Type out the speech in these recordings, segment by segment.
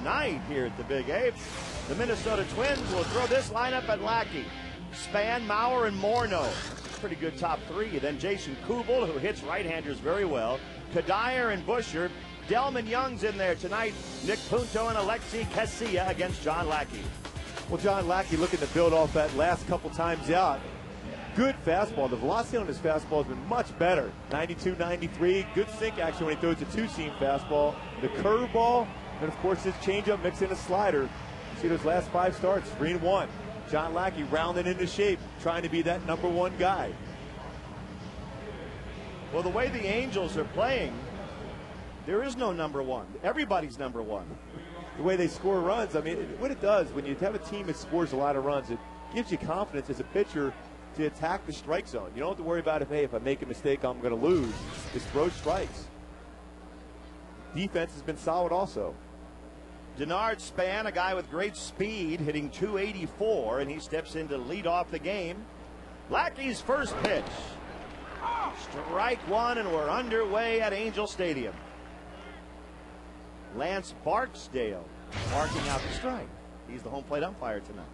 night here at the Big Ape. The Minnesota Twins will throw this lineup at Lackey. Spann, Maurer, and Morneau. Pretty good top three. Then Jason Kubel, who hits right-handers very well. Cuddyer and Busher. Delmon Young's in there tonight. Nick Punto and Alexi Casilla against John Lackey. Well, John Lackey looking to build off that last couple times out. Good fastball. The velocity on his fastball has been much better. 92, 93. Good sink action when he throws a two-seam fastball. The curveball, and of course his changeup mixed in a slider. See those last 5 starts, 3-1. John Lackey rounding into shape, trying to be that number one guy. Well, the way the Angels are playing, there is no number one. Everybody's number one. The way they score runs, I mean, what it does when you have a team that scores a lot of runs, it gives you confidence as a pitcher to attack the strike zone. You don't have to worry about if I make a mistake, I'm going to lose. Just throw strikes. Defense has been solid also. Denard Spann, a guy with great speed, hitting .284, and he steps in to lead off the game. Lackey's first pitch. Strike one, and we're underway at Angel Stadium. Lance Barksdale marking out the strike. He's the home plate umpire tonight.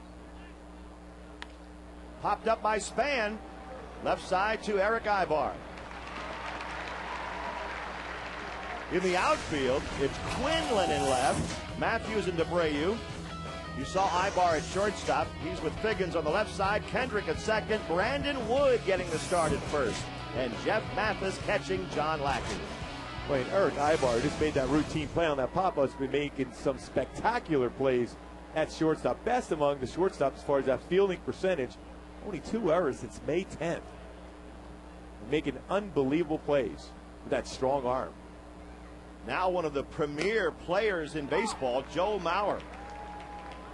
Popped up by Spann. Left side to Erick Aybar. In the outfield, it's Quinlan in left, Matthews and DeBreu. You saw Aybar at shortstop. He's with Figgins on the left side, Kendrick at second, Brandon Wood getting the start at first, and Jeff Mathis catching John Lackey. Well, Erick Aybar just made that routine play on that pop-up. Has been making some spectacular plays at shortstop. Best among the shortstops as far as that fielding percentage. Only 2 errors since May 10th. Making unbelievable plays with that strong arm. Now one of the premier players in baseball, Joe Mauer,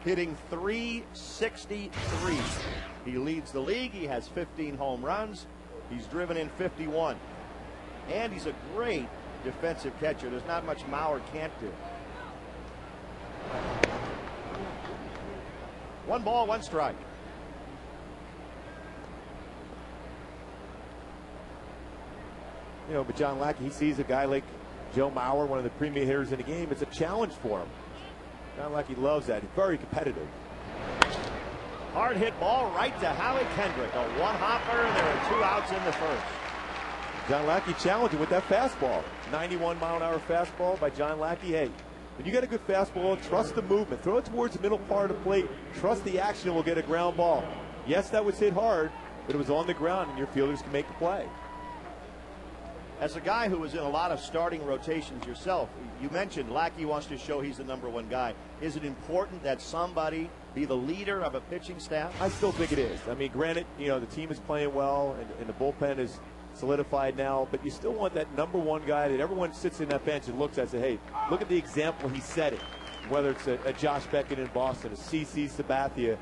hitting .363. He leads the league. He has 15 home runs. He's driven in 51. And he's a great defensive catcher. There's not much Mauer can't do. 1 ball, 1 strike. You know, but John Lackey, he sees a guy like Joe Mauer, one of the premier hitters in the game. It's a challenge for him. John Lackey loves that. He's very competitive. Hard hit ball right to Howie Kendrick. A one-hopper, and there are 2 outs in the first. John Lackey challenging with that fastball. 91-mile-an-hour fastball by John Lackey. Hey, when you get a good fastball, trust the movement. Throw it towards the middle part of the plate. Trust the action, and we'll get a ground ball. Yes, that was hit hard, but it was on the ground, and your fielders can make the play. As a guy who was in a lot of starting rotations yourself, you mentioned Lackey wants to show he's the number one guy. Is it important that somebody be the leader of a pitching staff? I still think it is. I mean, granted, you know, the team is playing well, and the bullpen is solidified now, but you still want that number one guy that everyone sits in that bench and looks at and say, hey, look at the example he's setting. Whether it's a Josh Beckett in Boston, a CC Sabathia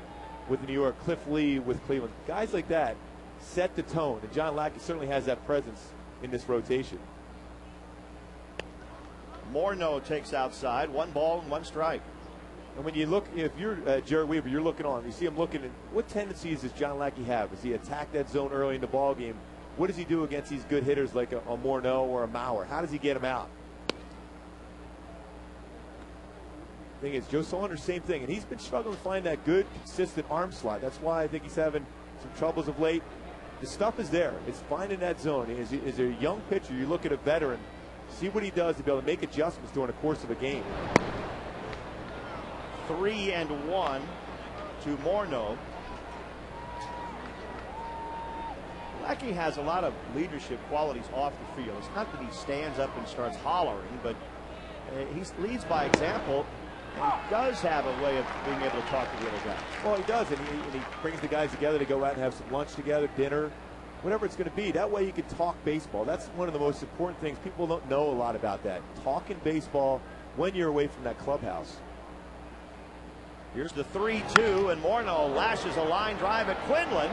with New York, Cliff Lee with Cleveland. Guys like that set the tone, and John Lackey certainly has that presence in this rotation. Morneau takes outside. 1 ball and 1 strike. And when you look, if you're Jerry Weaver, you're looking on. You see him looking at what tendencies does John Lackey have? Does he attack that zone early in the ball game? What does he do against these good hitters like a Morneau or a Mauer? How does he get him out? Thing is, Joe Saunders, same thing, and he's been struggling to find that good, consistent arm slot. That's why I think he's having some troubles of late. The stuff is there. It's finding that zone. As a young pitcher, you look at a veteran, see what he does to be able to make adjustments during the course of a game. 3-1 to Morneau. Lackey has a lot of leadership qualities off the field. It's not that he stands up and starts hollering, but he leads by example. And he does have a way of being able to talk to the other guys. Well, he does, and he brings the guys together to go out and have some lunch together, dinner, whatever it's going to be. That way you can talk baseball. That's one of the most important things. People don't know a lot about that. Talking baseball when you're away from that clubhouse. Here's the 3-2, and Morneau lashes a line drive at Quinlan.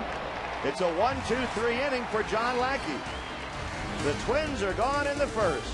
It's a 1-2-3 inning for John Lackey. The Twins are gone in the first.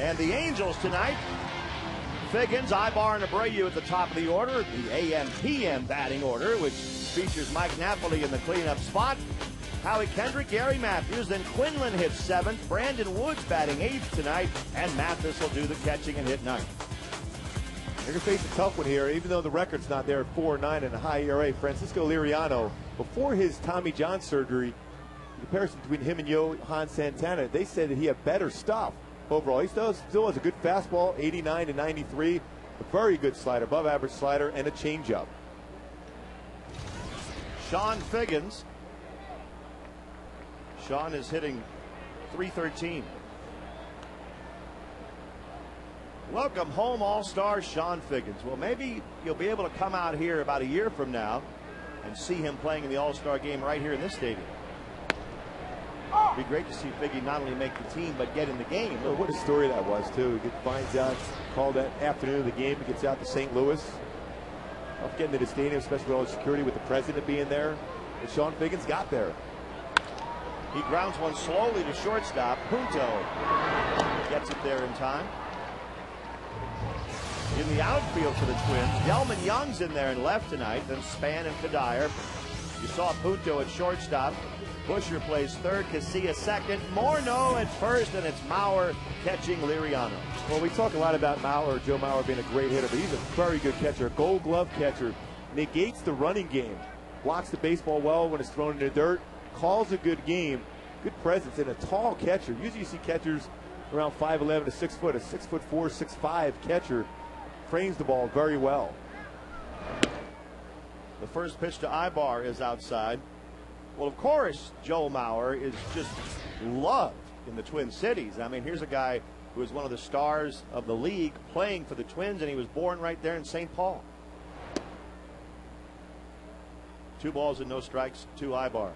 And the Angels tonight, Figgins, Ibar, and Abreu at the top of the order. The AM/PM batting order, which features Mike Napoli in the cleanup spot. Howie Kendrick, Gary Matthews, then Quinlan hits 7th. Brandon Woods batting 8th tonight, and Mathis will do the catching and hit 9th. They're going to face a tough one here, even though the record's not there at 4-9 and a high ERA. Francisco Liriano, before his Tommy John surgery, the comparison between him and Johan Santana, they said that he had better stuff overall. He still has a good fastball, 89 to 93, a very good slider, above average slider, and a changeup. Sean Figgins. Sean is hitting .313. Welcome home, All-Star Sean Figgins. Well, maybe you'll be able to come out here about a year from now and see him playing in the All-Star game right here in this stadium. It'd be great to see Figgy not only make the team, but get in the game. Well, what a story that was, too. He finds out, called that afternoon of the game, he gets out to St. Louis. Up getting to the stadium, especially with all the security, with the president being there. And Sean Figgins got there. He grounds one slowly to shortstop. Punto gets it there in time. In the outfield for the Twins, Delman Young's in there in left tonight, then Span and Fedire. You saw Punto at shortstop. Busher plays third, Casilla second, Morneau at first, and it's Mauer catching Liriano. Well, we talk a lot about Mauer, Joe Mauer being a great hitter, but he's a very good catcher, a Gold Glove catcher. Negates the running game, blocks the baseball well when it's thrown in the dirt, calls a good game, good presence, and a tall catcher. Usually you see catchers around 5'11" to 6 foot. A 6'4", 6'5" catcher frames the ball very well. The first pitch to Ibar is outside. Well, of course, Joe Mauer is just loved in the Twin Cities. I mean, here's a guy who is one of the stars of the league playing for the Twins, and he was born right there in St. Paul. 2 balls and no strikes to Ibar.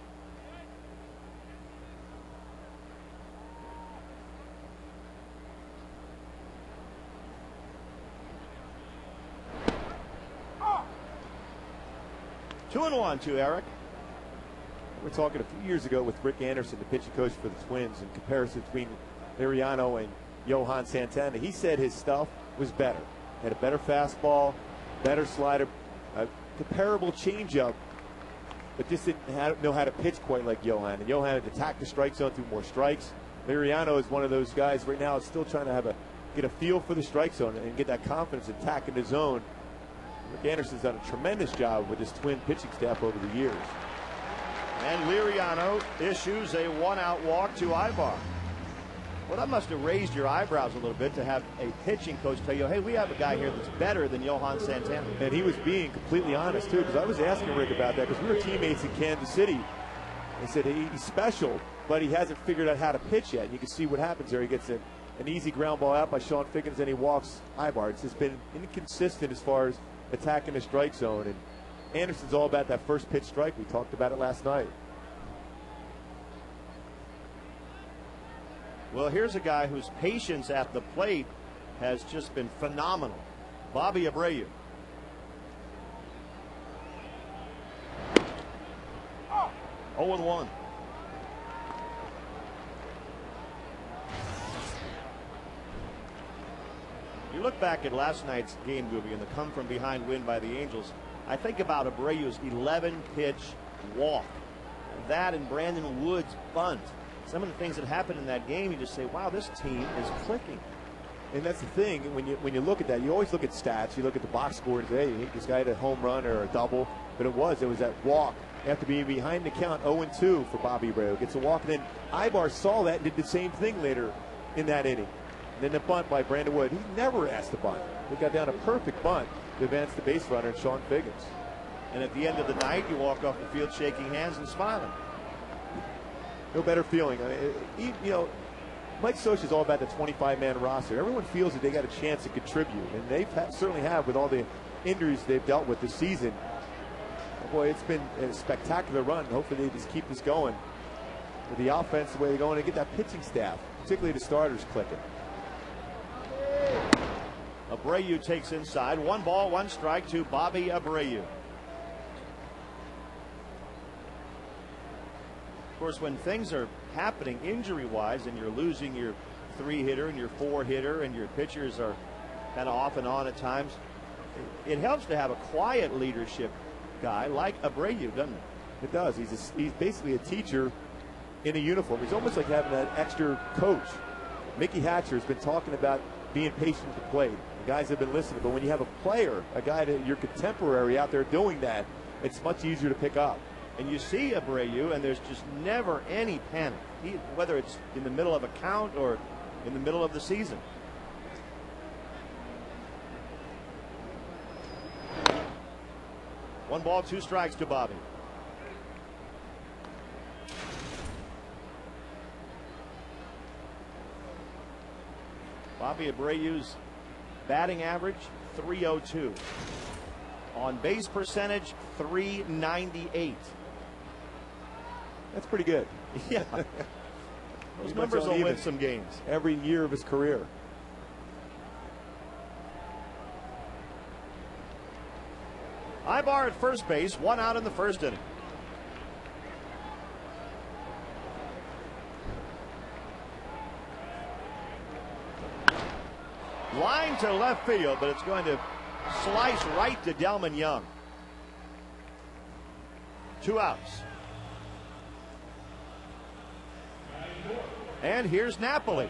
Two and one to Eric. We're talking a few years ago with Rick Anderson, the pitching coach for the Twins, in comparison between Liriano and Johan Santana. He said his stuff was better. Had a better fastball, better slider, a comparable changeup, but just didn't know how to pitch quite like Johan. And Johan had attacked the strike zone through more strikes. Liriano is one of those guys right now still trying to get a feel for the strike zone and get that confidence attacking the zone. Rick Anderson's done a tremendous job with his Twin pitching staff over the years. And Liriano issues a 1-out walk to Ibar. Well, that must have raised your eyebrows a little bit to have a pitching coach tell you, hey, we have a guy here that's better than Johan Santana. And he was being completely honest, too, because I was asking Rick about that because we were teammates in Kansas City. He said he's special, but he hasn't figured out how to pitch yet. And you can see what happens there. He gets an easy ground ball out by Sean Figgins, and he walks Ibar. It's just been inconsistent as far as attacking the strike zone. And Anderson's all about that first pitch strike. We talked about it last night. Well, here's a guy whose patience at the plate has just been phenomenal. Bobby Abreu. Oh, 0-1. You look back at last night's game, Gooby, and the come-from-behind win by the Angels. I think about Abreu's 11-pitch walk. That and Brandon Wood's bunt. Some of the things that happened in that game, you just say, wow, this team is clicking. And that's the thing, when you look at that, you always look at stats. You look at the box score and say, hey, this guy had a home run or a double. But it was that walk after being behind the count 0-2 for Bobby Abreu. Gets a walk, and then Ibar saw that and did the same thing later in that inning. And then the bunt by Brandon Wood. He never asked the bunt. He got down a perfect bunt to advance the base runner, Sean Figgins. And at the end of the night, you walk off the field shaking hands and smiling. No better feeling. Mike Scioscia is all about the 25-man roster. Everyone feels that they got a chance to contribute, and they certainly have with all the injuries they've dealt with this season. Oh boy, it's been a spectacular run. Hopefully they just keep this going with the offense the way they're going and get that pitching staff, particularly the starters, clicking. Abreu takes inside. 1 ball, 1 strike to Bobby Abreu. Of course, when things are happening injury-wise and you're losing your 3 hitter and your 4 hitter, and your pitchers are kind of off and on at times. It helps to have a quiet leadership guy like Abreu, doesn't it? It does. He's basically a teacher in a uniform. He's almost like having that extra coach. Mickey Hatcher has been talking about being patient at the plate. The guys have been listening. But when you have a player, a guy that your contemporary out there doing that, it's much easier to pick up. And you see Abreu, and there's just never any panic, whether it's in the middle of a count or in the middle of the season. One ball, 2 strikes to Bobby. Bobby Abreu's batting average, .302. On base percentage, .398. That's pretty good. Yeah. Those numbers will win some games. Every year of his career. Ibar at first base, 1 out in the first inning. Line to left field, but it's going to slice right to Delmon Young. 2 outs. And here's Napoli.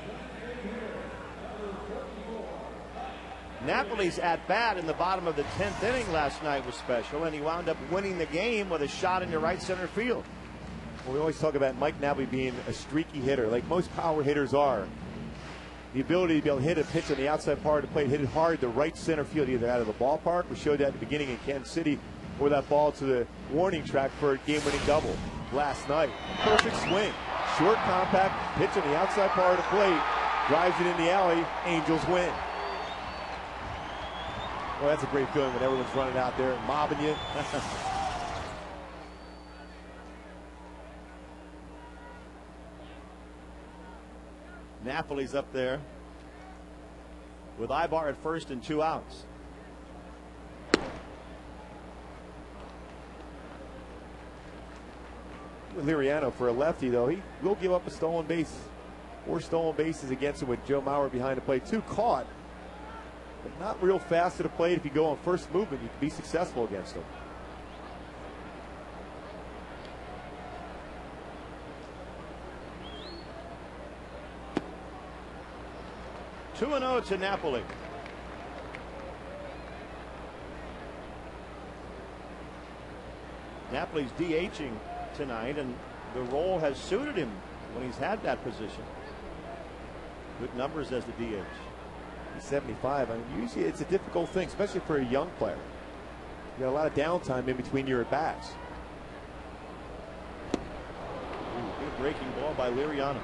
Napoli's at bat in the bottom of the 10th inning last night was special, and he wound up winning the game with a shot into right center field. Well, we always talk about Mike Napoli being a streaky hitter, like most power hitters are. The ability to be able to hit a pitch on the outside part of the plate, hit it hard to right center field, either out of the ballpark. We showed that at the beginning in Kansas City, or that ball to the warning track for a game-winning double last night. Perfect swing. Short, compact, pitch on the outside part of the plate, drives it in the alley, Angels win. Well, that's a great feeling when everyone's running out there and mobbing you. Napoli's up there with Ibar at first and 2 outs. Liriano, for a lefty, though, he will give up a stolen base. 4 stolen bases against him with Joe Mauer behind the plate. 2 caught, but not real fast to the plate. If you go on first movement, you can be successful against him. Two 2-0 to Napoli. Napoli's DHing tonight, and the role has suited him when he's had that position. Good numbers as the DH. He's 75. I mean, usually it's a difficult thing, especially for a young player. You got a lot of downtime in between your at-bats. Good breaking ball by Liriano.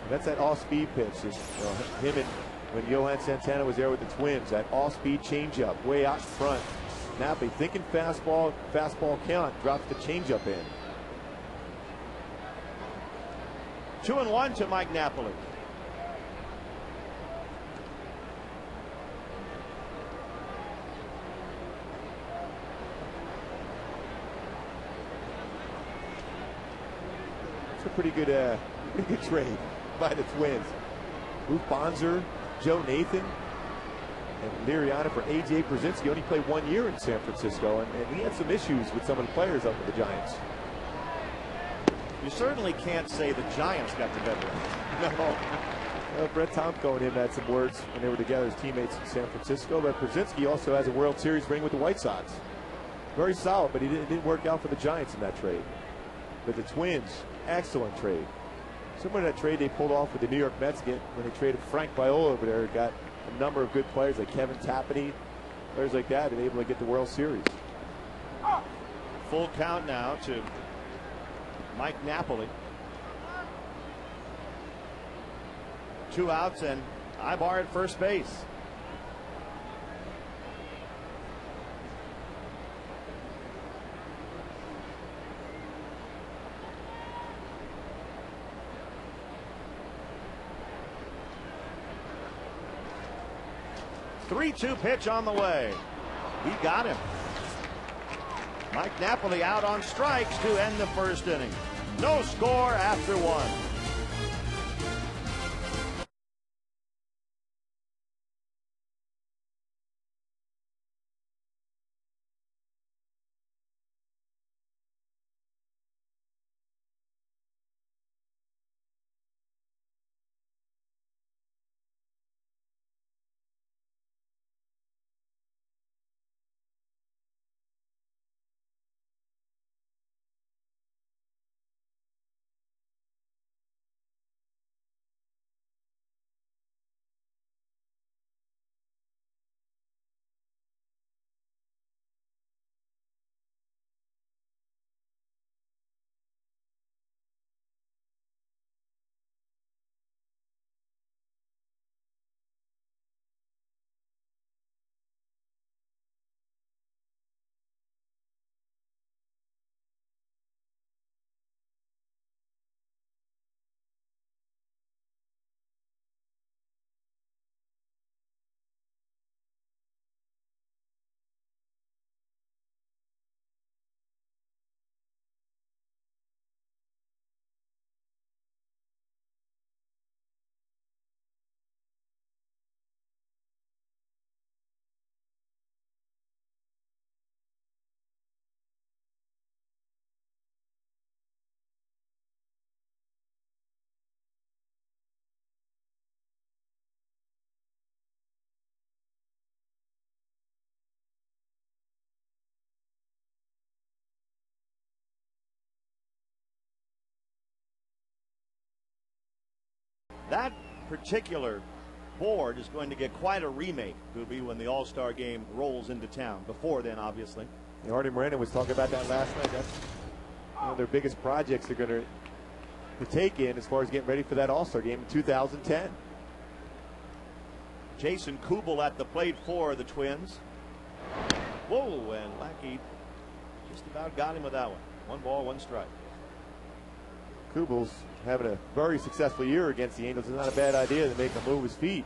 That's that off-speed pitch. Him and when Johan Santana was there with the Twins, that off-speed changeup way out in front. Napoli thinking fastball count, drops the changeup in. 2-1 to Mike Napoli. It's a pretty good trade by the Twins. Ruth Bonser, Joe Nathan, and Liriano for A.J. Pierzynski. Only played 1 year in San Francisco, and he had some issues with some of the players up with the Giants. You certainly can't say the Giants got the better of him. No. Well, Brett Tomko and him had some words when they were together as teammates in San Francisco, but Pierzynski also has a World Series ring with the White Sox. Very solid, but it didn't work out for the Giants in that trade. But the Twins, excellent trade. Similar to that trade they pulled off with the New York Mets when they traded Frank Viola over there. Got a number of good players like Kevin Tapani, players like that, and able to get the World Series. Full count now to Mike Napoli. 2 outs and Ibar at first base. Three-two pitch on the way. He got him. Mike Napoli out on strikes to end the first inning. No score after one. That particular board is going to get quite a remake, Gooby, when the All-Star game rolls into town. Before then, obviously. Artie Moreno was talking about that last night. That's one of their biggest projects they're going to take in as far as getting ready for that All-Star game in 2010. Jason Kubel at the plate for the Twins. Whoa, and Lackey just about got him with that one. 1 ball, 1 strike. Kubel's having a very successful year against the Angels. It's not a bad idea to make him move his feet.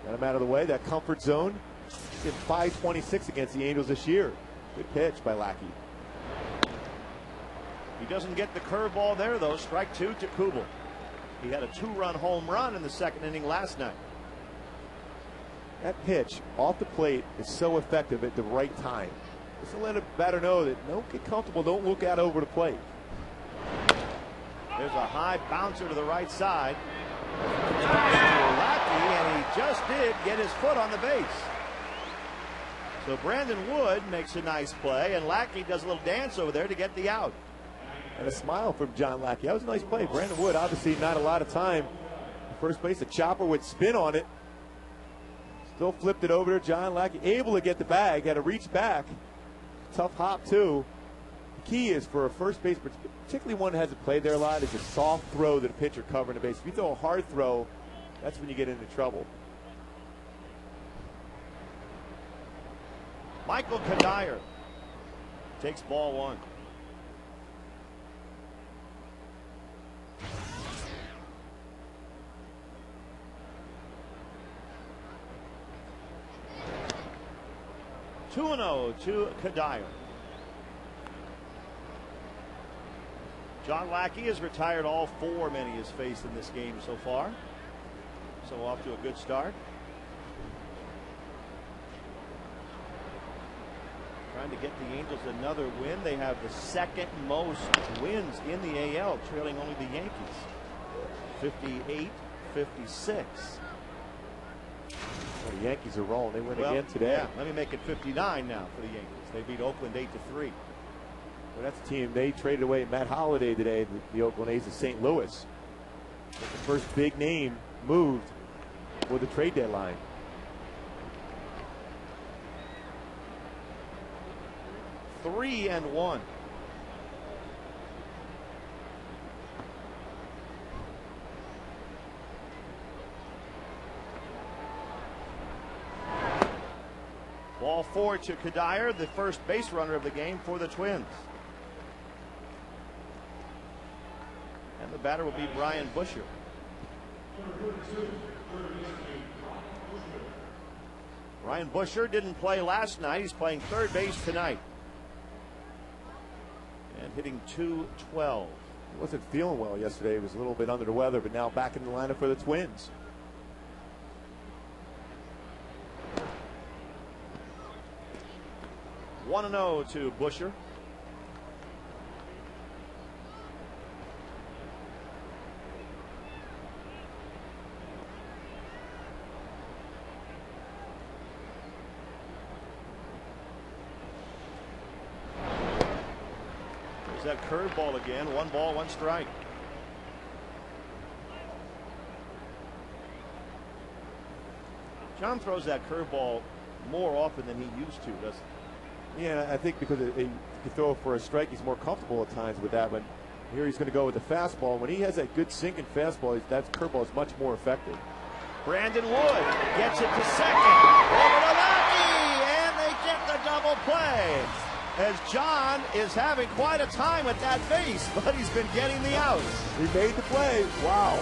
Got him out of the way. That comfort zone. He's hit .526 against the Angels this year. Good pitch by Lackey. He doesn't get the curveball there, though. Strike 2 to Kubel. He had a 2-run home run in the 2nd inning last night. That pitch off the plate is so effective at the right time. Just to let a batter know that don't get comfortable, don't look out over the plate. There's a high bouncer to the right side. Lackey, and he just did get his foot on the base. So Brandon Wood makes a nice play, and Lackey does a little dance over there to get the out. And a smile from John Lackey. That was a nice play. Brandon Wood, obviously not a lot of time. First base, a chopper with spin on it. Still flipped it over to John Lackey. Able to get the bag. Had to reach back. Tough hop, too. The key is for a first base, particularly one that hasn't played there a lot, is a soft throw to the pitcher covering the base. If you throw a hard throw, that's when you get into trouble. Michael Kadire takes ball 1. Two and 0 to Kadire. John Lackey has retired all 4 men he has faced in this game so far. So off to a good start. Trying to get the Angels another win. They have the 2nd most wins in the AL, trailing only the Yankees. 58, 56. Well, the Yankees are rolling. They win again today. Yeah, let me make it 59 now for the Yankees. They beat Oakland 8-3. Well, that's a team. They traded away Matt Holliday today, the Oakland A's of St. Louis. That's the first big name moved for the trade deadline. Three and 1. Ball 4 to Kadire, the first base runner of the game for the Twins. And the batter will be Brian Busher. Brian Busher didn't play last night. He's playing third base tonight. And hitting .212. He wasn't feeling well yesterday. He was a little bit under the weather, but now back in the lineup for the Twins. One and 0 to Busher. There's that curveball again. 1 ball, 1 strike. John throws that curveball more often than he used to, doesn't he? Yeah, I think because he can throw for a strike, he's more comfortable at times with that. But here he's going to go with the fastball. When he has that good sinking fastball, that curveball is much more effective. Brandon Wood gets it to second. Over to Lackey, and they get the double play. As John is having quite a time at that base, but he's been getting the outs. He made the play. Wow.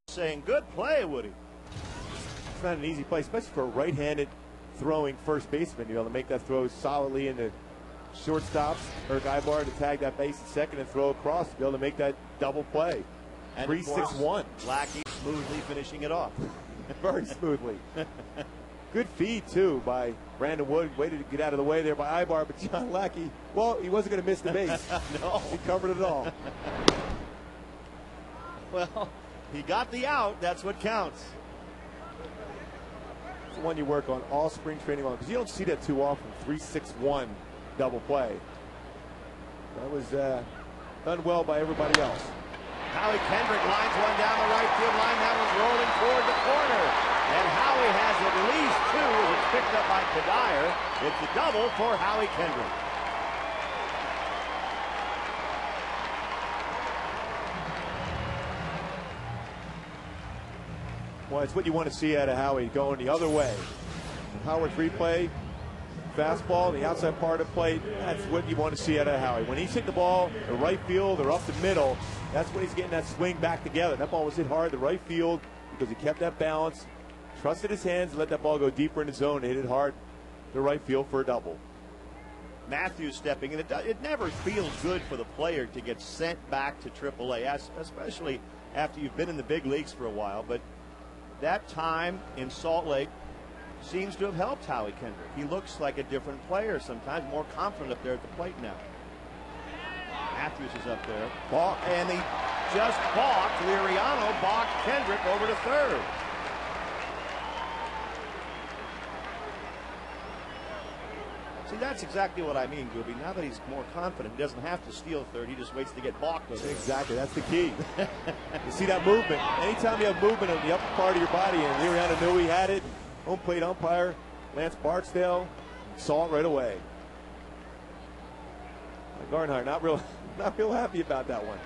Saying good play, Woody. It's not an easy play, especially for a right-handed throwing first baseman. You know, to make that throw solidly into shortstops or Ibar to tag that base at second and throw across to be able to make that double play. 3-6-1. Lackey smoothly finishing it off. Very smoothly. Good feed, too, by Brandon Wood. Waited to get out of the way there by Ibar, but John Lackey, well, he wasn't going to miss the base. No. He covered it all. Well, he got the out. That's what counts. It's the one you work on all spring training long, because you don't see that too often. 3-6-1 double play. That was done well by everybody else. Howie Kendrick lines one down the right field line. That was rolling toward the corner. And Howie has at least 2 as it's picked up by Kadire. It's a double for Howie Kendrick. Well, it's what you want to see out of Howie, going the other way. Howard's replay, fastball, the outside part of the plate, that's what you want to see out of Howie. When he's hitting the ball, the right field or up the middle, that's when he's getting that swing back together. That ball was hit hard, the right field, because he kept that balance, trusted his hands, and let that ball go deeper in the zone, and hit it hard to right field for a double. Matthews stepping in. It never feels good for the player to get sent back to AAA, especially after you've been in the big leagues for a while, but that time in Salt Lake seems to have helped Howie Kendrick. He looks like a different player sometimes, more confident up there at the plate now. Matthews is up there. And he just balked. Liriano balked Kendrick over to third. See, that's exactly what I mean, Gooby. Now that he's more confident, he doesn't have to steal third. He just waits to get balked over. Exactly. That's the key. You see that movement. Anytime you have movement on the upper part of your body, and Liriano knew he had it. Home plate umpire Lance Barksdale Saw it right away. Gardenhire not real happy about that one.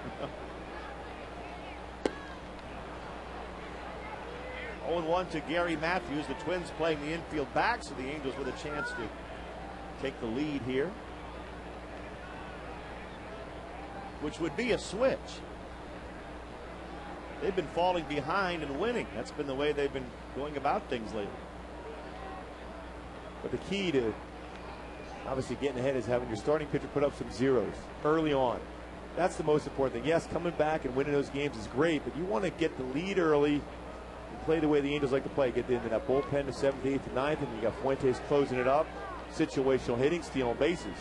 0-1 to Gary Matthews. The Twins playing the infield back, so the Angels with a chance to take the lead here, which would be a switch. They've been falling behind and winning. That's been the way they've been going about things lately. But the key to obviously getting ahead is having your starting pitcher put up some zeros early on. That's the most important thing. Yes, coming back and winning those games is great, but you want to get the lead early and play the way the Angels like to play. Get into that bullpen to 7th, 8th, and 9th, and you got Fuentes closing it up. Situational hitting, stealing bases.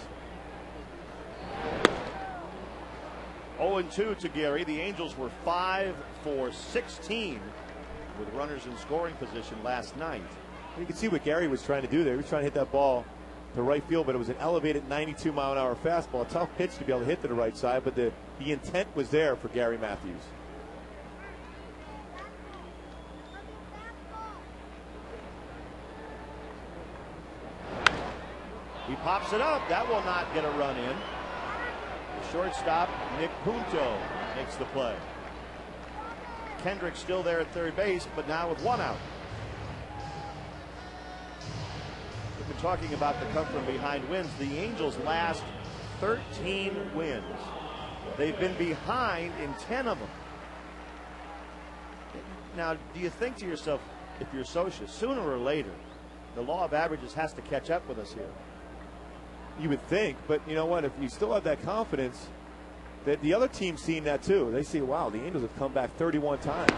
0-2 to Gary. The Angels were 5 for 16 with runners in scoring position last night. You can see what Gary was trying to do there. He was trying to hit that ball to right field, but it was an elevated 92-mile-an-hour fastball. A tough pitch to be able to hit to the right side, but the intent was there for Gary Matthews. He pops it up. That will not get a run in. The shortstop, Nick Punto, makes the play. Kendrick still there at third base, but now with one out. We've been talking about the come from behind wins. The Angels' last 13 wins. They've been behind in 10 of them. Now, do you think to yourself, if you're Socia, sooner or later, the law of averages has to catch up with us here? You would think, but you know what? If you still have that confidence, that the other team's seen that too. They see, wow, the Angels have come back 31 times.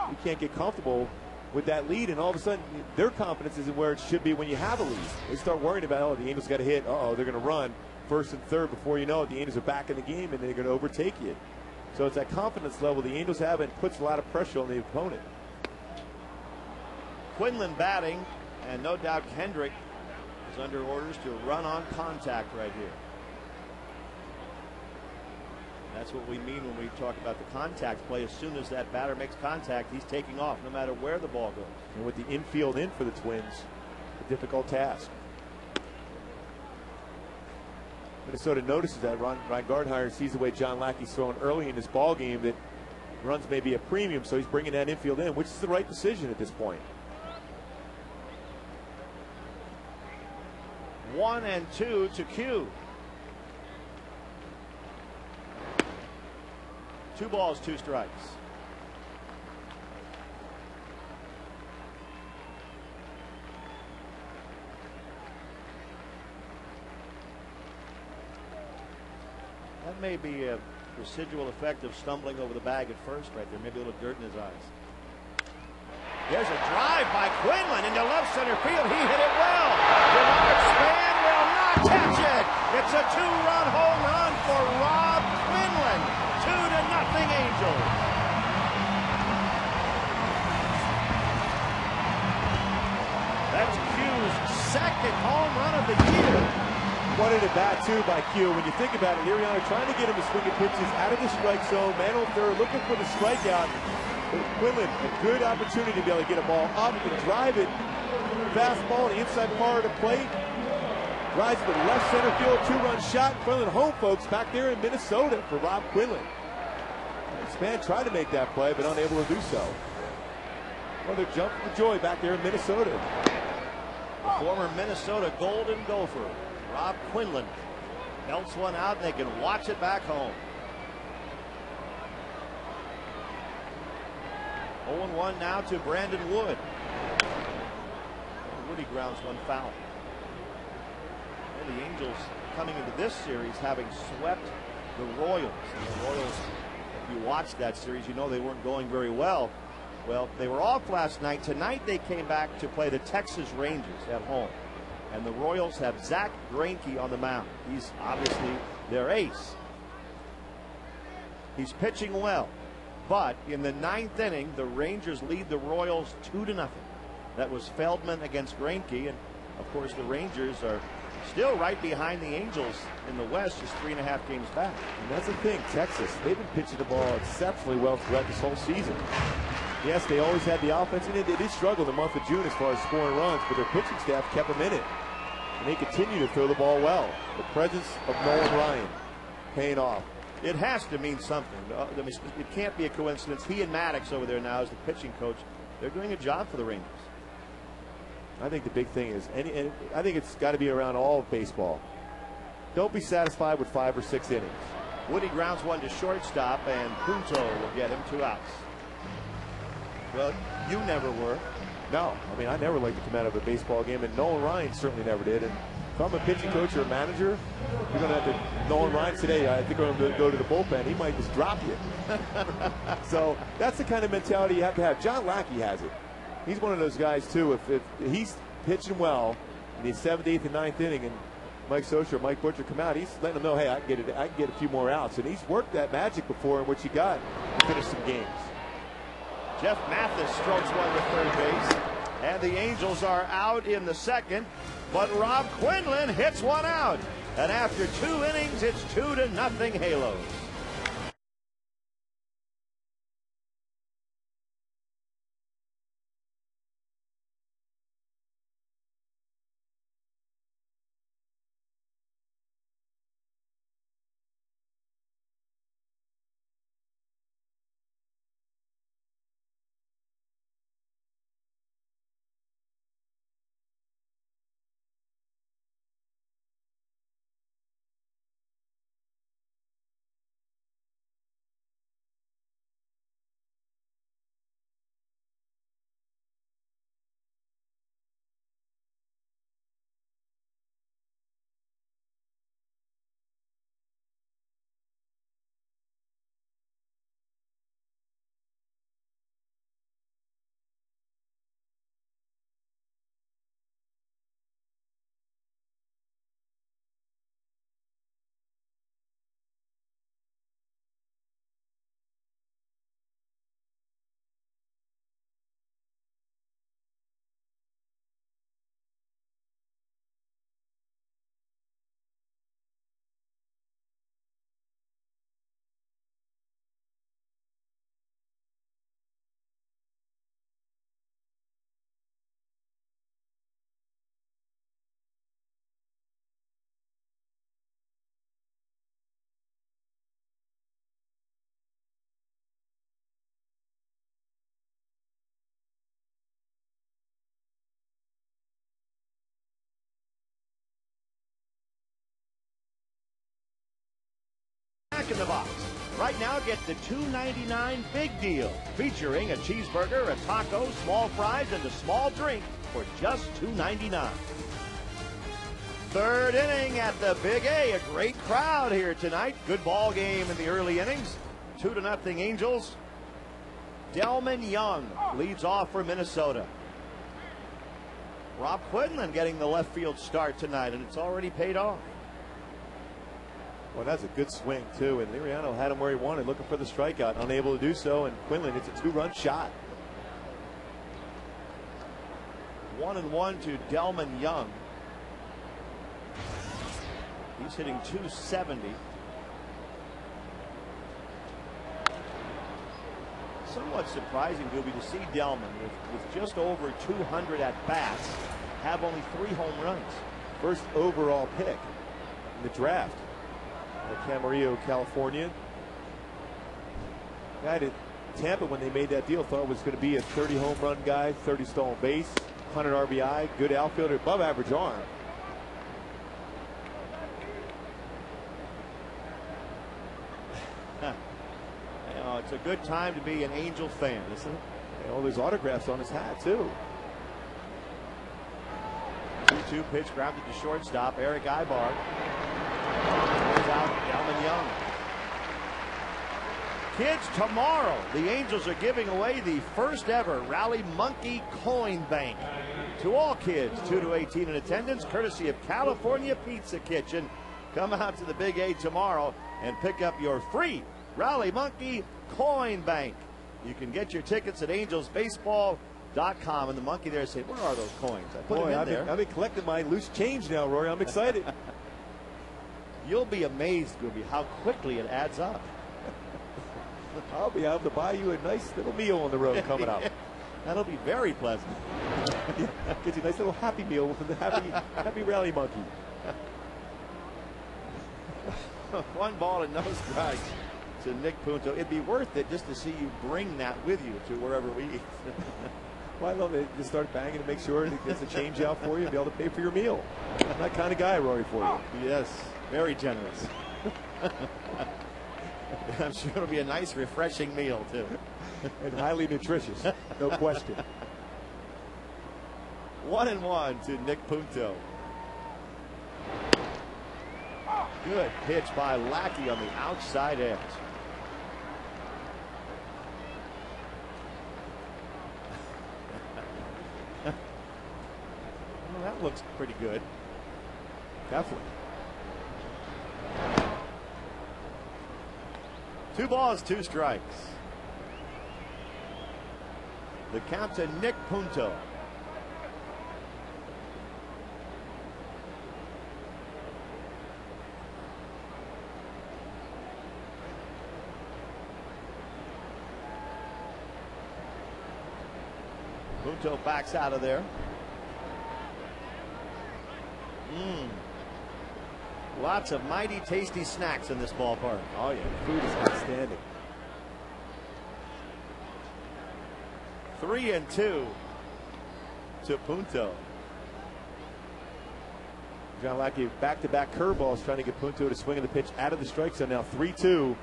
You can't get comfortable with that lead, and all of a sudden their confidence isn't where it should be when you have a lead. They start worrying about, oh, the Angels got a hit. Uh-oh, they're going to run first and third. Before you know it, the Angels are back in the game, and they're going to overtake you. So it's that confidence level the Angels have, and puts a lot of pressure on the opponent. Quinlan batting, and no doubt Kendrick is under orders to run on contact right here. That's what we mean when we talk about the contact play. As soon as that batter makes contact, he's taking off no matter where the ball goes. And with the infield in for the Twins, a difficult task. Minnesota notices that. Ron Gardenhire sees the way John Lackey's throwing early in this ball game, that runs may be a premium, so he's bringing that infield in, which is the right decision at this point. 1-2 to Q. 2 balls, 2 strikes. That may be a residual effect of stumbling over the bag at first right there. Maybe a little dirt in his eyes. There's a drive by Quinlan into left center field. He hit it well. Denard Span will not catch it. It's a 2-run home run for Rob Quinlan. 2-0 Angels. That's Q's second home run of the year. What an at-bat, too, by Q. When you think about it, Liriano trying to get him to swing at pitches out of the strike zone. Man on third, looking for the strikeout. Quinlan, a good opportunity to be able to get a ball up and drive it. Fastball on the inside part of the plate. Drives to the left center field, 2-run shot. Quinlan home, folks, back there in Minnesota for Rob Quinlan. Span tried to make that play, but unable to do so. Another jump for joy back there in Minnesota. The former Minnesota Golden Gopher, Rob Quinlan, belts one out, and they can watch it back home. 0-1 now to Brandon Wood. Woody grounds one foul. And the Angels coming into this series having swept the Royals. And the Royals, if you watched that series, you know they weren't going very well. Well, they were off last night. Tonight they came back to play the Texas Rangers at home. And the Royals have Zach Greinke on the mound. He's obviously their ace. He's pitching well. But in the 9th inning, the Rangers lead the Royals 2-0. That was Feldman against Greinke. And, of course, the Rangers are still right behind the Angels in the West, just 3.5 games back. And that's the thing, Texas, they've been pitching the ball exceptionally well throughout this whole season. Yes, they always had the offense in it. They did struggle the month of June as far as scoring runs, but their pitching staff kept them in it. and they continue to throw the ball well. The presence of Nolan Ryan paying off. It has to mean something. It can't be a coincidence. He and Maddox over there now as the pitching coach, they're doing a job for the Rangers. I think the big thing is, and I think it's got to be around all of baseball. Don't be satisfied with 5 or 6 innings. Woody grounds one to shortstop, and Punto will get him 2 outs. Well, you never were. No, I mean, I never like to come out of a baseball game, and Nolan Ryan certainly never did. And if I'm a pitching coach or a manager, you're going to have to, Nolan Ryan today, I think I'm going to go to the bullpen. He might just drop you. So that's the kind of mentality you have to have. John Lackey has it. He's one of those guys, too. If he's pitching well in the 7th, 8th, and 9th inning, and Mike Scioscia or Mike Butcher come out, he's letting them know, hey, I can get a few more outs. And he's worked that magic before in which he got to finish some games. Jeff Mathis strokes one to third base, and the Angels are out in the 2nd, but Rob Quinlan hits one out. And after 2 innings, it's 2-0 Halos. In the box. Right now, get the $2.99 big deal, featuring a cheeseburger, a taco, small fries, and a small drink for just $2.99. 3rd inning at the Big A. A great crowd here tonight. Good ball game in the early innings. 2-0 Angels. Delman Young leads off for Minnesota. Rob Quinlan getting the left field start tonight, and it's already paid off. Well, that's a good swing, too. And Liriano had him where he wanted, looking for the strikeout, unable to do so. And Quinlan hits a 2-run shot. 1-1 to Delman Young. He's hitting .270. Somewhat surprising, Gooby, to see Delman with just over 200 at bats have only 3 home runs. First overall pick in the draft. Camarillo, California. Guy at Tampa, when they made that deal, thought was going to be a 30 home run guy, 30 stolen base, 100 RBI, good outfielder, above average arm. You know, it's a good time to be an Angel fan, isn't it? And all those autographs on his hat, too. 2-2 pitch, grounded to shortstop. Eric Ibar. Out Delman Young. Kids, tomorrow the Angels are giving away the first ever Rally Monkey Coin Bank to all kids 2 to 18 in attendance, courtesy of California Pizza Kitchen. Come out to the Big A tomorrow and pick up your free Rally Monkey Coin Bank. You can get your tickets at angelsbaseball.com, and the monkey there said, where are those coins? I put them in there. I've been collecting my loose change now, Rory. I'm excited. You'll be amazed, Gooby, how quickly it adds up. I'll be able to buy you a nice little meal on the road coming up. That'll be very pleasant. Yeah, gets you a nice little Happy Meal with the happy rally monkey. 1 ball and no strikes to Nick Punto. It'd be worth it just to see you bring that with you to wherever we eat. Well, I love it. Just start banging to make sure it gets a change out for you and be able to pay for your meal. I'm that kind of guy, Rory, for you. Yes, very generous. I'm sure it'll be a nice, refreshing meal, too. And highly nutritious, no question. 1-1 to Nick Punto. Good pitch by Lackey on the outside edge. Well, that looks pretty good. Definitely. 2 balls, 2 strikes. The count to Nick Punto. Punto backs out of there. Lots of mighty tasty snacks in this ballpark. Oh, yeah. The food is outstanding. 3-2 to Punto. John Lackey, back-to-back curveballs trying to get Punto to swing of the pitch out of the strike zone. Now 3-2.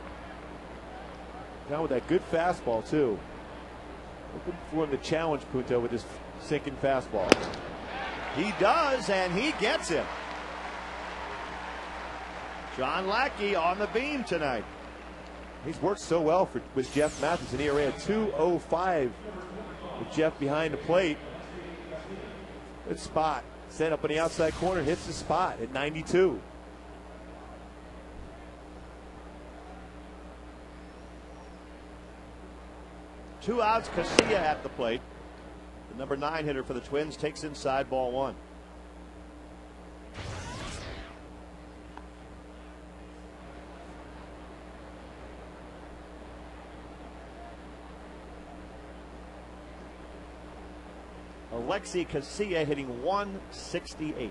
John with that good fastball, too. Looking for him to challenge Punto with this sinking fastball. He does, and he gets it. John Lackey on the beam tonight. He's worked so well with Jeff Matheson. He already had 205 with Jeff behind the plate. Good spot. Set up on the outside corner, hits the spot at 92. Two outs, Casilla at the plate. The number 9 hitter for the Twins takes inside ball 1. Alexi Casilla hitting 168.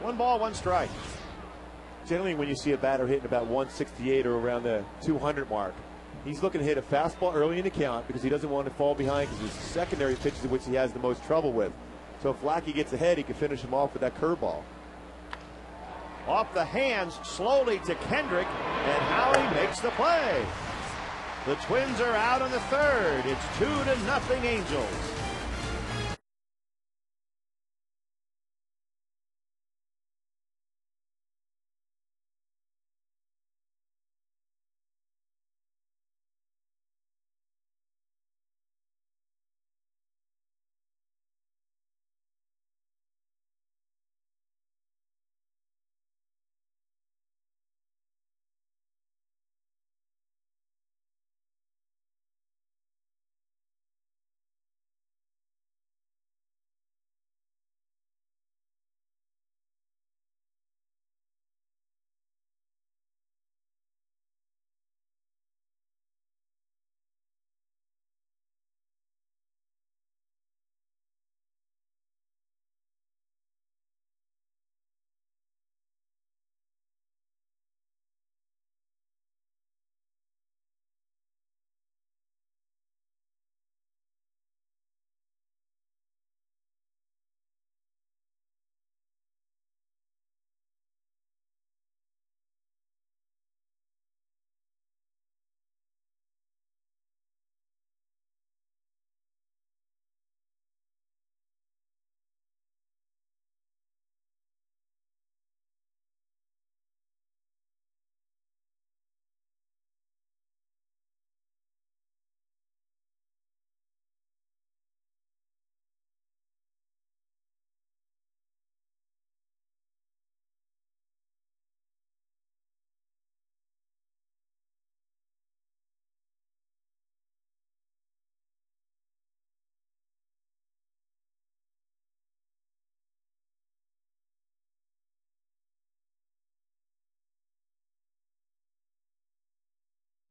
One ball, 1 strike. Generally, when you see a batter hitting about 168 or around the 200 mark, he's looking to hit a fastball early in the count because he doesn't want to fall behind because his secondary pitches in which he has the most trouble with. So if Lackey gets ahead, he can finish him off with that curveball. Off the hands slowly to Kendrick, and Howie makes the play. The Twins are out on the 3rd. It's 2-0 Angels.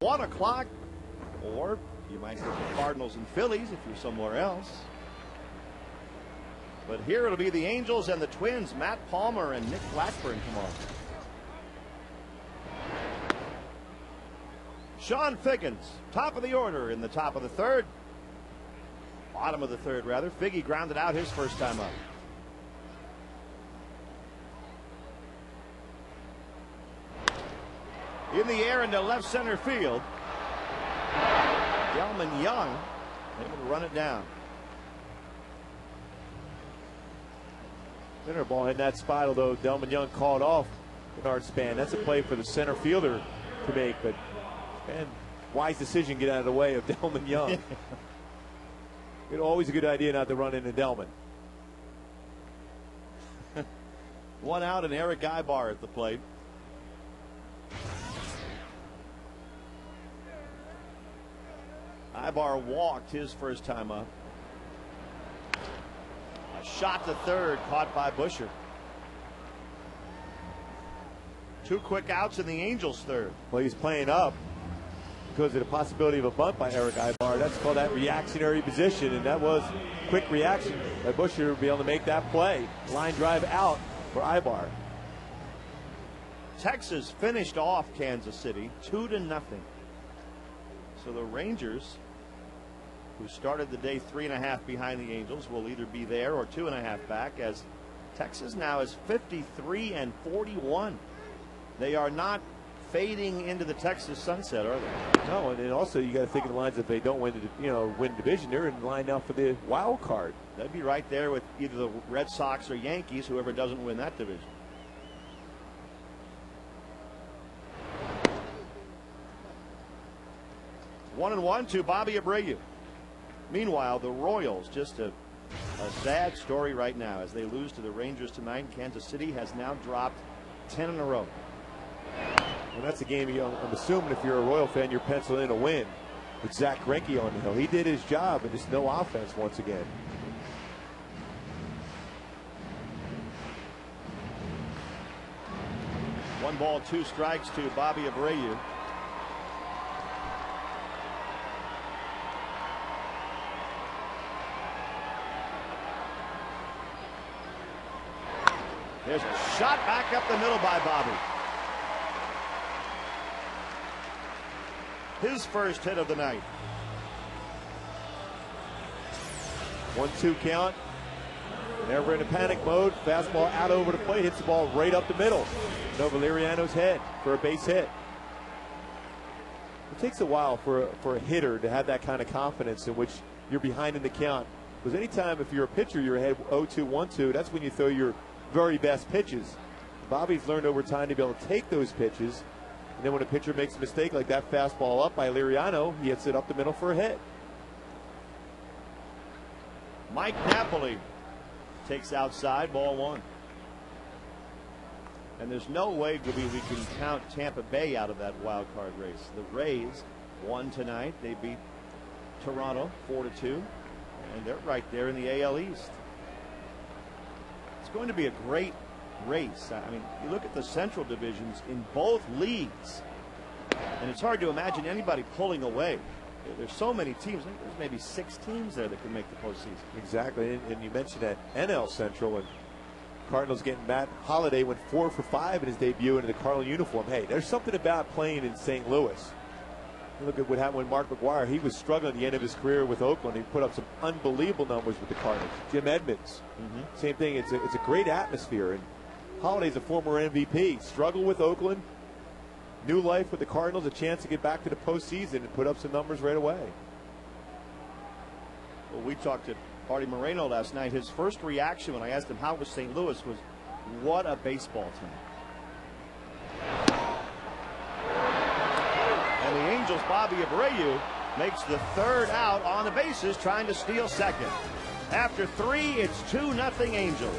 1 o'clock. Or you might get the Cardinals and Phillies if you're somewhere else. But here it'll be the Angels and the Twins. Matt Palmer and Nick Blackburn come on. Sean Figgins, top of the order in the top of the third. Bottom of the third, rather. Figgy grounded out his first time up. In the air into left center field. Delmon Young able to run it down. Center ball in that spot, although Delmon Young called off Bernard Span. That's a play for the center fielder to make, but man, wise decision, get out of the way of Delmon Young. It's always a good idea not to run into Delmon. 1 out and Eric Ibar at the plate. Ibar walked his first time up. A shot to third, caught by Busher. 2 quick outs in the Angels' third. Well, he's playing up because of the possibility of a bunt by Eric Ibar. That's called that reactionary position, and that was quick reaction by Busher to be able to make that play. Line drive out for Ibar. Texas finished off Kansas City 2-0. So the Rangers, who started the day 3.5 behind the Angels, will either be there or 2.5 back, as Texas now is 53-41. They are not fading into the Texas sunset, are they? No, and then also you got to think of the lines, if they don't win win division, they're in line now for the wild card. That'd be right there with either the Red Sox or Yankees, whoever doesn't win that division. One and one to Bobby Abreu. Meanwhile, the Royals, just a sad story right now as they lose to the Rangers tonight. Kansas City has now dropped 10 in a row. Well, that's a game, I'm assuming if you're a Royal fan, you're penciling in a win with Zach Greinke on the hill. He did his job, and just no offense once again. One ball, 2 strikes to Bobby Abreu. There's a shot back up the middle by Bobby. His first hit of the night. 1-2 count. Never in a panic mode. Fastball out over the plate. Hits the ball right up the middle. Over Liriano's head for a base hit. It takes a while for a hitter to have that kind of confidence in which you're behind in the count. Because anytime if you're a pitcher, you're ahead 0-2, 1-2, that's when you throw your very best pitches. Bobby's learned over time to be able to take those pitches, and then when a pitcher makes a mistake like that fastball up by Liriano, he hits it up the middle for a hit. Mike Napoli takes outside, ball 1. And there's no way we can count Tampa Bay out of that wild card race. The Rays won tonight. They beat Toronto 4-2, and they're right there in the AL East. It's going to be a great race. I mean, you look at the Central divisions in both leagues, and it's hard to imagine anybody pulling away. There's so many teams. I think there's maybe 6 teams there that can make the postseason. Exactly, and you mentioned that NL Central, and Cardinals getting Matt Holliday went 4 for 5 in his debut in the Cardinal uniform. Hey, there's something about playing in St. Louis. Look at what happened with Mark McGwire. He was struggling at the end of his career with Oakland. He put up some unbelievable numbers with the Cardinals. Jim Edmonds, same thing. It's a great atmosphere. And Holliday's a former MVP. Struggled with Oakland. New life with the Cardinals. A chance to get back to the postseason and put up some numbers right away. Well, we talked to Artie Moreno last night. His first reaction when I asked him how was St. Louis was, what a baseball team. And the Angels' Bobby Abreu makes the 3rd out on the bases, trying to steal second. After 3, it's 2-0 Angels.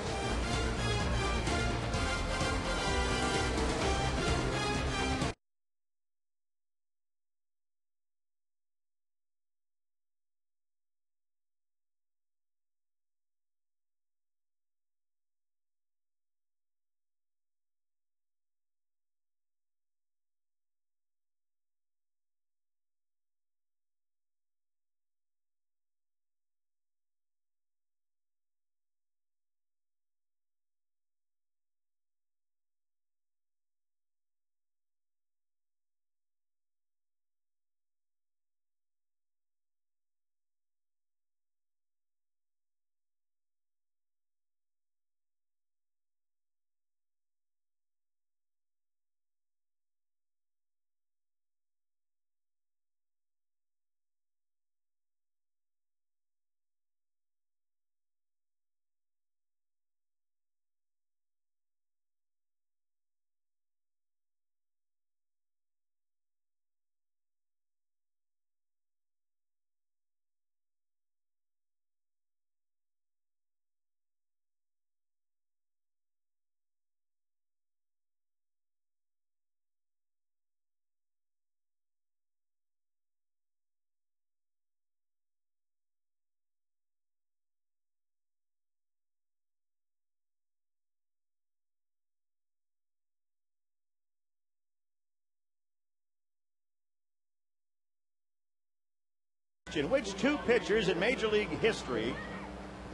In which two pitchers in Major League history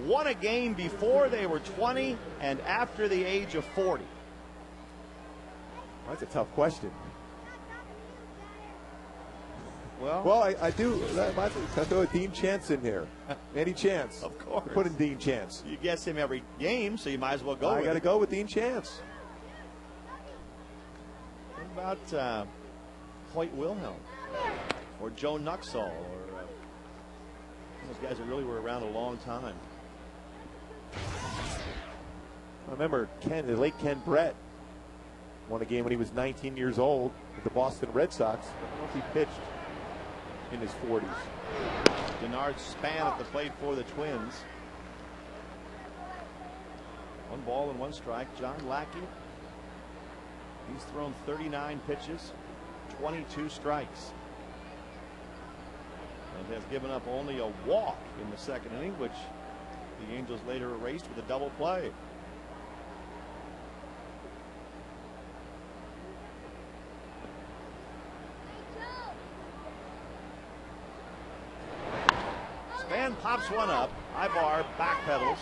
won a game before they were 20 and after the age of 40? That's a tough question. Well, I do. I throw a Dean Chance in here. Any chance? Of course. Put in Dean Chance. You guess him every game, so you might as well go. I got to go with Dean Chance. What about Hoyt Wilhelm or Joe Nuxhall or those guys that really were around a long time? I remember the late Ken Brett won a game when he was 19 years old with the Boston Red Sox. I don't know if he pitched in his 40s. Denard Span at the plate for the Twins. 1 ball and 1 strike. John Lackey. He's thrown 39 pitches, 22 strikes, and has given up only a walk in the 2nd inning, which the Angels later erased with a double play. Span pops one up. Ibar backpedals.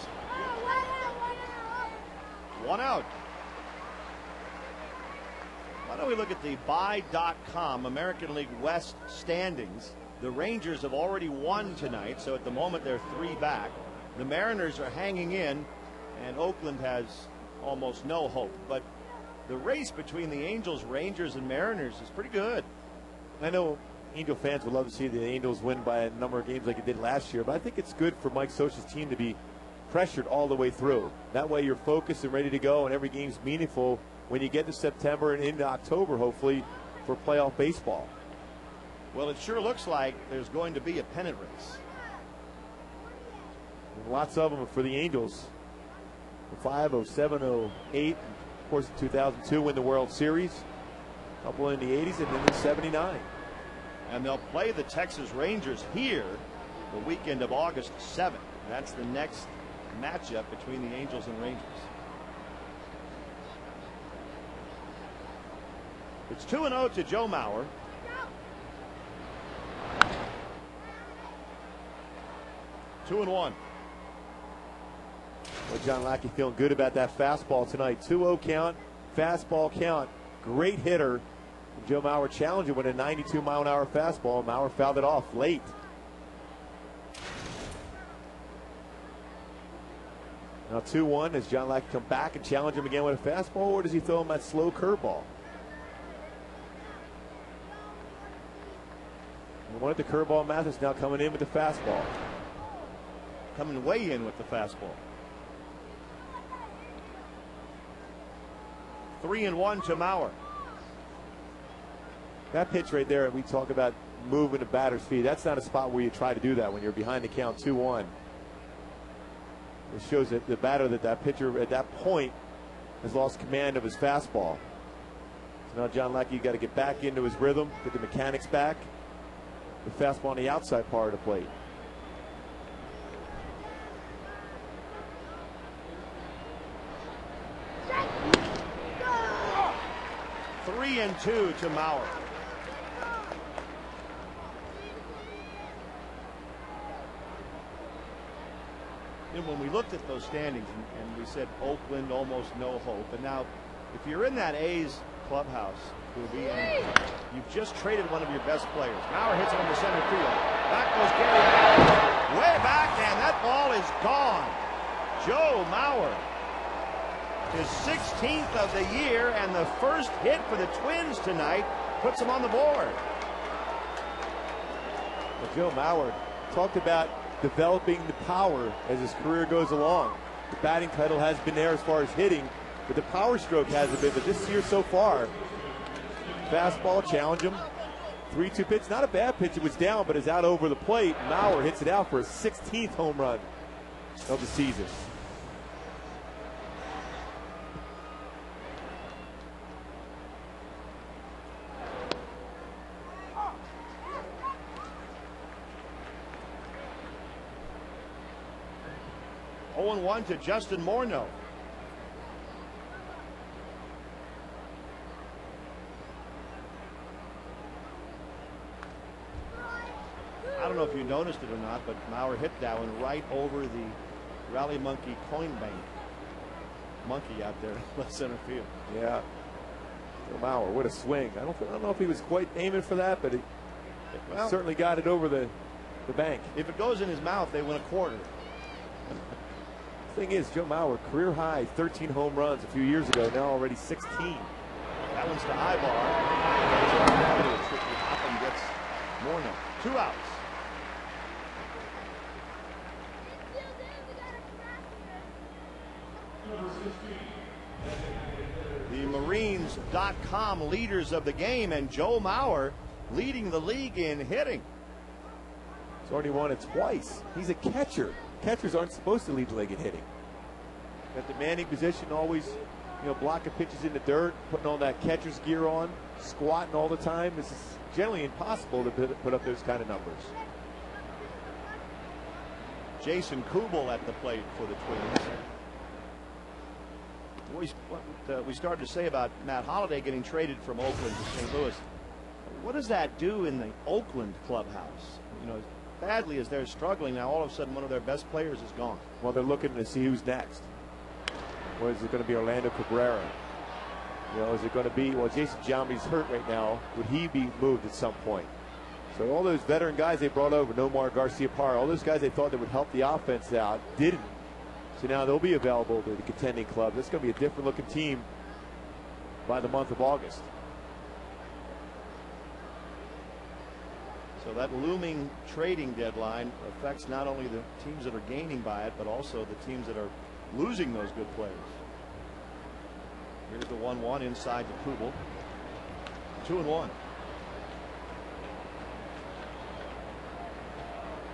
1 out. Why don't we look at the buy.com American League West standings? The Rangers have already won tonight, so at the moment they're 3 back. The Mariners are hanging in, and Oakland has almost no hope. But the race between the Angels, Rangers, and Mariners is pretty good. I know Angel fans would love to see the Angels win by a number of games like it did last year, but I think it's good for Mike Scioscia's team to be pressured all the way through. That way you're focused and ready to go, and every game's meaningful when you get to September and into October, hopefully, for playoff baseball. Well, it sure looks like there's going to be a pennant race. And lots of them for the Angels. 05, 07, 08, of course, in 2002 win the World Series. A couple in the 80s and then in 79. And they'll play the Texas Rangers here the weekend of August 7th. That's the next matchup between the Angels and Rangers. It's 2-0 to Joe Mauer. Two and 1. Well, John Lackey feeling good about that fastball tonight. 2-0 count, fastball count. Great hitter. Joe Mauer challenged him with a 92-mile-an-hour fastball. Mauer fouled it off late. Now 2-1. Does John Lackey come back and challenge him again with a fastball, or does he throw him that slow curveball? We wanted the curveball. Mathis now coming in with the fastball. Coming way in with the fastball. 3-1 to Mauer. That pitch right there, we talk about moving the batter's feet. That's not a spot where you try to do that when you're behind the count 2-1. It shows that the batter, that pitcher at that point has lost command of his fastball. So now John Lackey got to get back into his rhythm, get the mechanics back. The fastball on the outside part of the plate. Three and 2 to Mauer. And when we looked at those standings and we said Oakland almost no hope, and now if you're in that A's clubhouse, and you've just traded one of your best players. Mauer hits it on the center field. Back goes Gary Mathis. Way back, and that ball is gone. Joe Mauer, his 16th of the year, and the first hit for the Twins tonight puts him on the board. Well, Joe Mauer talked about developing the power as his career goes along. The batting title has been there as far as hitting, but the power stroke hasn't been. But this year so far, fastball, challenge him. 3-2 pitch, not a bad pitch. It was down, but is out over the plate. Mauer hits it out for his 16th home run of the season. Oh, 0-1 to Justin Morneau. I don't know if you noticed it or not, but Mauer hit that one right over the Rally Monkey coin bank. Monkey out there in left center field. Yeah. Joe Mauer, what a swing. I don't know if he was quite aiming for that, but he certainly got it over the bank. If it goes in his mouth, they win a quarter. The thing is, Joe Mauer, career high 13 home runs a few years ago, now already 16. That one's to Ibar. Hoppen gets Morneau. 2 outs. The Marines.com leaders of the game, and Joe Mauer leading the league in hitting. He's already won it twice. He's a catcher. Catchers aren't supposed to lead the league in hitting. At the manning position, always, blocking pitches in the dirt, putting all that catcher's gear on, squatting all the time. This is generally impossible to put up those kind of numbers. Jason Kubel at the plate for the Twins. What we started to say about Matt Holliday getting traded from Oakland to St. Louis. What does that do in the Oakland clubhouse? As badly as they're struggling now, all of a sudden one of their best players is gone. Well, they're looking to see who's next. Or is it going to be Orlando Cabrera? Is it going to be, Jason Giambi's hurt right now. Would he be moved at some point? So all those veteran guys they brought over, Nomar Garciaparra, all those guys they thought that would help the offense out, didn't. So now they'll be available to the contending club. This is going to be a different looking team by the month of August. So that looming trading deadline affects not only the teams that are gaining by it, but also the teams that are losing those good players. Here's the 1-1 inside to Kubel. 2-1.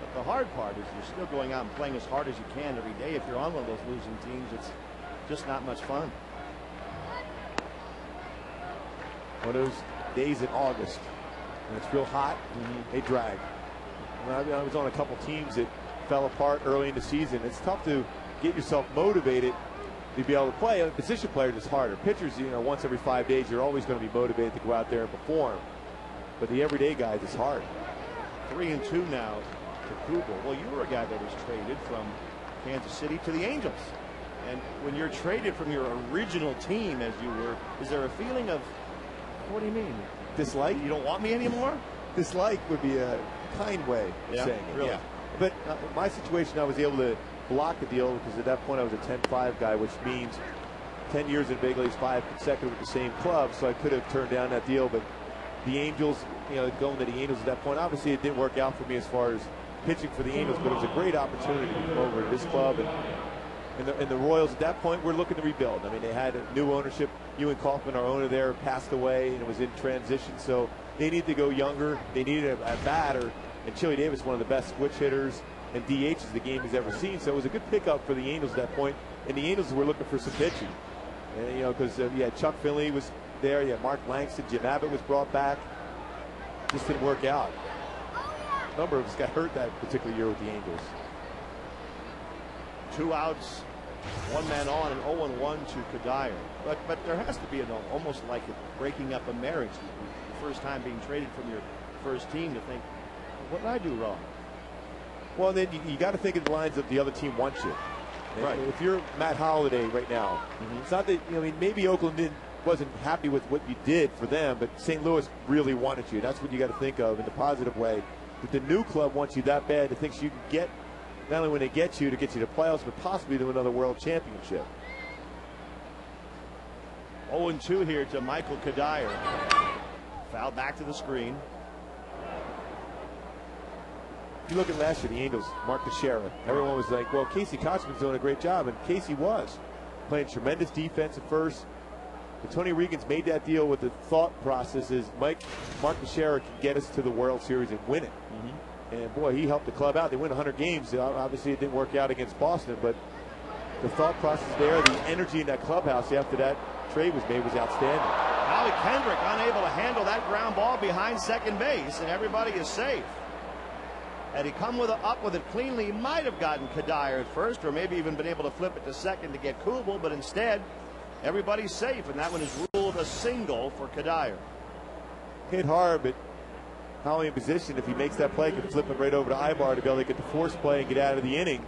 But the hard part is you're still going out and playing as hard as you can every day. If you're on one of those losing teams, it's just not much fun. One of those days in August when it's real hot, they drag. I was on a couple teams that fell apart early in the season. It's tough to get yourself motivated to be able to play. Position players is harder. Pitchers, once every 5 days, you're always going to be motivated to go out there and perform. But the everyday guys, it's hard. 3-2 now to Kubel. Well, you were a guy that was traded from Kansas City to the Angels. And when you're traded from your original team, as you were, is there a feeling of, what do you mean? Dislike? You don't want me anymore? Dislike would be a kind way of saying it. Really? Yeah. But my situation, I was able to block the deal because at that point I was a 10-5 guy, which means 10 years in big leagues, 5 consecutive with the same club. So I could have turned down that deal. But the Angels, going to the Angels at that point, obviously it didn't work out for me as far as pitching for the Angels, but it was a great opportunity to come over to this club. And the Royals at that point were looking to rebuild. I mean, they had a new ownership. Ewan Kaufman, our owner there, passed away and it was in transition. So they needed to go younger. They needed a batter. And Chili Davis, one of the best switch hitters and DHs the game has ever seen. So it was a good pickup for the Angels at that point. And the Angels were looking for some pitching. And, because you had Chuck Finley was there. You had Mark Langston. Jim Abbott was brought back. Just didn't work out. A number of us got hurt that particular year with the Angels. 2 outs, 1 man on, and 0-1 to Cuddyer. But there has to be almost like breaking up a marriage. The first time being traded from your first team to think, what did I do wrong? Well, then you got to think of the lines of the other team wants you. Right. If you're Matt Holliday right now, it's not that, maybe Oakland wasn't happy with what you did for them, but St. Louis really wanted you. That's what you got to think of in the positive way. That the new club wants you that bad, it thinks you can get, not only when they get you to playoffs, but possibly to another world championship. 0-2 here to Michael Cuddyer. Foul back to the screen. If you look at last year, the Angels, Mark Teixeira, everyone was like, well, Casey Kotchman's doing a great job, and Casey was playing tremendous defense at first. But Tony Regan's made that deal with the thought process is Mark Teixeira can get us to the World Series and win it. And boy, he helped the club out. They win 100 games. Obviously, it didn't work out against Boston, but the thought process there, the energy in that clubhouse after that trade was made was outstanding. Howie Kendrick unable to handle that ground ball behind second base, and everybody is safe. Had he come up with it cleanly, he might have gotten Cuddyer at first, or maybe even been able to flip it to second to get Kubel, but instead, everybody's safe, and that one is ruled a single for Cuddyer. Hit hard, but Howie in position, if he makes that play, can flip it right over to Ibar to be able to get the force play and get out of the inning.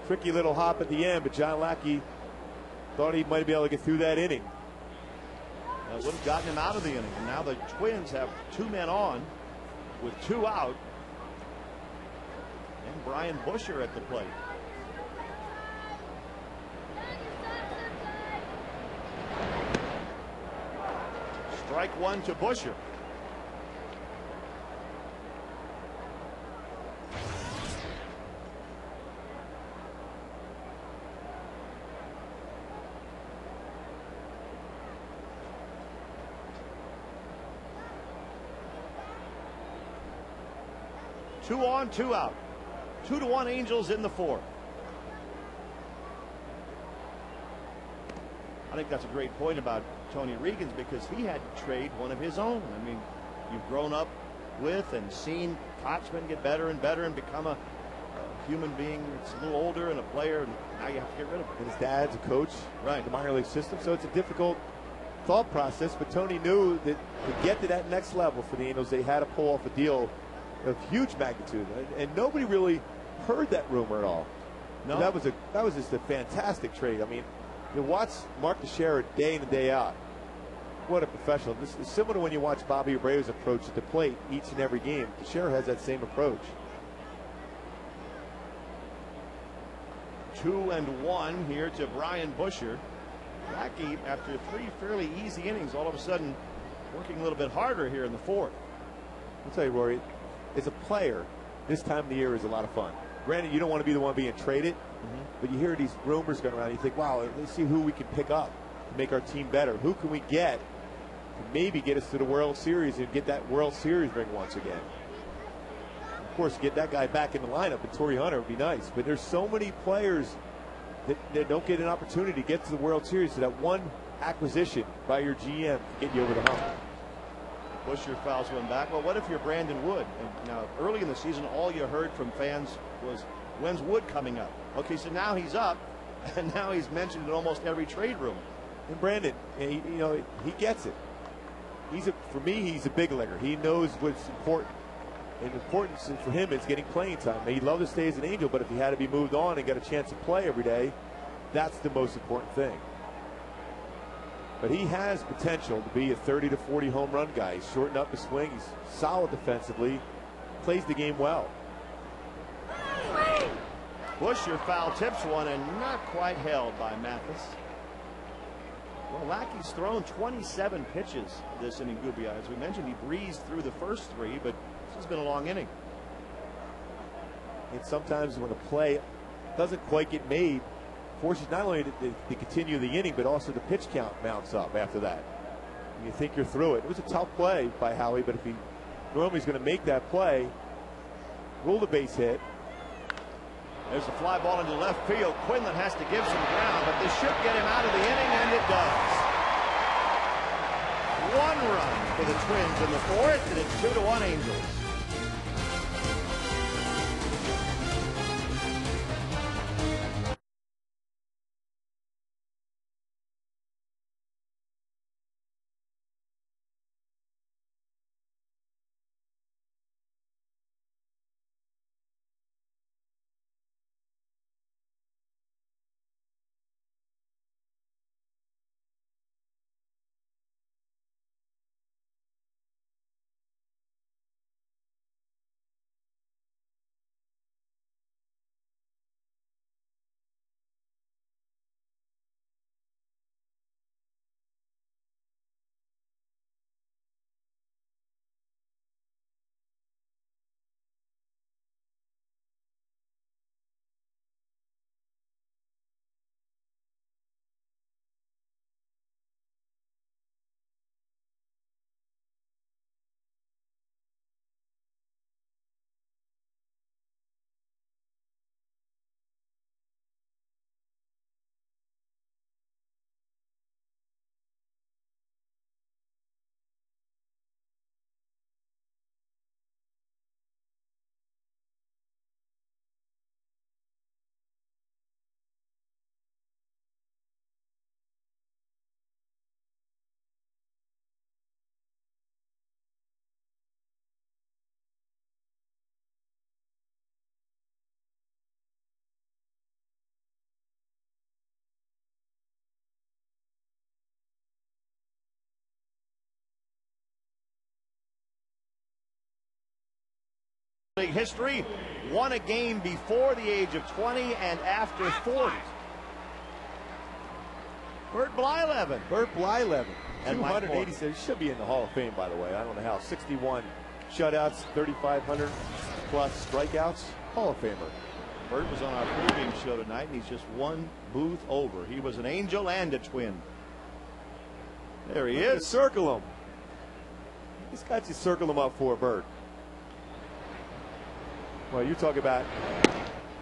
Tricky little hop at the end, but John Lackey thought he might be able to get through that inning. That would have gotten him out of the inning. And now the Twins have 2 men on with 2 out. And Brian Busher at the plate. Strike 1 to Busher. Two on, 2 out. 2-1 Angels in the 4th. I think that's a great point about Tony Reagans, because he had to trade one of his own. I mean, you've grown up with and seen Kotsman get better and better and become a human being that's a little older and a player, and now you have to get rid of him. And his dad's a coach, right, in the minor league system, so it's a difficult thought process, but Tony knew that to get to that next level for the Angels, they had to pull off a deal of huge magnitude, and nobody really heard that rumor at all. No, that was just a fantastic trade. I mean, you watch Mark Teixeira day in and day out. What a professional. This is similar to when you watch Bobby Abreu's approach at the plate each and every game. Teixeira has that same approach. 2-1 here to Brian Busher. Lackey, after 3 fairly easy innings, all of a sudden working a little bit harder here in the 4th. I'll tell you, Rory, as a player, this time of the year is a lot of fun. Granted, you don't want to be the one being traded, but you hear these rumors going around. You think, wow, let's see who we can pick up to make our team better. Who can we get to maybe get us to the World Series and get that World Series ring once again? Of course, get that guy back in the lineup, and Torrey Hunter would be nice. But there's so many players that don't get an opportunity to get to the World Series. So that one acquisition by your GM can get you over the hump. Busher fouls one back. Well, what if you're Brandon Wood? And now, early in the season, all you heard from fans was, when's Wood coming up? Okay, so now he's up, and now he's mentioned in almost every trade room. And Brandon, he gets it. For me, he's a big leaguer. He knows what's important. And importance for him is getting playing time. He'd love to stay as an Angel, but if he had to be moved on and get a chance to play every day, that's the most important thing. But he has potential to be a 30 to 40 home run guy. He's shortened up his swing. He's solid defensively. Plays the game well. Busher foul tips one and not quite held by Mathis. Well, Lackey's thrown 27 pitches this inning, Gubia. As we mentioned, he breezed through the first 3, but this has been a long inning. And sometimes when a play doesn't quite get made, forces not only to continue the inning, but also the pitch count mounts up after that. And you think you're through it. It was a tough play by Howie, but if he normally is going to make that play, rule the base hit. There's a fly ball into left field. Quinlan has to give some ground, but this should get him out of the inning, and it does. 1 run for the Twins in the 4th, and it's 2-1 Angels. League history, won a game before the age of 20 and after 40. Bert Blyleven. Bert Blyleven. And 287. He should be in the Hall of Fame, by the way. I don't know how. 61 shutouts, 3,500 plus strikeouts. Hall of Famer. Bert was on our pregame show tonight, and he's just one booth over. He was an Angel and a Twin. There he is. Circle him. These guys just circle him up for Bert. Well, you talk about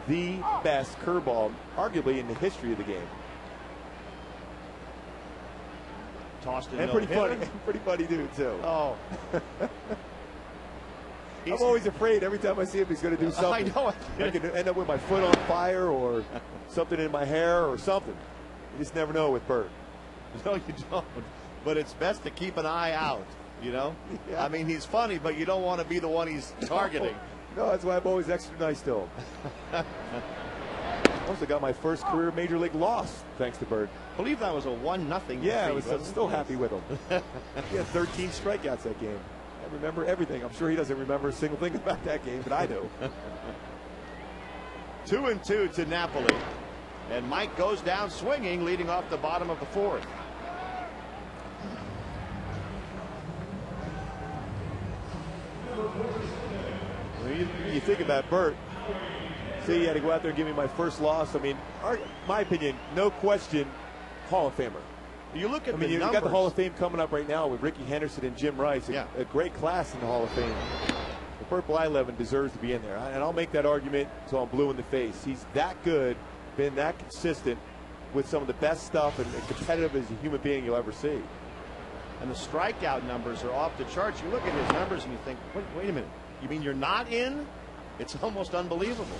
the best curveball, arguably in the history of the game. Tossed in and pretty funny, pretty funny dude too. Oh. I'm always afraid every time I see him he's going to do something. I know. I could end up with my foot on fire or something in my hair or something. You just never know with Bert. No, you don't. But it's best to keep an eye out, you know? Yeah. I mean, he's funny, but you don't want to be the one he's targeting. No, that's why I'm always extra nice to him. I also got my first career major league loss thanks to Bert. I believe that was a 1-0. Yeah, I was still happy with him. He had 13 strikeouts that game. I remember everything. I'm sure he doesn't remember a single thing about that game, but I do. 2-2 to Napoli. And Mike goes down swinging, leading off the bottom of the fourth. You think about Bert. See, he had to go out there and give me my first loss. I mean, my opinion, no question, Hall of Famer. You look at you got the Hall of Fame coming up right now with Ricky Henderson and Jim Rice. Yeah. A great class in the Hall of Fame. But Bert Blyleven deserves to be in there. And I'll make that argument until I'm blue in the face. He's that good, been that consistent with some of the best stuff and competitive as a human being you'll ever see. And the strikeout numbers are off the charts. You look at his numbers and you think, wait a minute. You mean you're not in? It's almost unbelievable.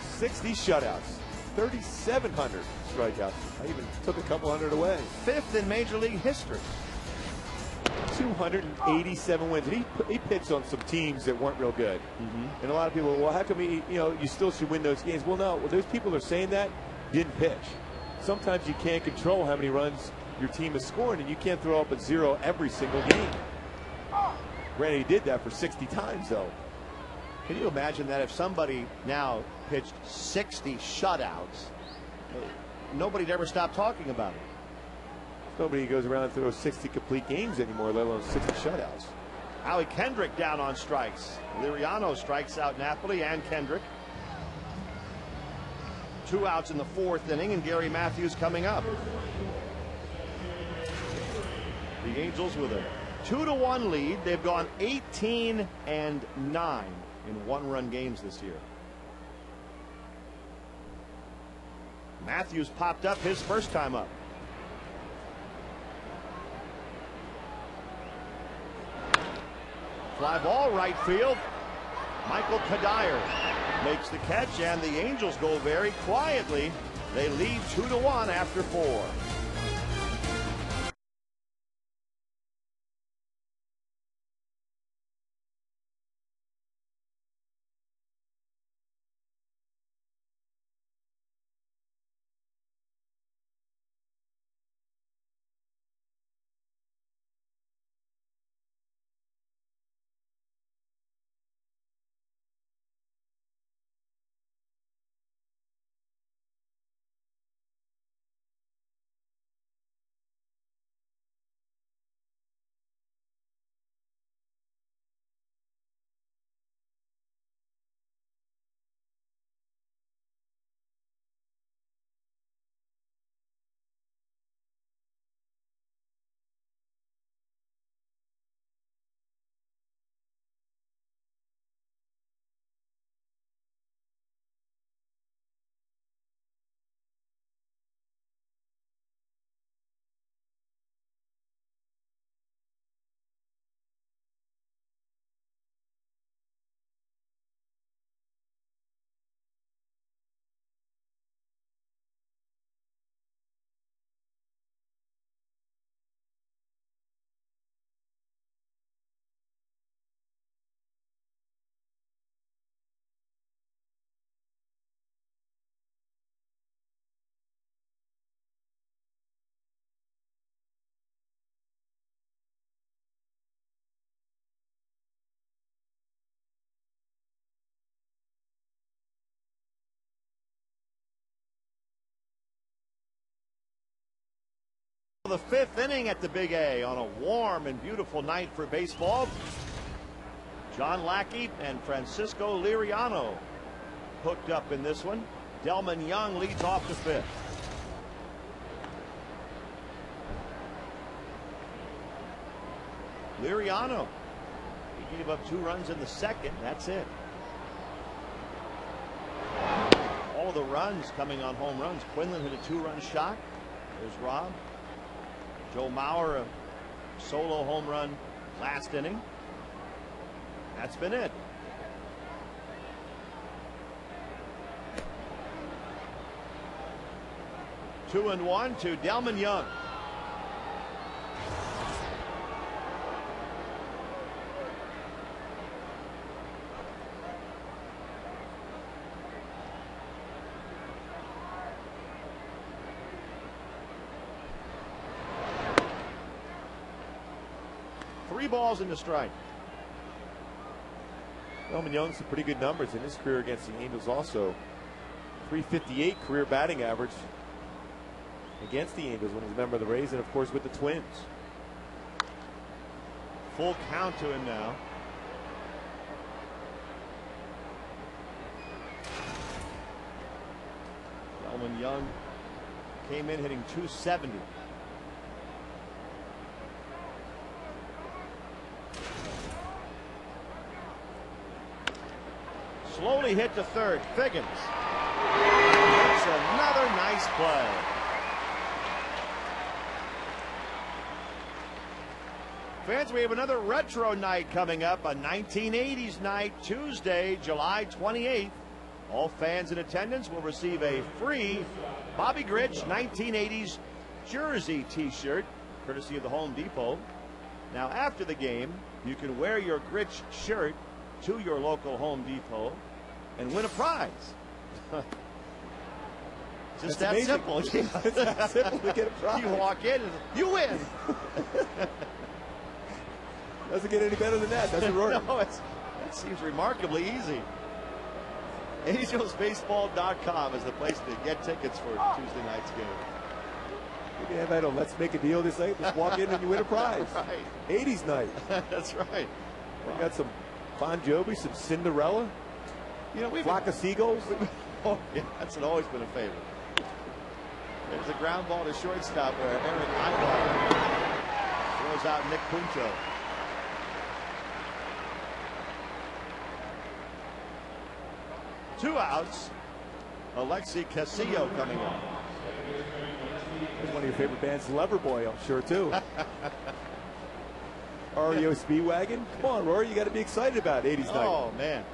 60 shutouts, 3,700 strikeouts. I even took a couple hundred away. Fifth in Major League history. 287 wins. And he pitched on some teams that weren't real good. And a lot of people, well, how come you still should win those games? Well, no. Well, those people are saying that didn't pitch. Sometimes you can't control how many runs your team is scoring, and you can't throw up a 0 every single game. Granted, he did that for 60 times, though. Can you imagine that if somebody now pitched 60 shutouts, nobody'd ever stop talking about it? Nobody goes around and throws 60 complete games anymore, let alone 60 shutouts. Howie Kendrick down on strikes. Liriano strikes out Napoli and Kendrick. 2 outs in the fourth inning, and Gary Matthews coming up. The Angels with a 2-1 lead. They've gone 18-9 in one-run games this year. Matthews popped up his first time up. Fly ball right field. Michael Kadire makes the catch, and the Angels go very quietly. They lead 2-1 after 4. The fifth inning at the Big A on a warm and beautiful night for baseball. John Lackey and Francisco Liriano hooked up in this one. Delmon Young leads off the fifth. Liriano, he gave up 2 runs in the second. That's it. All the runs coming on home runs. Quinlan hit a 2-run shot. There's Rob. Joe Mauer, a solo home run last inning. That's been it. Two and one to Delmon Young. Three balls in the strike. Delmon Young's some pretty good numbers in his career against the Angels also. .358 career batting average against the Angels when he's a member of the Rays, and of course with the Twins. Full count to him now. Delmon Young came in hitting .270. Slowly hit to third. Figgins. That's another nice play. Fans, we have another retro night coming up, a 1980s night, Tuesday, July 28th. All fans in attendance will receive a free Bobby Grich 1980s jersey t-shirt, courtesy of the Home Depot. Now, after the game, you can wear your Grich shirt to your local Home Depot and win a prize. Just that simple. It's that simple to get a prize. You walk in and you win. Doesn't get any better than that, does it, Rory? No, that seems remarkably easy. AngelsBaseball.com is the place to get tickets for Tuesday night's game. You can have that on Let's Make a Deal this night. Just walk in and you win a prize. Right. 80s night. That's right. We got some Bon Jovi, some Cinderella. You know, Flock of Seagulls. Oh, yeah, that's always been a favorite. There's a ground ball to shortstop where Eric Aybar throws out Nick Punto. Two outs. Alexi Casillo coming on. That's one of your favorite bands, Loverboy, I'm sure, too. REO Speedwagon. Come on, Rory, you got to be excited about 80s night. Oh, man.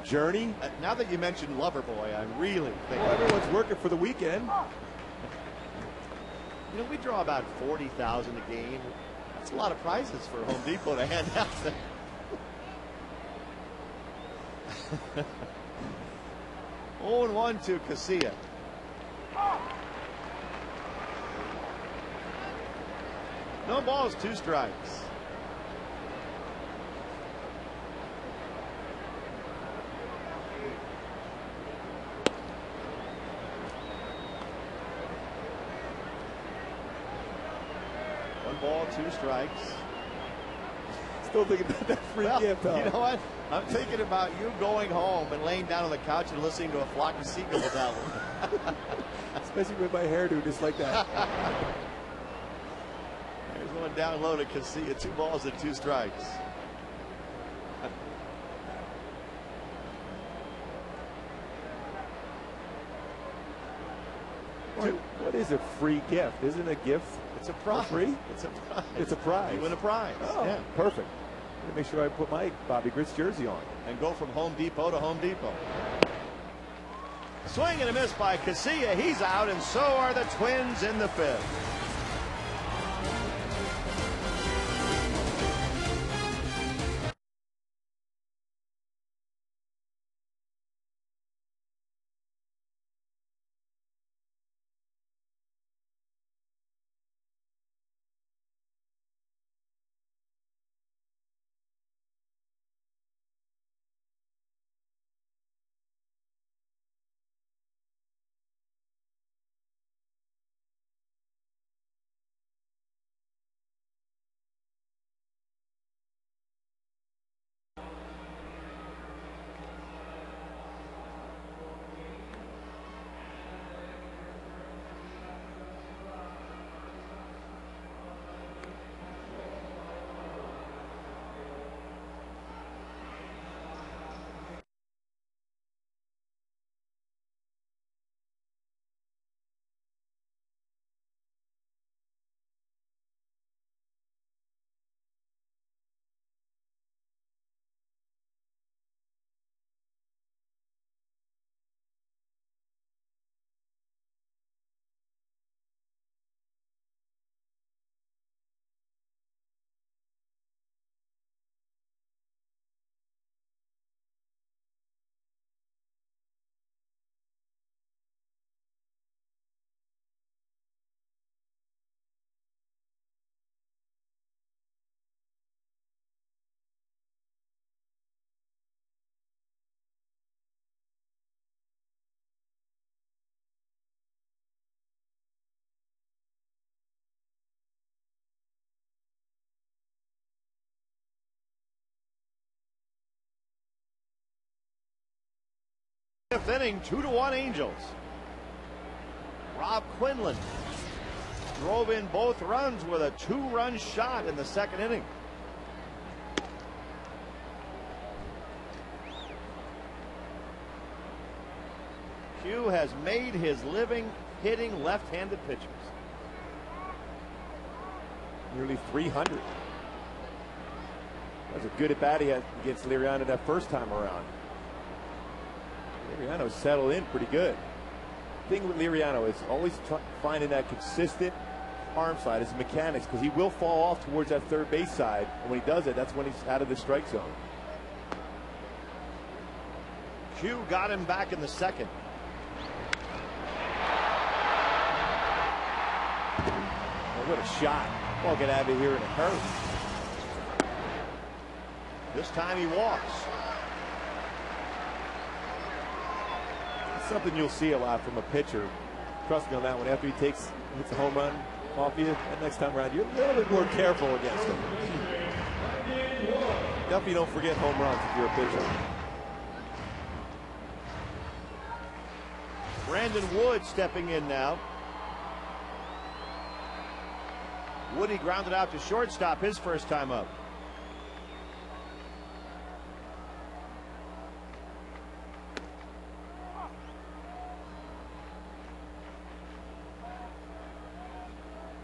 Journey. Now that you mentioned Loverboy, I really think. Well, everyone's working for the weekend. You know, we draw about 40,000 a game. That's a lot of prizes for Home Depot to hand out. 0-1 to Casilla. No balls, 2 strikes. One ball, 2 strikes. Still thinking about that free gift. You know what? I'm thinking about you going home and laying down on the couch and listening to a Flock of Seagulls album. Especially with my hairdo just like that. There's one down low to Casilla. 2 balls and 2 strikes. What is a free gift? Isn't it a gift? It's a prize. Free? It's a prize. It's a prize. You win a prize. Oh, yeah. Perfect. I'm going to make sure I put my Bobby Grich jersey on. And go from Home Depot to Home Depot. Swing and a miss by Casilla. He's out, and so are the Twins in the 5th. Fifth inning, 2-1 Angels. Rob Quinlan drove in both runs with a 2-run shot in the second inning. Q has made his living hitting left-handed pitchers. Nearly 300. That was a good at-bat he had against Liriano that first time around. Liriano settled in pretty good. The thing with Liriano is always finding that consistent arm side, his mechanics, because he will fall off towards that third base side, and when he does it, that's when he's out of the strike zone. Q got him back in the second. Oh, what a shot. Ball get out of here in a hurry. This time he walks. Something you'll see a lot from a pitcher. Trust me on that one. After he hits a home run off you, that next time around, you're a little bit more careful against him. Definitely don't forget home runs if you're a pitcher. Brandon Wood stepping in now. Woody grounded out to shortstop his first time up.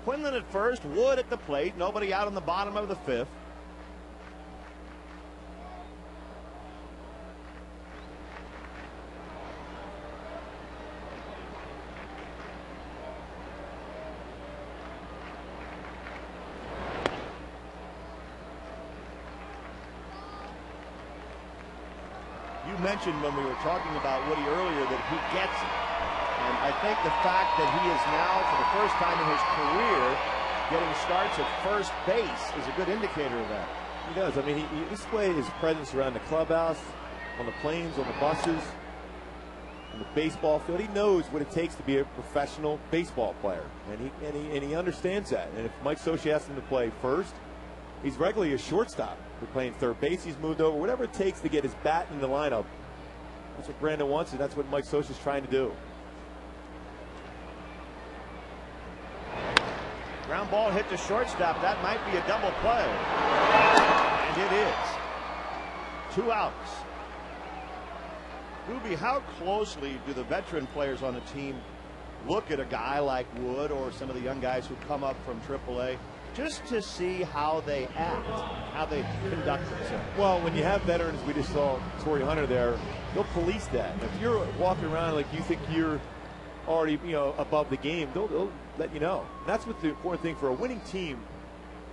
Quinlan at first, Wood at the plate, nobody out in the bottom of the fifth. You mentioned when we were talking about Woody earlier that he gets it. And I think the fact that he is now, for the first time in his career, getting starts at first base is a good indicator of that. He does. I mean, he displayed his presence around the clubhouse, on the planes, on the buses, on the baseball field. He knows what it takes to be a professional baseball player, and he understands that. And if Mike Scioscia asks him to play first, he's regularly a shortstop. We're playing third base. He's moved over. Whatever it takes to get his bat in the lineup. That's what Brandon wants, and that's what Mike Scioscia is trying to do. Ground ball hit to shortstop. That might be a double play. And it is. 2 outs. Ruby, how closely do the veteran players on a team look at a guy like Wood or some of the young guys who come up from AAA just to see how they act, how they conduct themselves? Well, when you have veterans, we just saw Torrey Hunter there, they'll police that. If you're walking around like you think you're already, above the game, they'll let you know. And that's what the important thing for a winning team.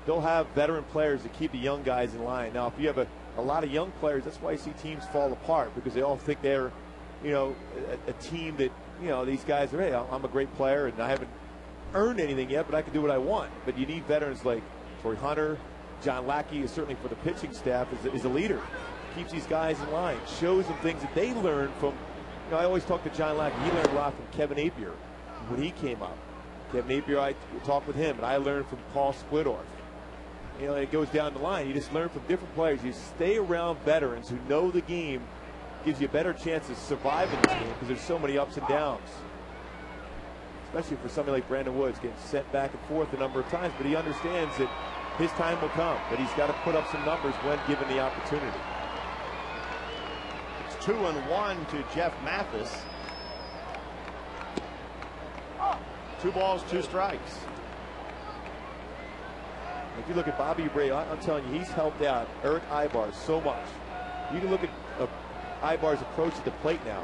They'll have veteran players to keep the young guys in line. Now, if you have a lot of young players, that's why you see teams fall apart, because they all think they're, a team that, these guys are, hey, I'm a great player and I haven't earned anything yet, but I can do what I want. But you need veterans like Torrey Hunter. John Lackey is certainly, for the pitching staff, is a leader. Keeps these guys in line, shows them things that they learn from. I always talk to John Lackey. He learned a lot from Kevin Napier when he came up. Kevin Napier, I talked with him, and I learned from Paul Splittorff. It goes down the line. You just learn from different players. You stay around veterans who know the game, gives you a better chance to survive in this game because there's so many ups and downs. Especially for somebody like Brandon Woods, getting sent back and forth a number of times, but he understands that his time will come, but he's got to put up some numbers when given the opportunity. 2-1 to Jeff Mathis. 2 balls, 2 strikes. If you look at Bobby Abreu, I'm telling you, he's helped out Eric Ibar so much. You can look at Ibar's approach to the plate now.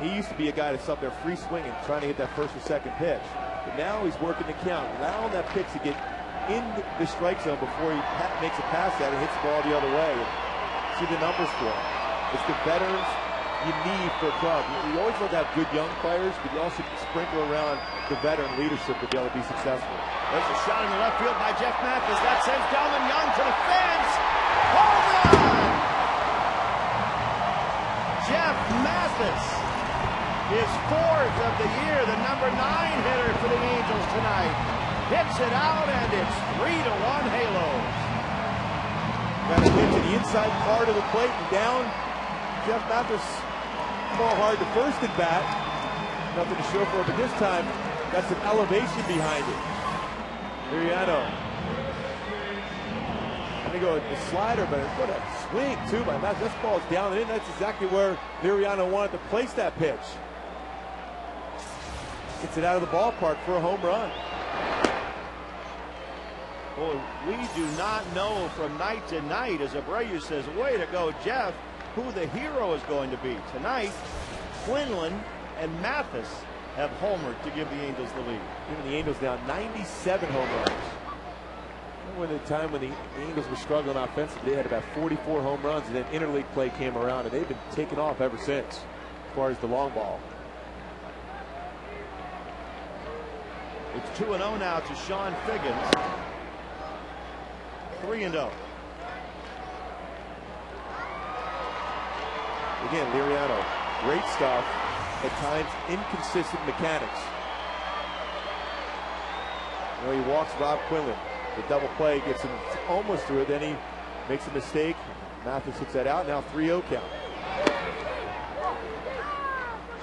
He used to be a guy that's up there free swinging, trying to hit that first or second pitch. But now he's working the count, allowing that pitch to get in the strike zone before he makes a pass at it and hits the ball the other way. See the numbers for him. It's the veterans you need for a club. You always want to have good young players, but you also sprinkle around the veteran leadership to be able to be successful. There's a shot in the left field by Jeff Mathis. That sends Delmon Young to the fence. Home run! Jeff Mathis, his 4th of the year, the number 9 hitter for the Angels tonight. Hits it out, and it's 3-1 Halos. Got a hit to the inside part of the plate and down. Jeff Mathis ball hard the first at bat. Nothing to show for it, but this time got some elevation behind it. Liriano. Let me go with the slider, but what a swing too by Matt. This ball's down and in. That's exactly where Liriano wanted to place that pitch. Gets it out of the ballpark for a home run. Boy, we do not know from night to night, as Abreu says, way to go, Jeff, who the hero is going to be. Tonight, Quinlan and Mathis have homered to give the Angels the lead. Giving the Angels now 97 home runs. Remember the time when the Angels were struggling offensively, they had about 44 home runs, and then interleague play came around, and they've been taking off ever since, as far as the long ball. It's 2-0 now to Sean Figgins. 3-0. Again, Liriano, great stuff, at times inconsistent mechanics. You know, he walks Rob Quinlan. The double play gets him almost through it, then he makes a mistake. Mathis hits that out, now 3-0 count.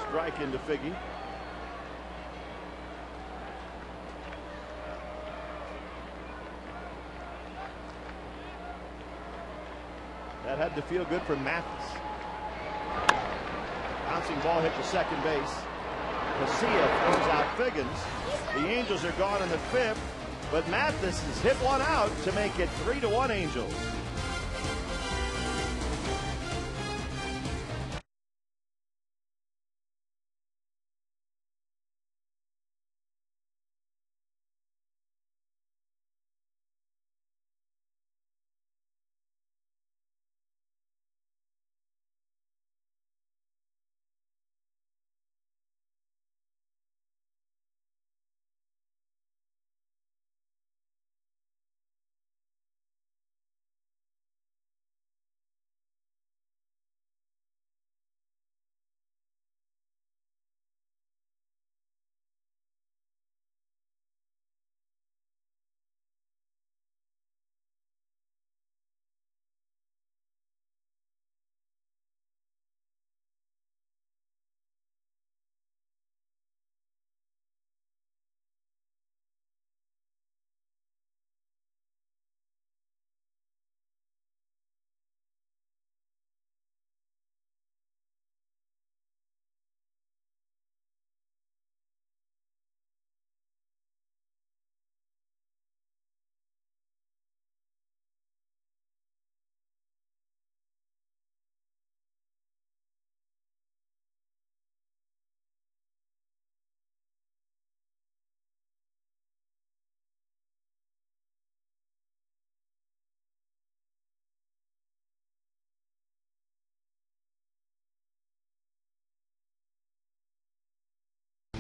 Strike into Figgy. That had to feel good for Mathis. Bouncing ball hit to second base. Casilla throws out Figgins. The Angels are gone in the fifth, but Mathis has hit one out to make it 3-1 Angels.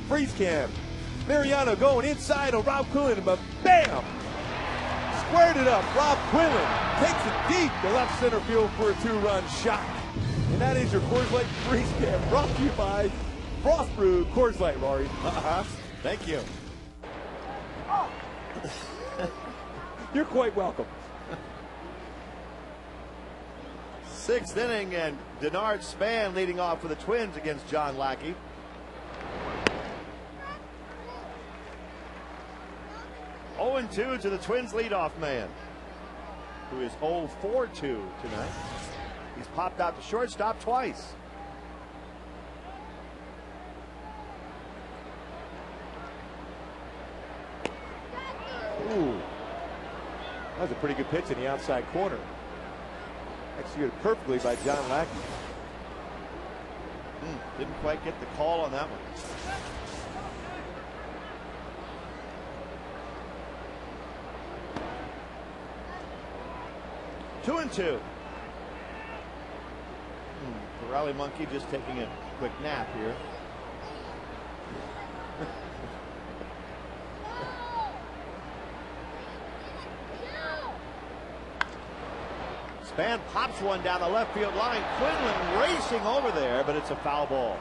Freeze cam. Liriano going inside on Rob Quinlan, but bam! Squared it up. Rob Quinlan takes it deep to left center field for a two-run shot. And that is your Coors Light Freeze cam, brought to you by Frost Brew Coors Light, Rory. Thank you. You're quite welcome. Sixth inning, and Denard Span leading off for the Twins against John Lackey. Oh, 0-2 to the Twins leadoff man, who is 0-4-2 tonight. He's popped out to shortstop twice. Ooh, that was a pretty good pitch in the outside corner. Executed perfectly by John Lackey. Didn't quite get the call on that one. 2-2. The Rally Monkey just taking a quick nap here. Span pops one down the left field line. Quinlan racing over there, but it's a foul ball.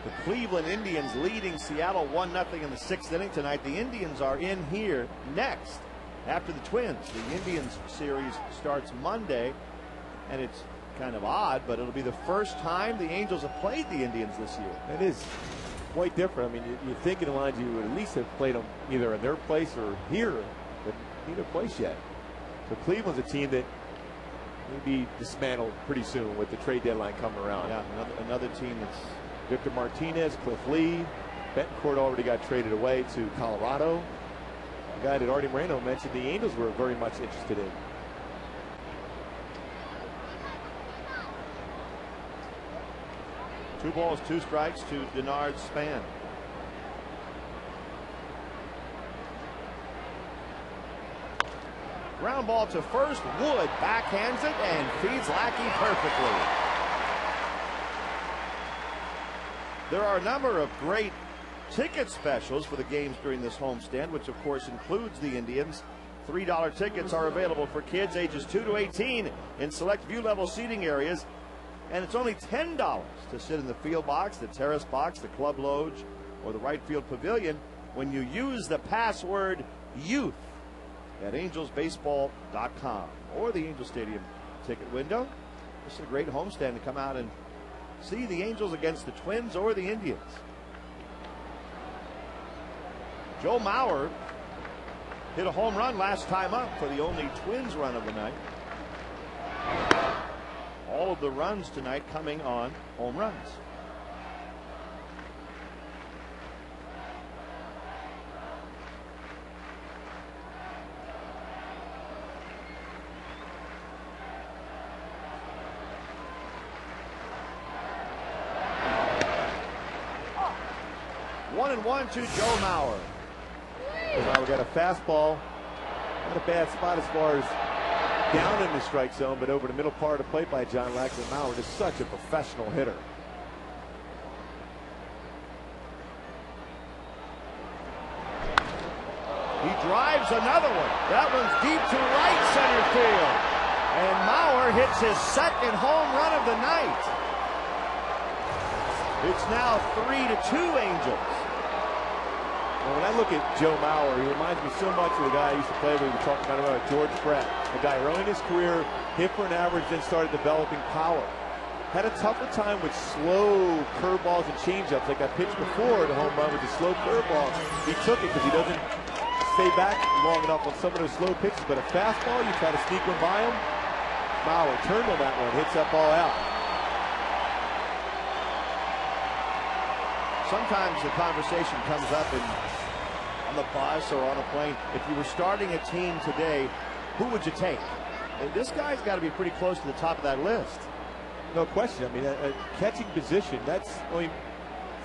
The Cleveland Indians leading Seattle 1-0 in the sixth inning tonight. The Indians are in here next after the Twins. The Indians series starts Monday, and it's kind of odd, but it'll be the first time the Angels have played the Indians this year. It is quite different. I mean, you think in the lines you would at least have played them either in their place or here, but neither place yet. So Cleveland's a team that may be dismantled pretty soon with the trade deadline coming around. Yeah, another team that's Victor Martinez, Cliff Lee, Betancourt already got traded away to Colorado. The guy that Artie Moreno mentioned the Angels were very much interested in. 2 balls, 2 strikes to Denard Span. Ground ball to first. Wood backhands it and feeds Lackey perfectly. There are a number of great ticket specials for the games during this homestand, which of course includes the Indians. $3 tickets are available for kids ages 2 to 18 in select view level seating areas. And it's only $10 to sit in the field box, the terrace box, the club loge, or the right field pavilion when you use the password YOUTH at angelsbaseball.com or the Angel Stadium ticket window. This is a great homestand to come out and see the Angels against the Twins or the Indians. Joe Mauer hit a home run last time up for the only Twins run of the night. All of the runs tonight coming on home runs. One and one to Joe Mauer. Now we got a fastball. Not a bad spot as far as down in the strike zone, but over the middle part of the plate by John Lackey. Mauer is such a professional hitter. He drives another one. That one's deep to right center field. And Mauer hits his second home run of the night. It's now 3-2 Angels. Well, when I look at Joe Mauer, he reminds me so much of the guy I used to play with. We were talking about George Brett, a guy early in his career, hit for an average, then started developing power. Had a tougher time with slow curveballs and changeups like I pitched before the home run with the slow curveball. He took it because he doesn't stay back long enough on some of those slow pitches. But a fastball, you try to sneak one by him. Mauer turned on that one, hits that ball out. Sometimes the conversation comes up on the bus or on a plane. If you were starting a team today, who would you take? And this guy's got to be pretty close to the top of that list. No question. I mean, a catching position, it's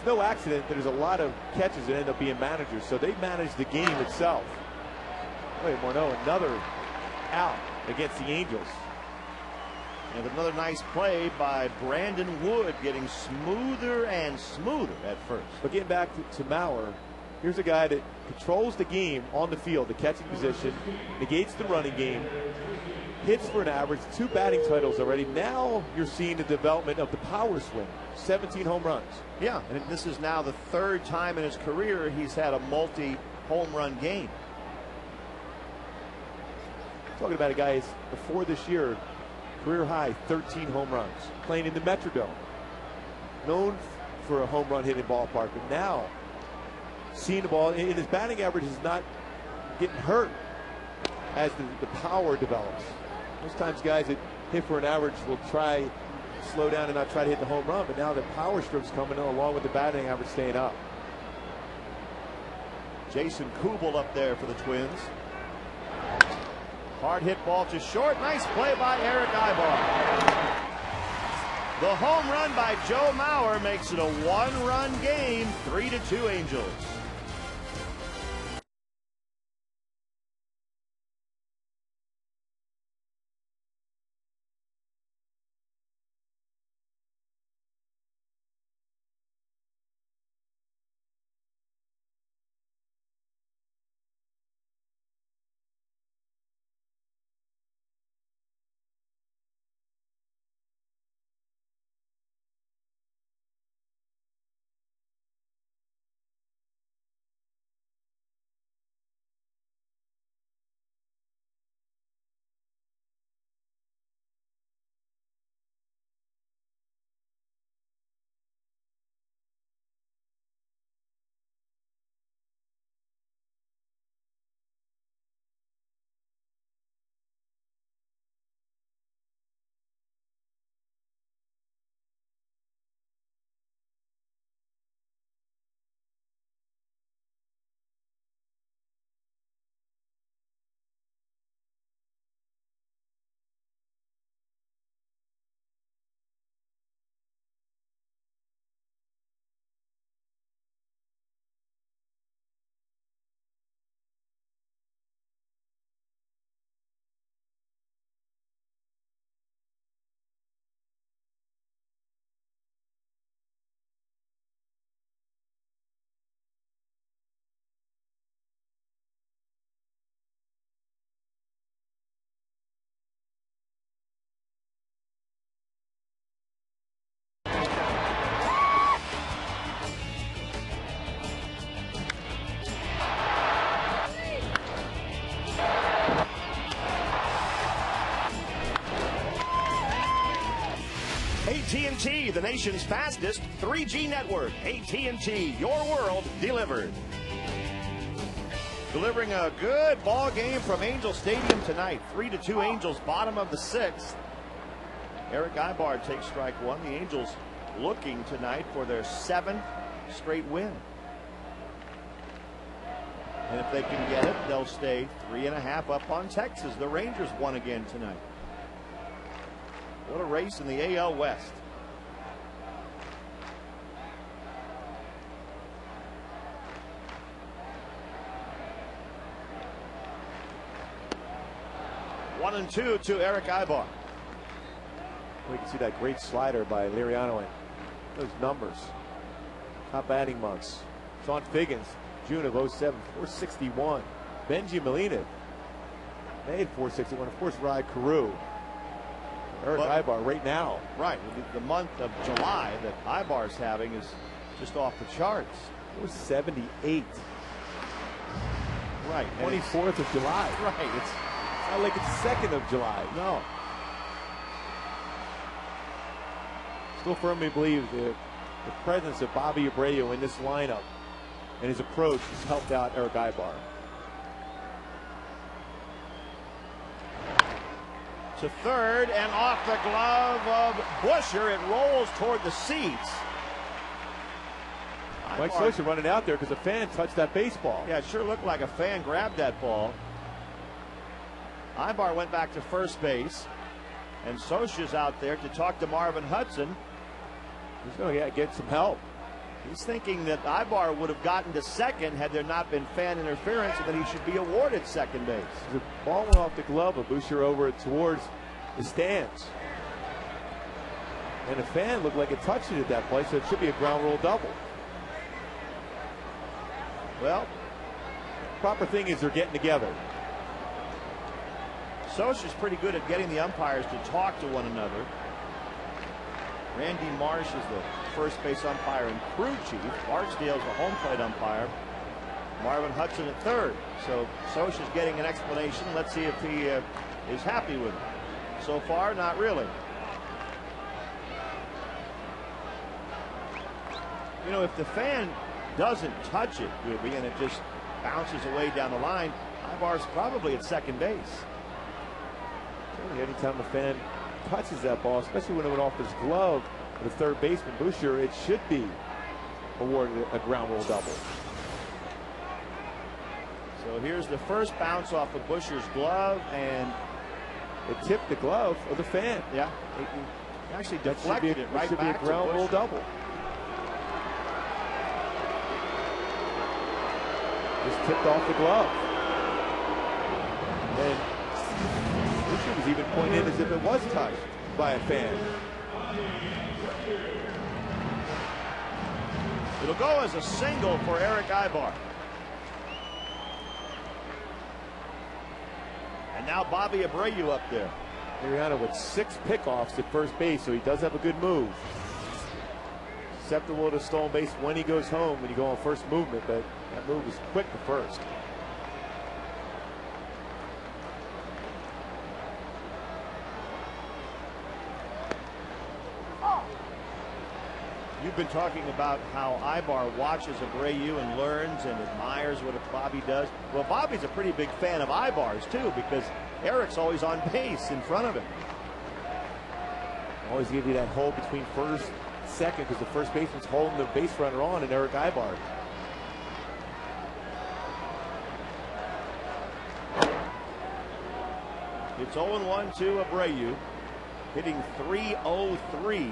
no accident that there's a lot of catches that end up being managers. So they manage the game itself. Wait, Morneau, another out against the Angels. And another nice play by Brandon Wood, getting smoother and smoother at first. But getting back to Mauer, here's a guy that controls the game on the field, the catching position, negates the running game, hits for an average, 2 batting titles already. Now you're seeing the development of the power swing, 17 home runs. Yeah, and this is now the 3rd time in his career he's had a multi-home run game. Talking about a guy who's before this year, career high 13 home runs, playing in the Metrodome, known for a home run hitting ballpark, but now seeing the ball, and his batting average is not getting hurt as the power develops. Most times guys that hit for an average will try to slow down and not try to hit the home run, but now the power stroke's coming in along with the batting average staying up. Jason Kubel up there for the Twins. Hard hit ball to short. Nice play by Eric Aybar. The home run by Joe Mauer makes it a 1-run game, 3-2 Angels. AT&T, the nation's fastest 3G network. AT&T, your world delivered. Delivering a good ball game from Angel Stadium tonight. 3-2 Angels, bottom of the 6th. Erick Aybar takes strike one. The Angels looking tonight for their 7th straight win. And if they can get it, they'll stay 3.5 up on Texas. The Rangers won again tonight. What a race in the AL West. One and two to Erick Aybar. We can see that great slider by Liriano and those numbers. Top batting months. Sean Figgins, June of 07, 461. Benji Molina made 461. Of course, Ry Carew. Erick Aybar right now. Right. The month of July that Aybar's having is just off the charts. 478. Right. 24th of July. Right. It's not like it's 2nd of July. No. Still firmly believe the presence of Bobby Abreu in this lineup and his approach has helped out Erick Aybar. To third and off the glove of Busher. It rolls toward the seats. Mike Scioscia running out there because a fan touched that baseball. Yeah, it sure looked like a fan grabbed that ball. Aybar went back to first base, and Scioscia's out there to talk to Marvin Hudson. He's going to get some help. He's thinking that Aybar would have gotten to second had there not been fan interference, and that he should be awarded second base. The ball went off the glove of Busher over towards the stands. And the fan looked like it touched it at that place, so it should be a ground rule double. Well, proper thing is they're getting together. Scioscia's pretty good at getting the umpires to talk to one another. Randy Marsh is the first base umpire and crew chief. Barksdale's the home plate umpire. Marvin Hudson at third. So Scioscia's getting an explanation. Let's see if he is happy with it. So far, not really. You know, if the fan doesn't touch it, Gooby, and it just bounces away down the line, Aybar's probably at second base. Anytime a fan touches that ball, especially when it went off his glove, the third baseman Busher, it should be awarded a ground rule double. So here's the first bounce off of Busher's glove, and it tipped the glove of the fan. Yeah, it actually deflected it right back to Busher. Should be a ground rule double. Just tipped off the glove. And Busher was even pointing as if it was touched by a fan. It'll go as a single for Erick Aybar. And now Bobby Abreu up there. Liriano with 6 pickoffs at first base, so he does have a good move. Susceptible to stolen base when he goes home when you go on first movement, but that move is quick to first. You've been talking about how Aybar watches Abreu and learns and admires what Bobby does. Well, Bobby's a pretty big fan of Aybar's too, because Erick's always on base in front of him. Always give you that hole between first and second, because the first baseman's holding the base runner on, and Erick Aybar. It's 0-1 to Abreu, hitting .303.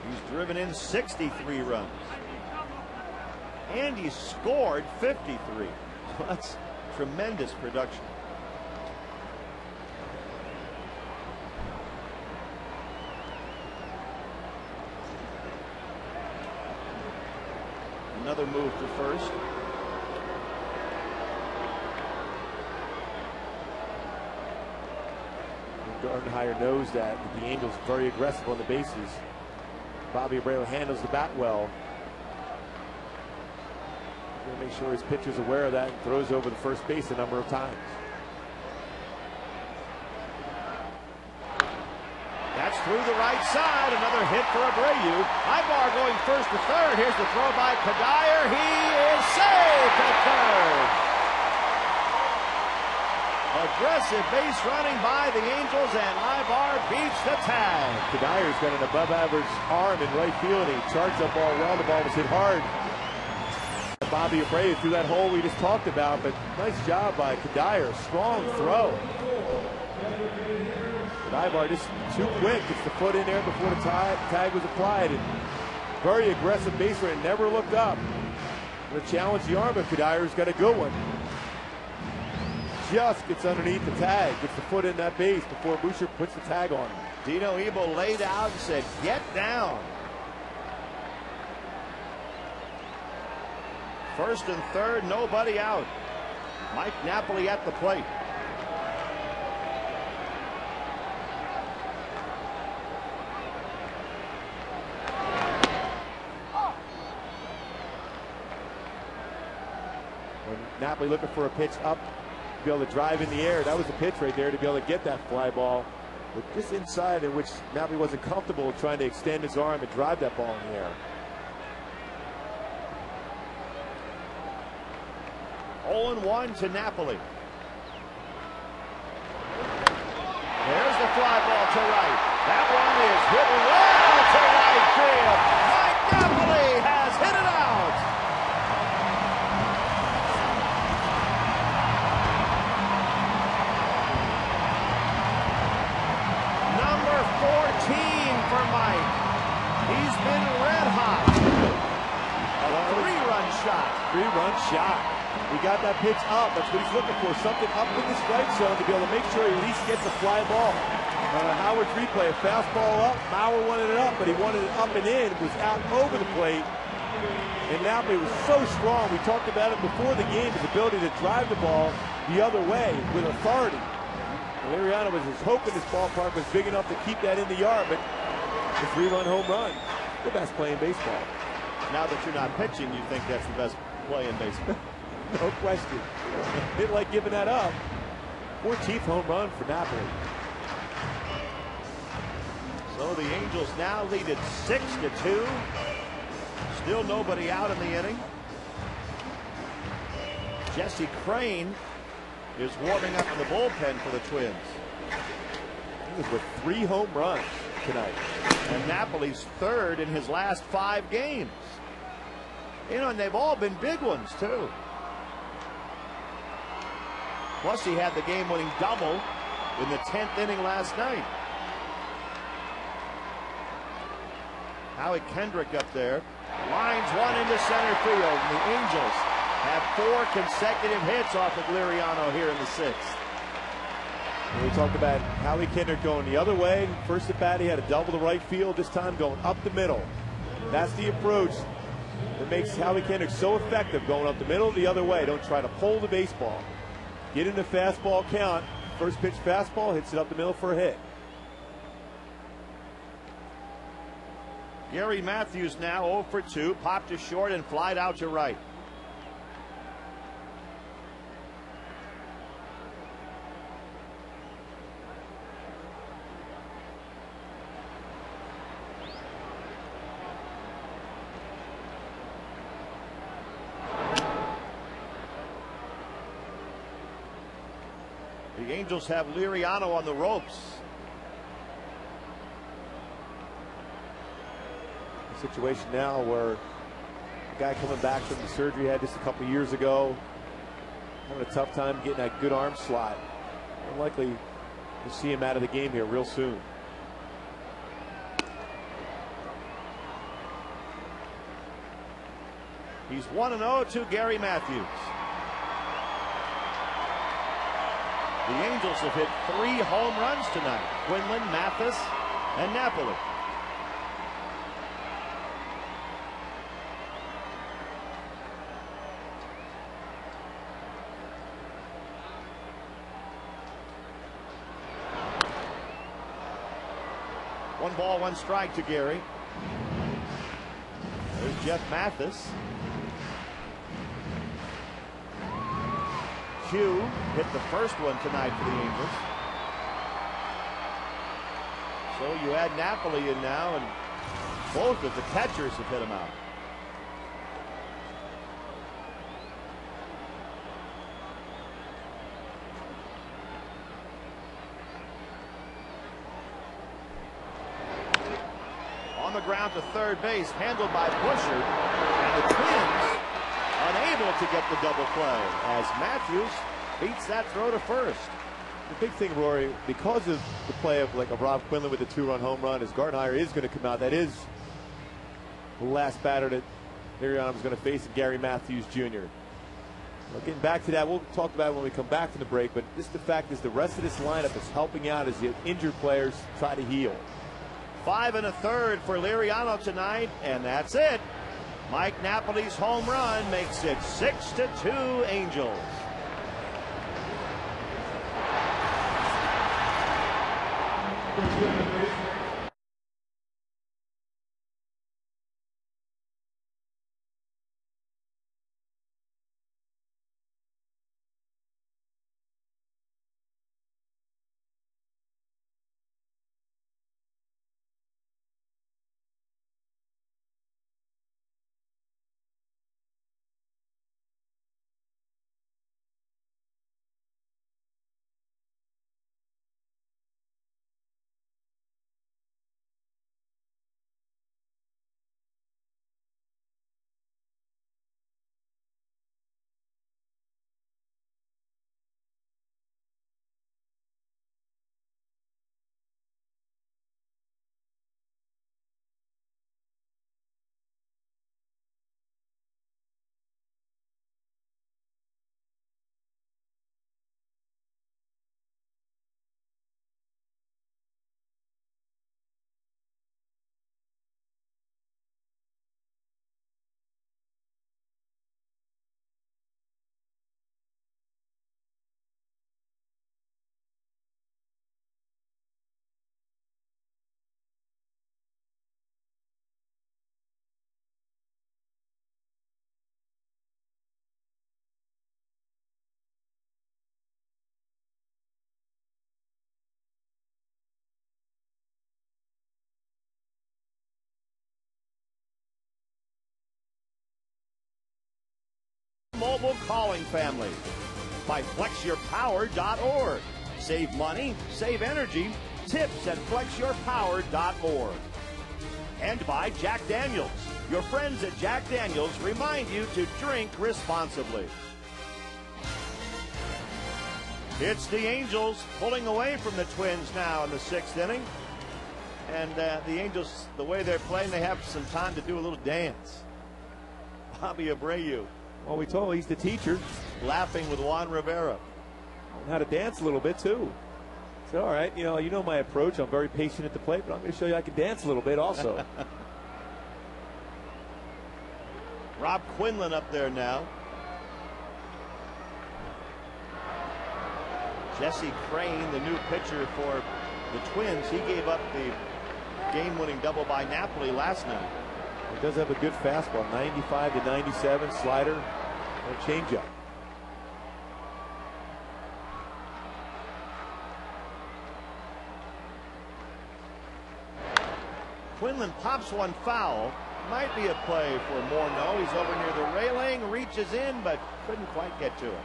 He's driven in 63 runs. And he's scored 53. So that's tremendous production. Another move to first. Gardenhire knows that the Angels are very aggressive on the bases. Bobby Abreu handles the bat well. Going to make sure his pitcher's aware of that and throws over the first base a number of times. That's through the right side. Another hit for Abreu. Ibar going first to third. Here's the throw by Cuddyer. He is safe at third. Aggressive base running by the Angels, and Ibar beats the tag. Cuddyer's got an above-average arm in right field, and he charged that ball well. The ball was hit hard. Bobby Abreu through that hole we just talked about, but nice job by Cuddyer. Strong throw. But Ibar just too quick. Gets the foot in there before the tag was applied. And very aggressive base runner. Never looked up. Going to challenge the arm, but Cuddyer's got a good one. Just gets underneath the tag. Gets the foot in that base before Boucher puts the tag on him. Dino Ebel laid out and said, "Get down." First and third, nobody out. Mike Napoli at the plate. Napoli looking for a pitch up to be able to drive in the air. That was the pitch right there to be able to get that fly ball. But just inside, in which Napoli wasn't comfortable trying to extend his arm and drive that ball in the air. 0-1 to Napoli. There's the fly ball to right. That one is hit well to right field. Mike Napoli has hit it out. Number 14 for Mike. He's been red hot. A three-run shot. Three-run shot. He got that pitch up. That's what he's looking for. Something up in the strike zone to be able to make sure he at least gets a fly ball. Howard's replay, a fastball up. Mauer wanted it up, but he wanted it up and in. It was out over the plate. And Napoli was so strong. We talked about it before the game, his ability to drive the ball the other way with authority. And Liriano was just hoping this ballpark was big enough to keep that in the yard, but a three-run home run. The best play in baseball. Now that you're not pitching, you think that's the best play in baseball? No question. Didn't like giving that up. 14th home run for Napoli. So the Angels now lead it 6-2. Still nobody out in the inning. Jesse Crain is warming up in the bullpen for the Twins. He was with 3 home runs tonight. And Napoli's third in his last 5 games. You know, and they've all been big ones, too. Plus, he had the game-winning double in the 10th inning last night. Howie Kendrick up there. Lines one into center field. And the Angels have 4 consecutive hits off of Liriano here in the 6th. And we talked about Howie Kendrick going the other way. First at bat, he had a double to right field. This time going up the middle. That's the approach that makes Howie Kendrick so effective, going up the middle the other way. Don't try to pull the baseball. Get in the fastball count. First pitch fastball, hits it up the middle for a hit. Gary Matthews now 0 for 2. Popped to short and flied out to right. The Angels have Liriano on the ropes. A situation now where a guy coming back from the surgery he had just a couple years ago, having a tough time getting that good arm slot. Unlikely to see him out of the game here real soon. He's 1-0 to Gary Matthews. The Angels have hit 3 home runs tonight. Quinlan, Mathis, and Napoli. One ball, one strike to Gary. There's Jeff Mathis. Q hit the first one tonight for the Angels. So you add Napoli in now, and both of the catchers have hit him out. On the ground to third base, handled by Busher, and the Twins unable to get the double play as Matthews beats that throw to first. The big thing, Rory, because of the play of like a Rob Quinlan with the 2-run home run, is Gardenhire is going to come out. That is the last batter that Liriano is going to face, Gary Matthews Jr. Well, getting back to that, we'll talk about it when we come back from the break, but just the fact is the rest of this lineup is helping out as the injured players try to heal. 5 1/3 for Liriano tonight, and that's it. Mike Napoli's home run makes it 6-2 Angels. Mobile calling family by flexyourpower.org. Save money, save energy. Tips at flexyourpower.org. And by Jack Daniels. Your friends at Jack Daniels remind you to drink responsibly. It's the Angels pulling away from the Twins now in the 6th inning. And the Angels, the way they're playing, they have some time to do a little dance. Bobby Abreu. Well, we told him he's the teacher. Laughing with Juan Rivera. How to dance a little bit, too. So, all right, you know my approach. I'm very patient at the plate, but I'm going to show you I can dance a little bit also. Rob Quinlan up there now. Jesse Crain, the new pitcher for the Twins. He gave up the game-winning double by Napoli last night. He does have a good fastball, 95 to 97, slider, and a changeup. Quinlan pops one foul. Might be a play for Morneau. He's over near the railing, reaches in, but couldn't quite get to it.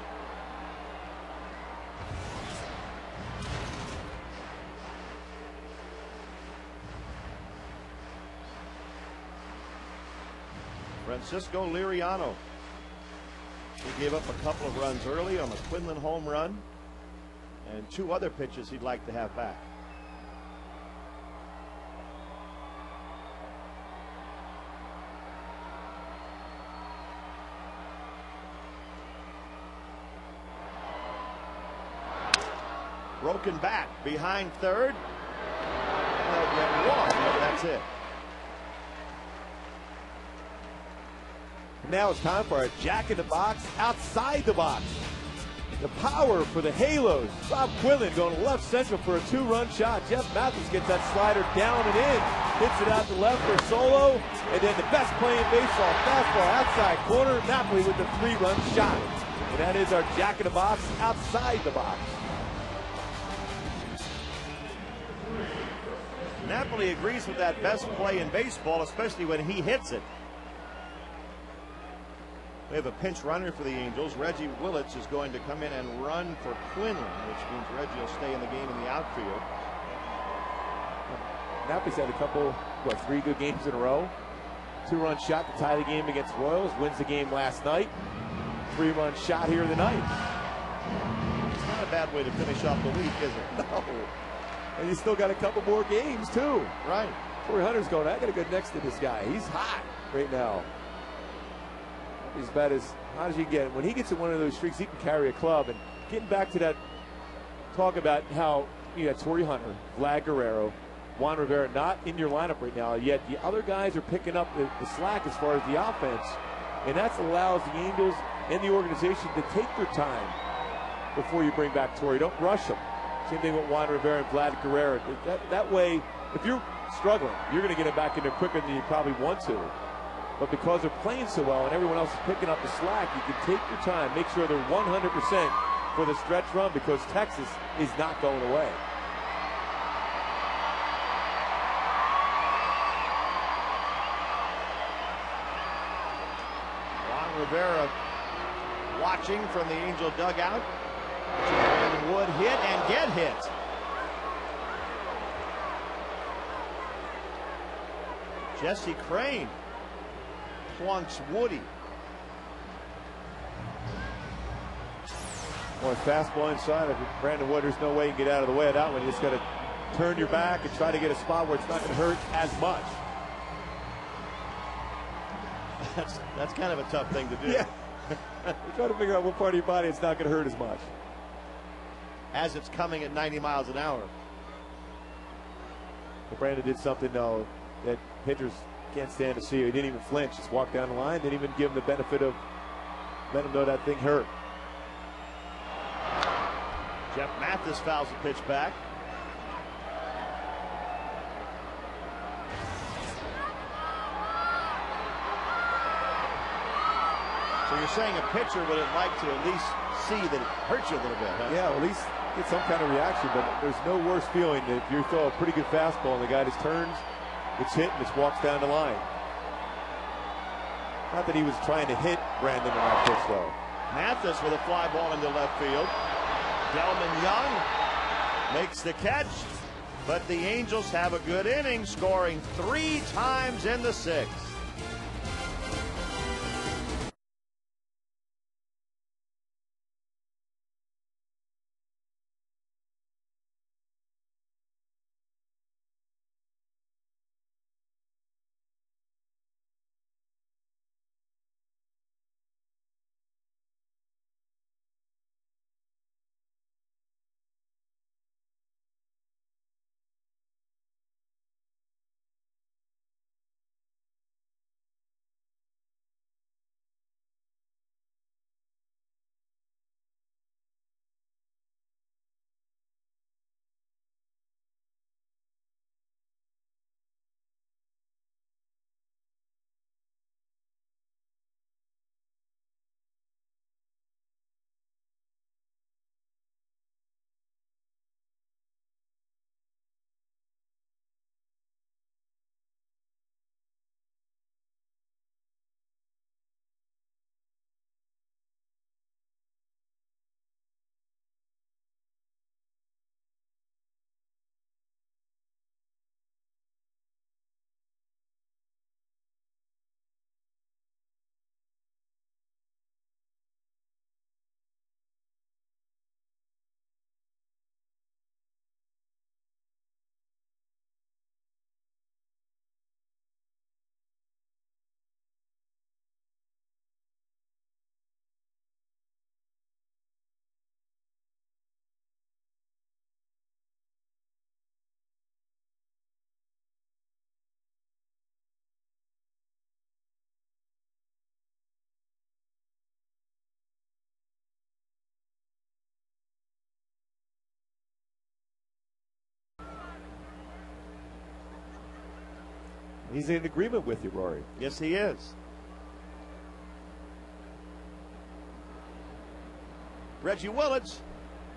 Francisco Liriano. He gave up a couple of runs early on the Quinlan home run and 2 other pitches he'd like to have back. Broken bat behind third. They'll get walked. No, that's it. Now it's time for a Jack in the Box outside the box. The power for the Halos. Rob Quinlan going left central for a 2-run shot. Jeff Matthews gets that slider down and in. Hits it out to left for Solo. And then the best play in baseball, fastball outside corner. Napoli with the 3-run shot. And that is our Jack in the Box outside the box. definitely agrees with that best play in baseball, especially when he hits it. We have a pinch runner for the Angels. Reggie Willits is going to come in and run for Quinlan, which means Reggie will stay in the game in the outfield. Nappy's had a couple, 3 good games in a row. 2-run shot to tie the game against Royals. Wins the game last night. 3-run shot here tonight. It's not a bad way to finish off the week, is it? No. And you still got a couple more games, too. Right. Corey Hunter's going, I got to go next to this guy. He's hot right now. He's about as hot as you get. When he gets in one of those streaks, he can carry a club. And getting back to that talk about how you got Torrey Hunter, Vlad Guerrero, Juan Rivera not in your lineup right now, yet the other guys are picking up the slack as far as the offense. And that allows the Angels and the organization to take their time before you bring back Torrey. Don't rush them. Same thing with Juan Rivera and Vlad Guerrero. That way, if you're struggling, you're going to get them back in there quicker than you probably want to. But because they're playing so well and everyone else is picking up the slack, you can take your time, make sure they're 100% for the stretch run, because Texas is not going away. Juan Rivera watching from the Angel dugout. Brandon Wood hit and get hit. Jesse Crain plunks Woody. Well, fastball inside of Brandon Wood. There's no way you can get out of the way of that one. You just got to turn your back and try to get a spot where it's not going to hurt as much. That's kind of a tough thing to do. Yeah. You're trying to figure out what part of your body it's not going to hurt as much. As it's coming at 90 miles an hour. But Brandon did something, though, that pitchers can't stand to see. He didn't even flinch. Just walked down the line. Didn't even give him the benefit of letting him know that thing hurt. Jeff Mathis fouls the pitch back. So you're saying a pitcher would like to at least see that it hurts you a little bit, huh? Yeah, at least get some kind of reaction. But there's no worse feeling than if you throw a pretty good fastball and the guy just turns, gets hit, and just walks down the line. Not that he was trying to hit Brandon in that pitch, though. Mathis with a fly ball into left field. Delman Young makes the catch, but the Angels have a good inning, scoring 3 times in the 6th. He's in agreement with you, Rory. Yes, he is. Reggie Willits,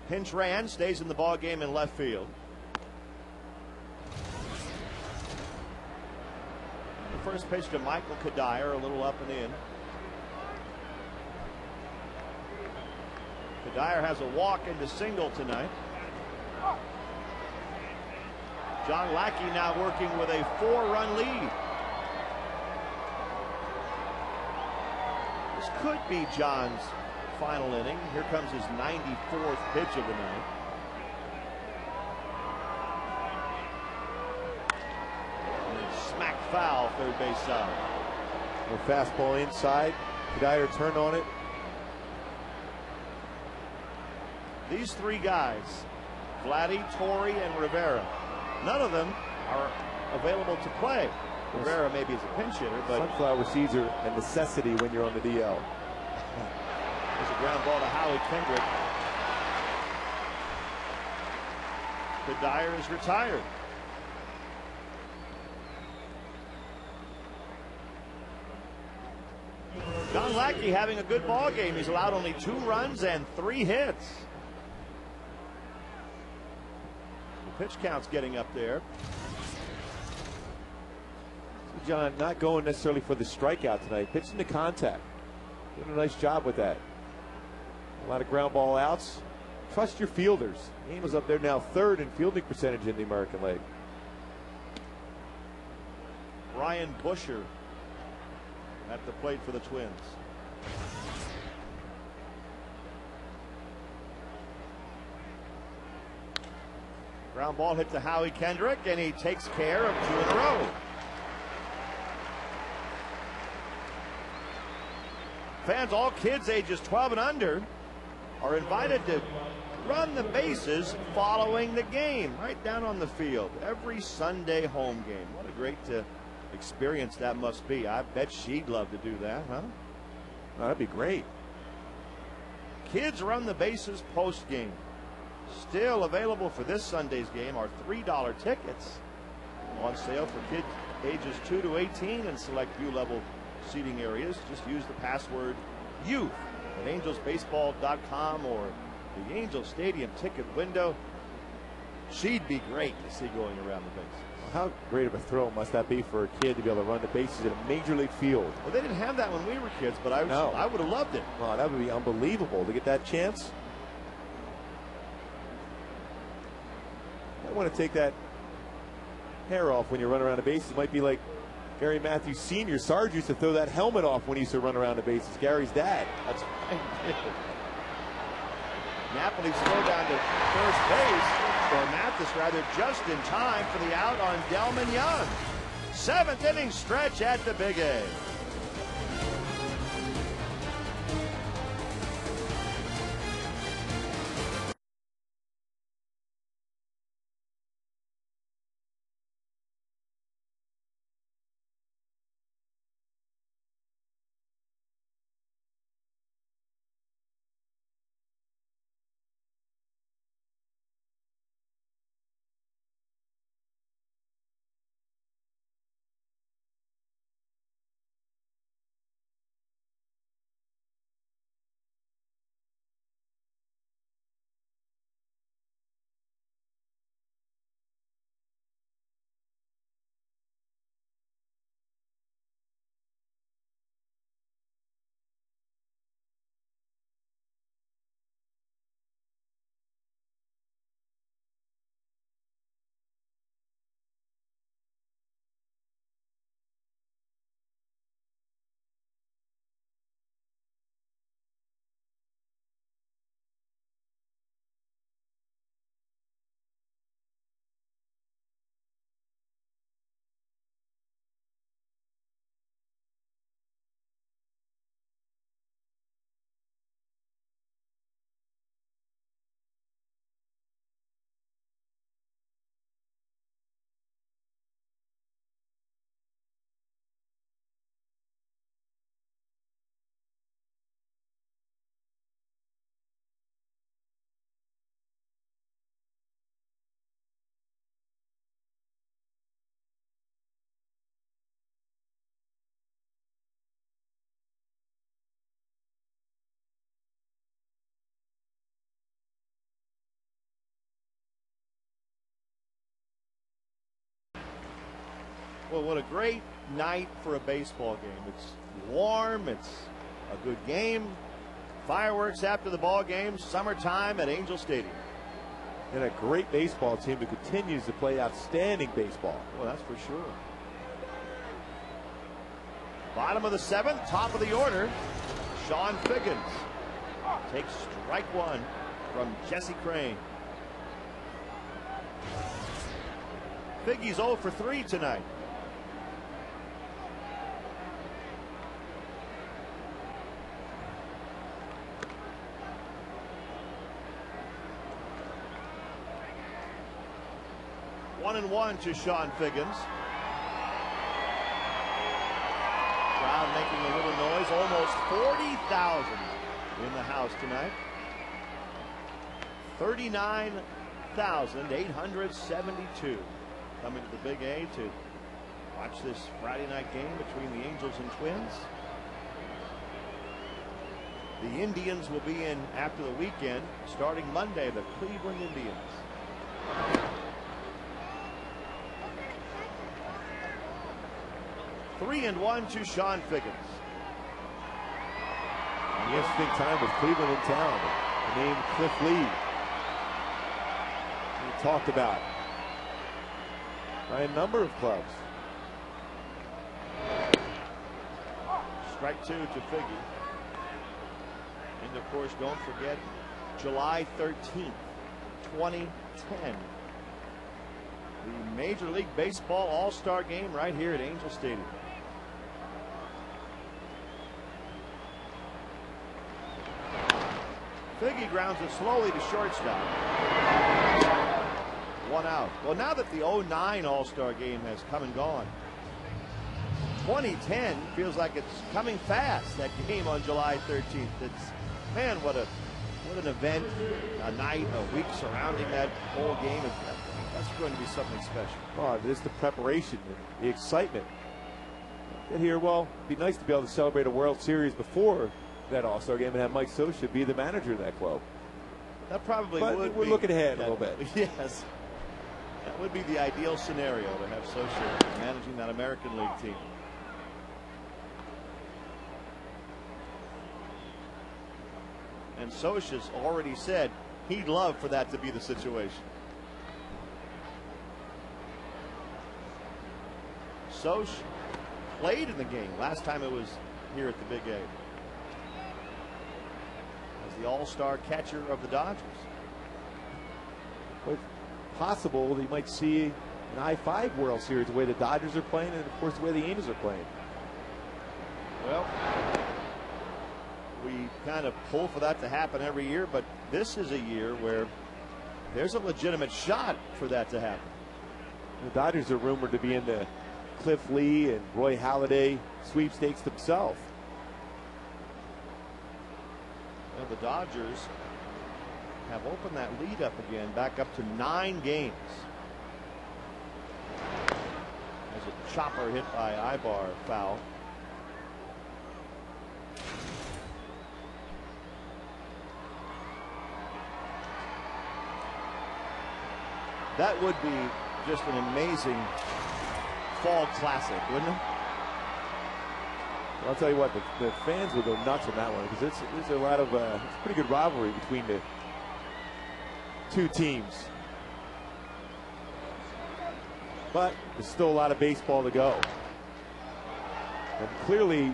pinch ran, stays in the ball game in left field. first pitch to Michael Cuddyer, a little up and in. Cuddyer has a walk into single tonight. John Lackey now working with a 4-run lead. This could be John's final inning. Here comes his 94th pitch of the night. Smack foul, third base side. A fastball inside. Cuddyer turned on it. These three guys, Vladdy, Torre, and Rivera, none of them are available to play. Rivera maybe is a pinch hitter, but sunflower seeds are a necessity when you're on the DL. There's a ground ball to Howie Kendrick. Cuddyer is retired. John Lackey having a good ball game. He's allowed only 2 runs and 3 hits. The pitch count's getting up there. John not going necessarily for the strikeout tonight. Pitching to contact. Doing a nice job with that. A lot of ground ball outs. Trust your fielders. Angel's up there now 3rd in fielding percentage in the American League. Brian Busher at the plate for the Twins. Ground ball hit to Howie Kendrick, and he takes care of 2 in a row. Fans, all kids ages 12 and under, are invited to run the bases following the game right down on the field. Every Sunday home game. What a great experience that must be. I bet she'd love to do that, huh? Oh, that'd be great. Kids run the bases post game. Still available for this Sunday's game are $3 tickets on sale for kids ages 2 to 18 in select U-level seating areas. Just use the password YOUTH at angelsbaseball.com or the Angel Stadium ticket window. She'd be great to see going around the bases. How great of a thrill must that be for a kid to be able to run the bases in a major league field? Well, they didn't have that when we were kids, but I would have loved it. Oh, that would be unbelievable to get that chance. I want to take that hair off when you run around the bases. It might be like Gary Matthews Sr. Sarge used to throw that helmet off when he used to run around the bases. Gary's dad. That's right. Napoli slow down to first base, or Mathis rather, just in time for the out on Delmon Young. 7th inning stretch at the Big A. Well, what a great night for a baseball game. It's warm. It's a good game. Fireworks after the ball game. Summertime at Angel Stadium. And a great baseball team that continues to play outstanding baseball. Well, that's for sure. Bottom of the seventh, top of the order. Sean Figgins takes strike one from Jesse Crain. Figgy's 0 for 3 tonight. One and one to Sean Figgins. Crowd making a little noise. Almost 40,000 in the house tonight. 39,872 coming to the Big A to watch this Friday night game between the Angels and Twins. The Indians will be in after the weekend, starting Monday, the Cleveland Indians. Three and one to Sean Figgins. An interesting time with Cleveland in town. The name Cliff Lee. We talked about by a number of clubs. Strike two to Figgy. And of course, don't forget July 13th, 2010. The Major League Baseball All-Star Game right here at Angel Stadium. Figgy grounds it slowly to shortstop. One out. Well, now that the 09 All-Star Game has come and gone, 2010 feels like it's coming fast. That game on July 13th. It's, man, what an event, a night, a week surrounding that whole game. That's going to be something special. Oh, this is the preparation, the excitement. Get here, well, it'd be nice to be able to celebrate a World Series before that All-Star game and have Mike Scioscia be the manager of that club. That probably but would we're be. Looking ahead a little bit. Yes. That would be the ideal scenario to have Scioscia managing that American League team. And Scioscia's already said he'd love for that to be the situation. Scioscia played in the game last time it was here at the Big A. As the all-star catcher of the Dodgers. Well, it's possible that you might see an I-5 World Series the way the Dodgers are playing and, of course, the way the Angels are playing. Well, we kind of pull for that to happen every year, but this is a year where there's a legitimate shot for that to happen. The Dodgers are rumored to be in the Cliff Lee and Roy Halladay sweepstakes themselves. Well, the Dodgers have opened that lead up again, back up to 9 games. As a chopper hit by Ibar foul. That would be just an amazing fall classic, wouldn't it? Well, I'll tell you what, the fans will go nuts on that one because there's a lot of it's a pretty good rivalry between the two teams. But there's still a lot of baseball to go. And clearly,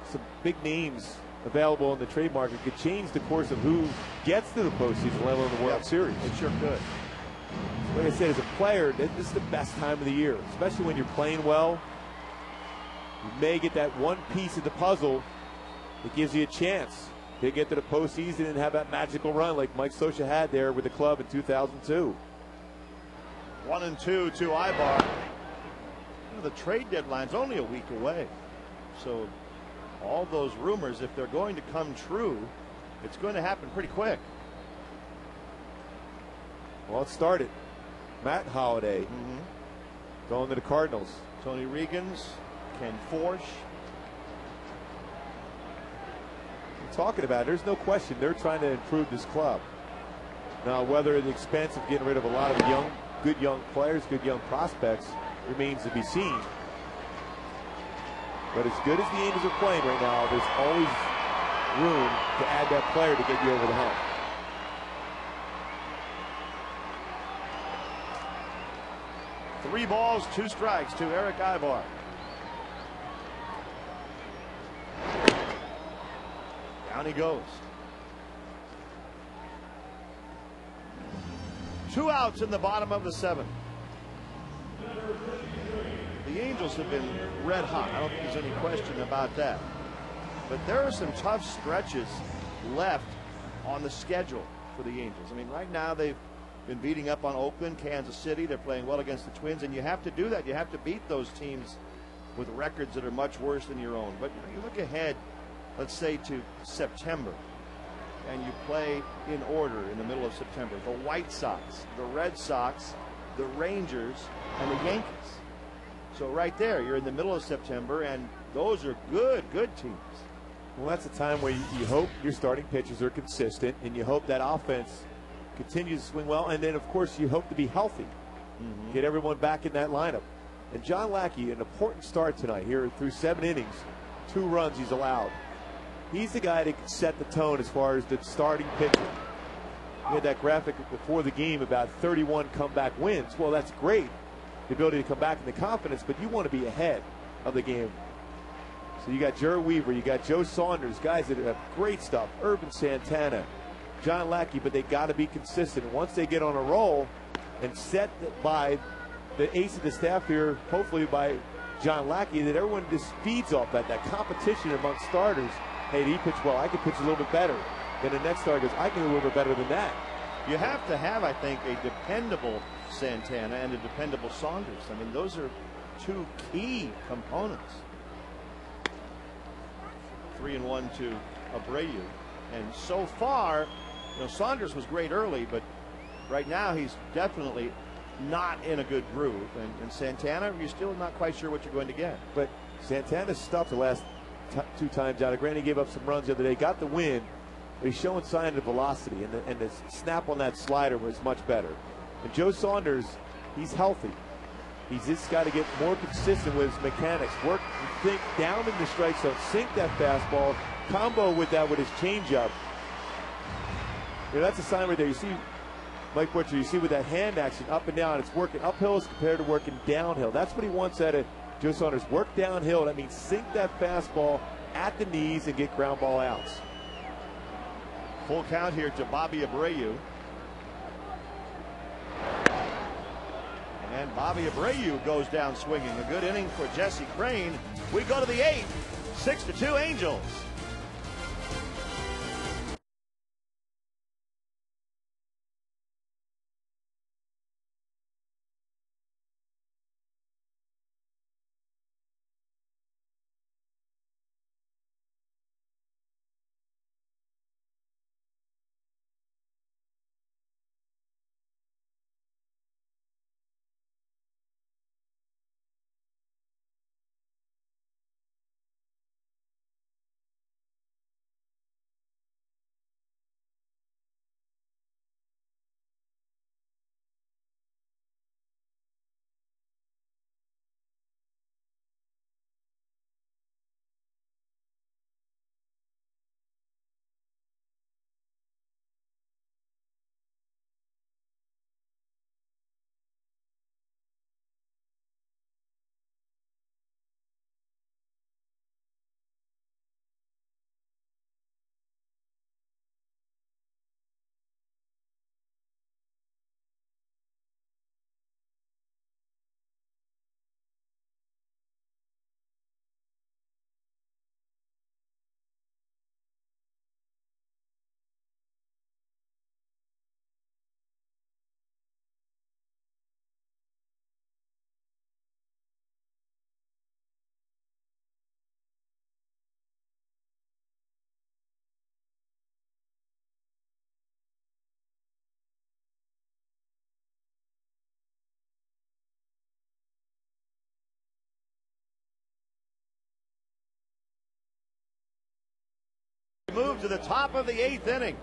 some big names available in the trade market could change the course of who gets to the postseason level in the World Series. It sure could. Like I said, as a player, this is the best time of the year, especially when you're playing well. You may get that one piece of the puzzle that gives you a chance to get to the postseason and have that magical run like Mike Scioscia had there with the club in 2002. 1-2 to Ibar. You know, the trade deadline's only a week away. So all those rumors, if they're going to come true, it's going to happen pretty quick. Well, it started. Matt Holliday going to the Cardinals. Tony Regans, Ken Forsch. I'm talking about, there's no question they're trying to improve this club. Now, whether at the expense of getting rid of a lot of good young players, good young prospects, remains to be seen. But as good as the Angels are playing right now, there's always room to add that player to get you over the hump. Three balls, two strikes to Erick Aybar. Down he goes. 2 outs in the bottom of the 7th. The Angels have been red hot. I don't think there's any question about that. But there are some tough stretches left on the schedule for the Angels. I mean, right now they've been beating up on Oakland, Kansas City. They're playing well against the Twins, and you have to do that. You have to beat those teams with records that are much worse than your own. But you look ahead, let's say, to September, and you play in order in the middle of September. The White Sox, the Red Sox, the Rangers, and the Yankees. So right there, you're in the middle of September, and those are good teams. Well, that's a time where you hope your starting pitchers are consistent, and you hope that offense continues to swing well, and then, of course, you hope to be healthy. Get everyone back in that lineup. And John Lackey, an important start tonight here through 7 innings, 2 runs he's allowed. He's the guy that can set the tone as far as the starting pitcher. You had that graphic before the game about 31 comeback wins. Well, that's great, the ability to come back in the confidence, but you want to be ahead of the game. So you got Jerry Weaver, you got Joe Saunders, guys that have great stuff, Urban Santana, John Lackey, but they got to be consistent. Once they get on a roll and set by the ace of the staff here, hopefully by John Lackey, that everyone just feeds off that competition amongst starters. Hey, did he pitch well? I can pitch a little bit better. Then the next starter goes, I can do a little bit better than that. You have to have, I think, a dependable Santana and a dependable Saunders. I mean, those are 2 key components. 3-1 to Abreu. And so far, Saunders was great early, but right now he's definitely not in a good groove. And Santana, you're still not quite sure what you're going to get. But Santana's stuff the last 2 times out. Granted, he gave up some runs the other day, got the win, but he's showing signs of velocity, and the snap on that slider was much better. And Joe Saunders, he's healthy. He's just got to get more consistent with his mechanics. Work, think down in the strike zone, sink that fastball, combo with that with his changeup. That's a sign right there. You see Mike Butcher, you see with that hand action up and down, it's working uphill as compared to working downhill. That's what he wants out of Joe Saunders. Work downhill. That means sink that fastball at the knees and get ground ball outs. Full count here to Bobby Abreu. And Bobby Abreu goes down swinging. A good inning for Jesse Crain. We go to the 8th. 6-2 Angels. Move to the top of the 8th inning.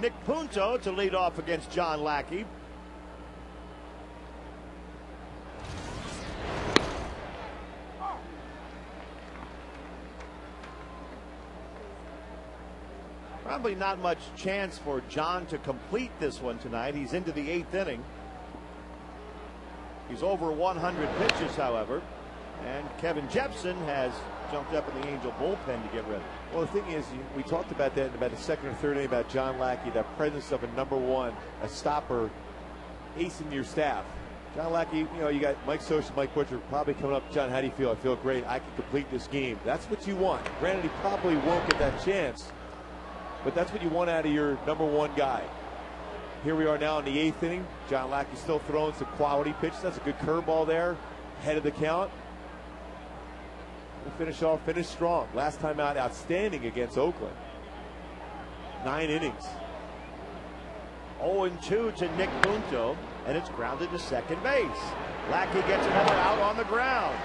Nick Punto to lead off against John Lackey. Probably not much chance for John to complete this one tonight. He's into the 8th inning. He's over 100 pitches, however. And Kevin Jepson has jumped up in the Angel bullpen to get ready. Well, the thing is, we talked about that in about the 2nd or 3rd inning about John Lackey, that presence of a number one, a stopper, ace in your staff. John Lackey, you got Mike Scioscia, Mike Butcher probably coming up. John, how do you feel? I feel great. I can complete this game. That's what you want. Granted, he probably won't get that chance, but that's what you want out of your number one guy. Here we are now in the 8th inning. John Lackey still throwing some quality pitches. That's a good curveball there, head of the count. We'll finish strong. Last time out, outstanding against Oakland. 9 innings. 0-2 to Nick Punto, and it's grounded to second base. Lackey gets another out on the ground.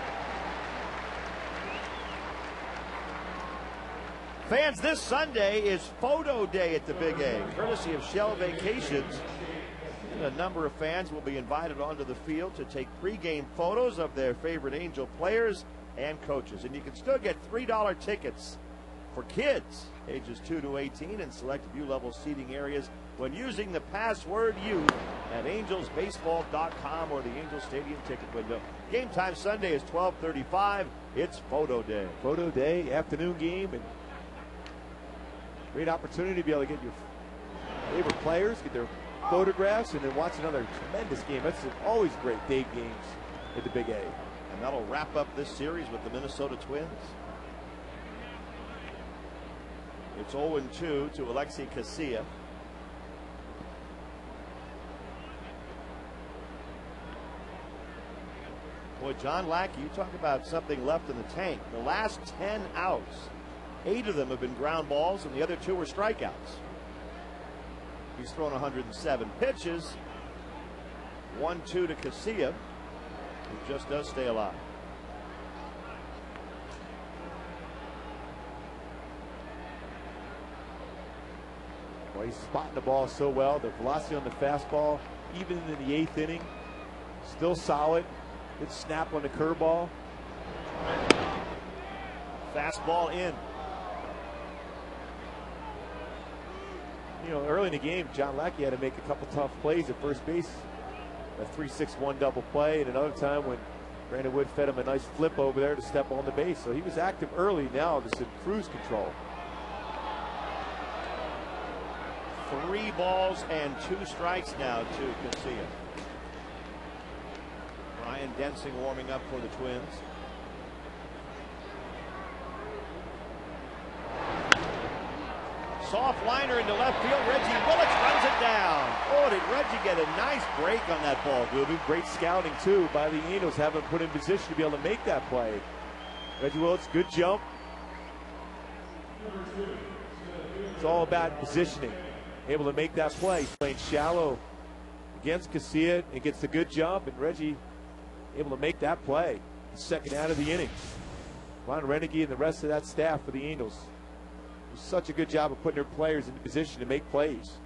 Fans, this Sunday is photo day at the Big A, courtesy of Shell Vacations. And a number of fans will be invited onto the field to take pregame photos of their favorite Angel players and coaches. And you can still get $3 tickets for kids ages 2 to 18 in select view-level seating areas when using the password U at angelsbaseball.com or the Angel Stadium ticket window. Game time Sunday is 12:35. It's photo day. Photo day, afternoon game, and great opportunity to be able to get your favorite players, get their photographs, and then watch another tremendous game. That's always great day games at the Big A. And that'll wrap up this series with the Minnesota Twins. It's 0-2 to Alexi Casilla. Boy, John Lackey, you talk about something left in the tank. The last 10 outs, 8 of them have been ground balls, and the other 2 were strikeouts. He's thrown 107 pitches. 1-2 to Casilla, who just does stay alive. Well, he's spotting the ball so well. The velocity on the fastball, even in the 8th inning, still solid. Good snap on the curveball. Fastball in. Early in the game, John Lackey had to make a couple tough plays at first base. A 3-6-1 double play, and another time when Brandon Wood fed him a nice flip over there to step on the base. So he was active early. Now just in cruise control. 3 balls and 2 strikes now to Casilla. Ryan Densing warming up for the Twins. Soft liner into left field. Reggie Willicks runs it down. Oh, did Reggie get a nice break on that ball, Gooby? Great scouting, too, by the Angels, having put in position to be able to make that play. Reggie Willicks, good jump. It's all about positioning. Able to make that play. He's playing shallow against Casilla and gets the good jump, and Reggie able to make that play. Second out of the inning. Ron Renegade and the rest of that staff for the Angels do such a good job of putting their players into position to make plays.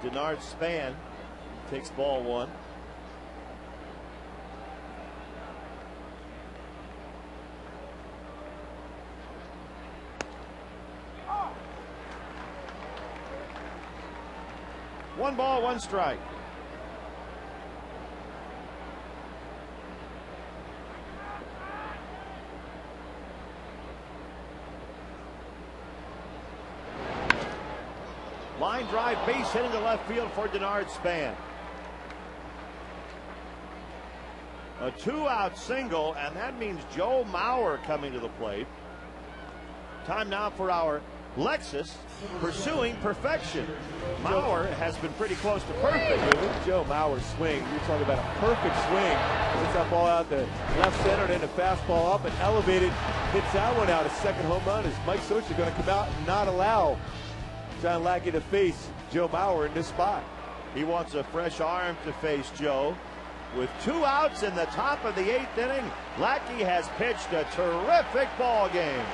Denard Span takes ball 1. One ball, 1 strike. Line drive, base hit into left field for Denard Span. A 2-out single, and that means Joe Mauer coming to the plate. Time now for our Lexus pursuing perfection. Mauer has been pretty close to perfect. Joe Mauer's swing, you're talking about a perfect swing. Hits that ball out the left center, then the fastball up and elevated. Hits that one out. A second home run. Is Mike Scioscia going to come out and not allow John Lackey to face Joe Mauer in this spot? He wants a fresh arm to face Joe. With 2 outs in the top of the 8th inning, Lackey has pitched a terrific ball game.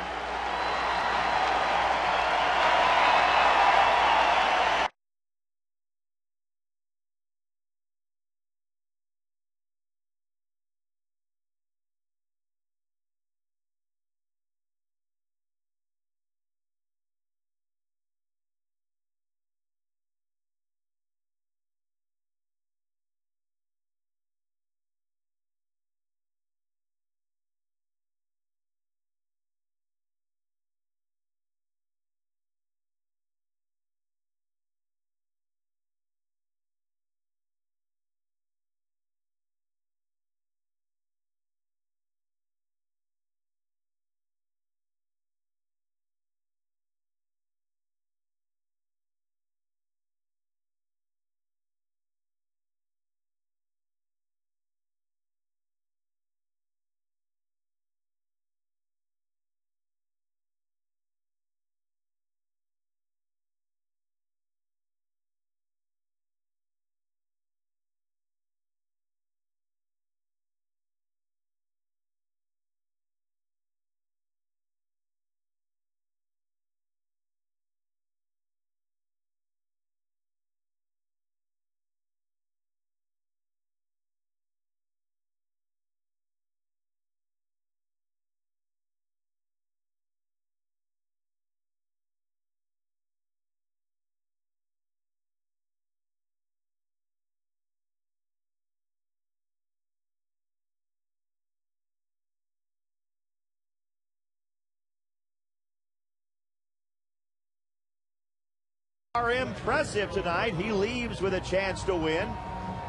Are impressive tonight. He leaves with a chance to win,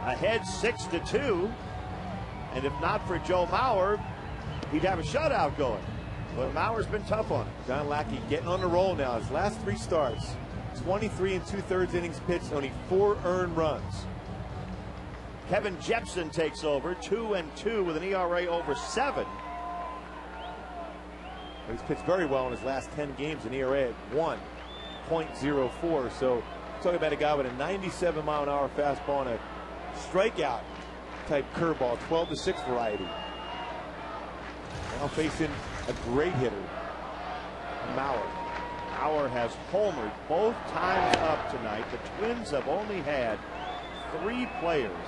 ahead 6-2, and if not for Joe Mauer, he'd have a shutout going. But Mauer's been tough on him. John Lackey getting on the roll now. His last 3 starts, 23 2/3 innings pitched, only 4 earned runs. Kevin Jepson takes over, 2-2 with an ERA over 7. He's pitched very well in his last 10 games, an ERA at 1.04. So talking about a guy with a 97-mile-an-hour fastball and a strikeout type curveball, 12-6 variety. Now facing a great hitter, Mauer. Mauer has homered both times up tonight. The Twins have only had 3 players,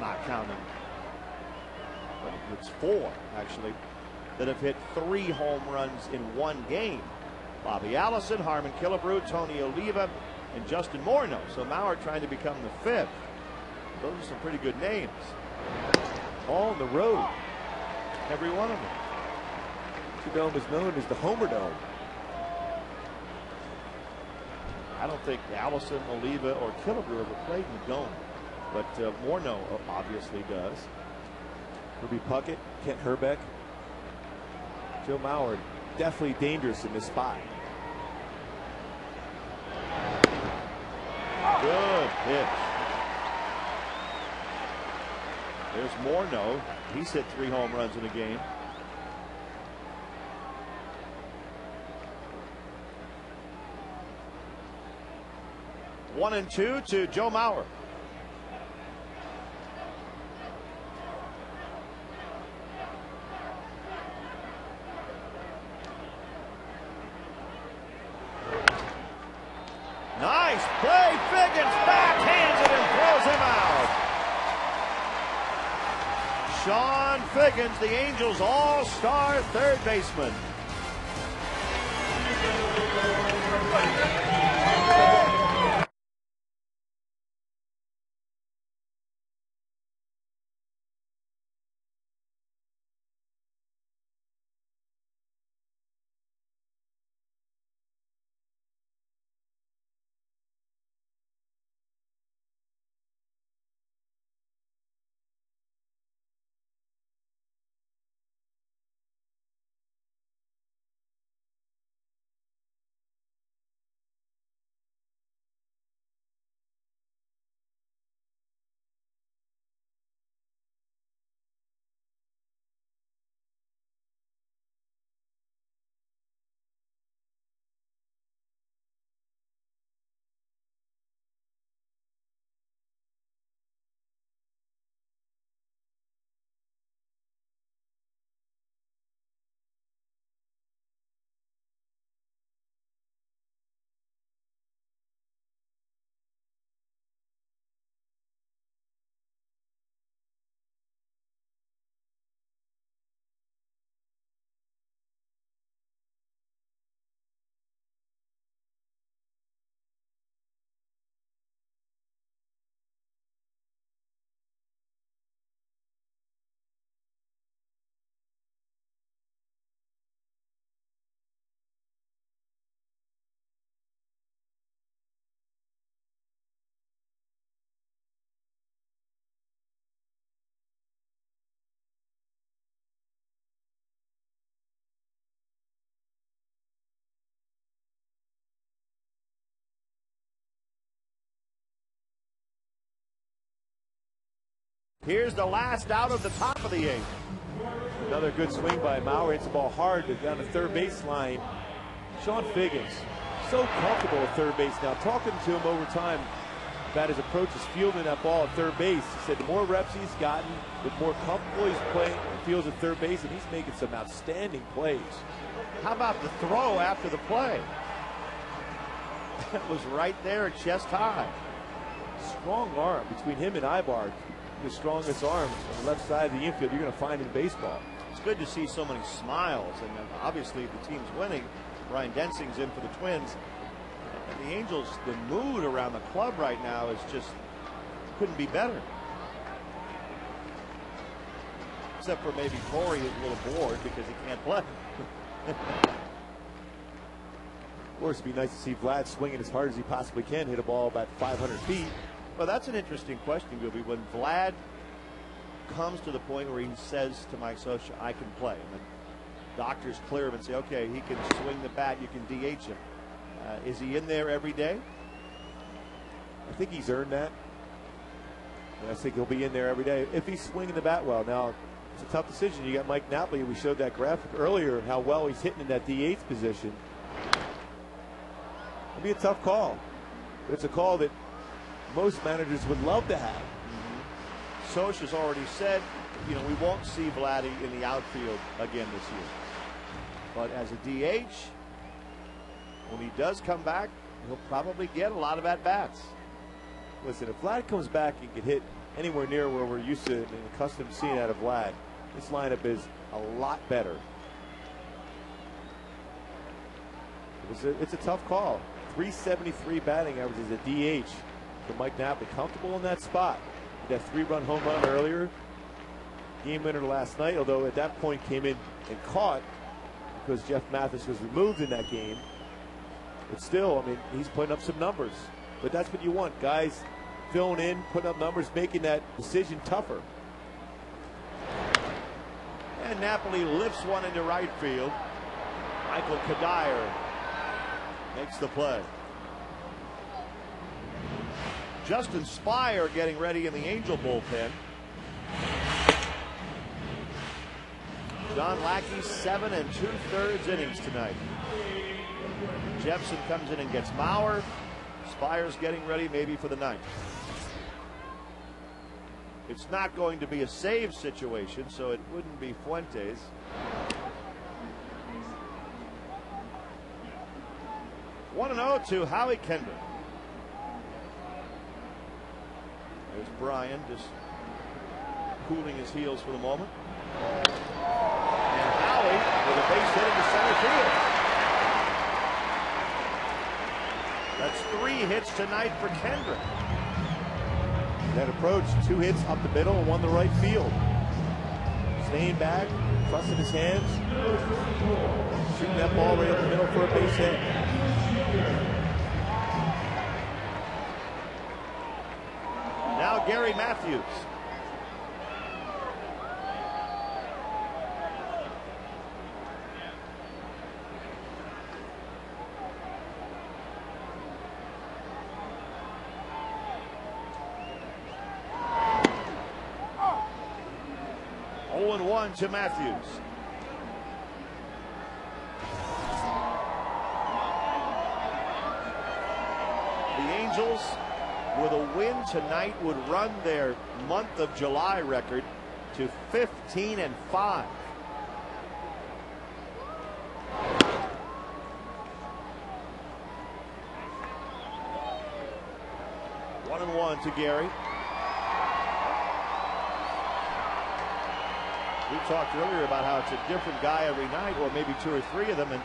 not counting, but it's 4 actually, that have hit 3 home runs in one game. Bobby Allison, Harmon Killebrew, Tony Oliva, and Justin Morneau. So Mauer trying to become the 5th. Those are some pretty good names. All on the road. Every one of them. The dome is known as the Homer Dome. I don't think Allison, Oliva, or Killebrew ever played in the dome, but Morneau obviously does. Herbie Puckett, Kent Herbeck, Joe Mauer, definitely dangerous in this spot. Good pitch. There's Morneau. He's hit 3 home runs in a game. One and 2 to Joe Mauer. Nice play. Figgins backhands it and throws him out. Sean Figgins, the Angels' all-star third baseman. Here's the last out of the top of the 8th. Another good swing by Mauer. Hits the ball hard down the third baseline. Sean Figgins, so comfortable at third base now. Talking to him over time about his approach is fielding that ball at third base. He said the more reps he's gotten, the more comfortable he's playing and feels at third base, and he's making some outstanding plays. How about the throw after the play? That was right there at chest high. Strong arm between him and Ibar. The strongest arms on the left side of the infield you're going to find in baseball. It's good to see so many smiles, and obviously the team's winning. Ryan Densing's in for the Twins. And the Angels, the mood around the club right now is just couldn't be better. Except for maybe Corey is a little bored because he can't play. Of course, it'd be nice to see Vlad swinging as hard as he possibly can, hit a ball about 500 feet. Well, that's an interesting question, Gooby. When Vlad comes to the point where he says to Mike Scioscia, I can play, and the doctors clear him and say, okay, he can swing the bat, you can DH him. Is he in there every day? I think he's earned that. And I think he'll be in there every day if he's swinging the bat well. Now, it's a tough decision. You got Mike Napoli. We showed that graphic earlier, how well he's hitting in that DH position. It'll be a tough call. But it's a call that most managers would love to have. Scioscia's already said, we won't see Vladdy in the outfield again this year. But as a DH, when he does come back, he'll probably get a lot of at-bats. Listen, if Vlad comes back and can hit anywhere near where we're used to and accustomed to seeing out of Vlad, this lineup is a lot better. It's a tough call. 373 batting average as a DH for Mike Napoli. Comfortable in that spot. That 3-run home run earlier. Game winner last night, although at that point came in and caught because Jeff Mathis was removed in that game. But still, I mean, he's putting up some numbers. But that's what you want. Guys filling in, putting up numbers, making that decision tougher. And Napoli lifts one into right field. Michael Cuddyer makes the play. Justin Spire getting ready in the Angel bullpen. John Lackey, 7 2/3 innings tonight. Jepson comes in and gets Mauer. Spire's getting ready maybe for the ninth. It's not going to be a save situation, so it wouldn't be Fuentes. One and 0 to Howie Kendrick. There's Brian just cooling his heels for the moment. And Howie with a base hit into center field. That's 3 hits tonight for Kendrick. That approach, 2 hits up the middle and 1 to right field. Staying back, trusting his hands, shooting that ball right up the middle for a base hit. Now Gary Matthews. To Matthews. The Angels, with a win tonight, would run their month of July record to 15-5. 1-1 to Gary. We talked earlier about how it's a different guy every night, or maybe 2 or 3 of them, and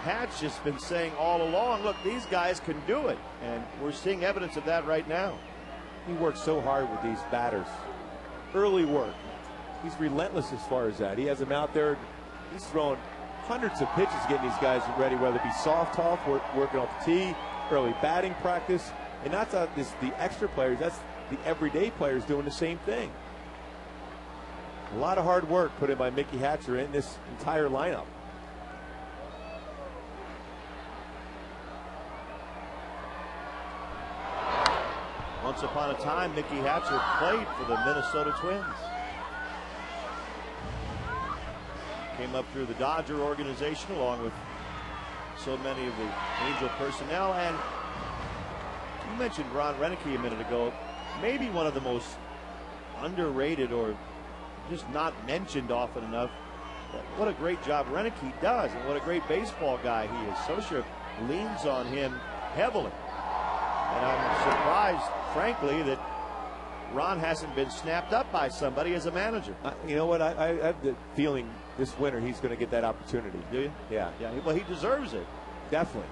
Pat's just been saying all along, look, these guys can do it, and we're seeing evidence of that right now. He works so hard with these batters. Early work. He's relentless as far as that. He has them out there. He's throwing hundreds of pitches getting these guys ready, whether it be soft toss, working off the tee, early batting practice. And that's not just the extra players, that's the everyday players doing the same thing. A lot of hard work put in by Mickey Hatcher in this entire lineup. Once upon a time, Mickey Hatcher played for the Minnesota Twins. Came up through the Dodger organization along with so many of the Angel personnel. And you mentioned Ron Roenicke a minute ago. Maybe one of the most underrated or just not mentioned often enough. What a great job Roenicke does, and what a great baseball guy he is. Scioscia leans on him heavily. And I'm surprised, frankly, that Ron hasn't been snapped up by somebody as a manager. You know what? I have the feeling this winter he's going to get that opportunity. Do you? Yeah. Yeah. Well, he deserves it. Definitely.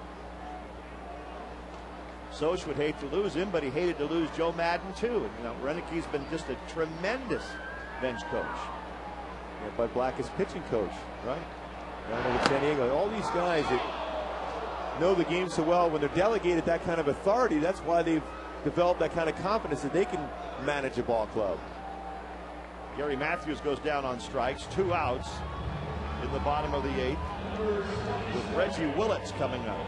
Scioscia would hate to lose him, but he hated to lose Joe Madden, too. And, Roenicke's been just a tremendous bench coach. Yeah, Bud Black is pitching coach, right? Down over San Diego. All these guys that know the game so well, when they're delegated that kind of authority, that's why they've developed that kind of confidence that they can manage a ball club. Gary Matthews goes down on strikes, 2 outs in the bottom of the 8th, with Reggie Willits coming up.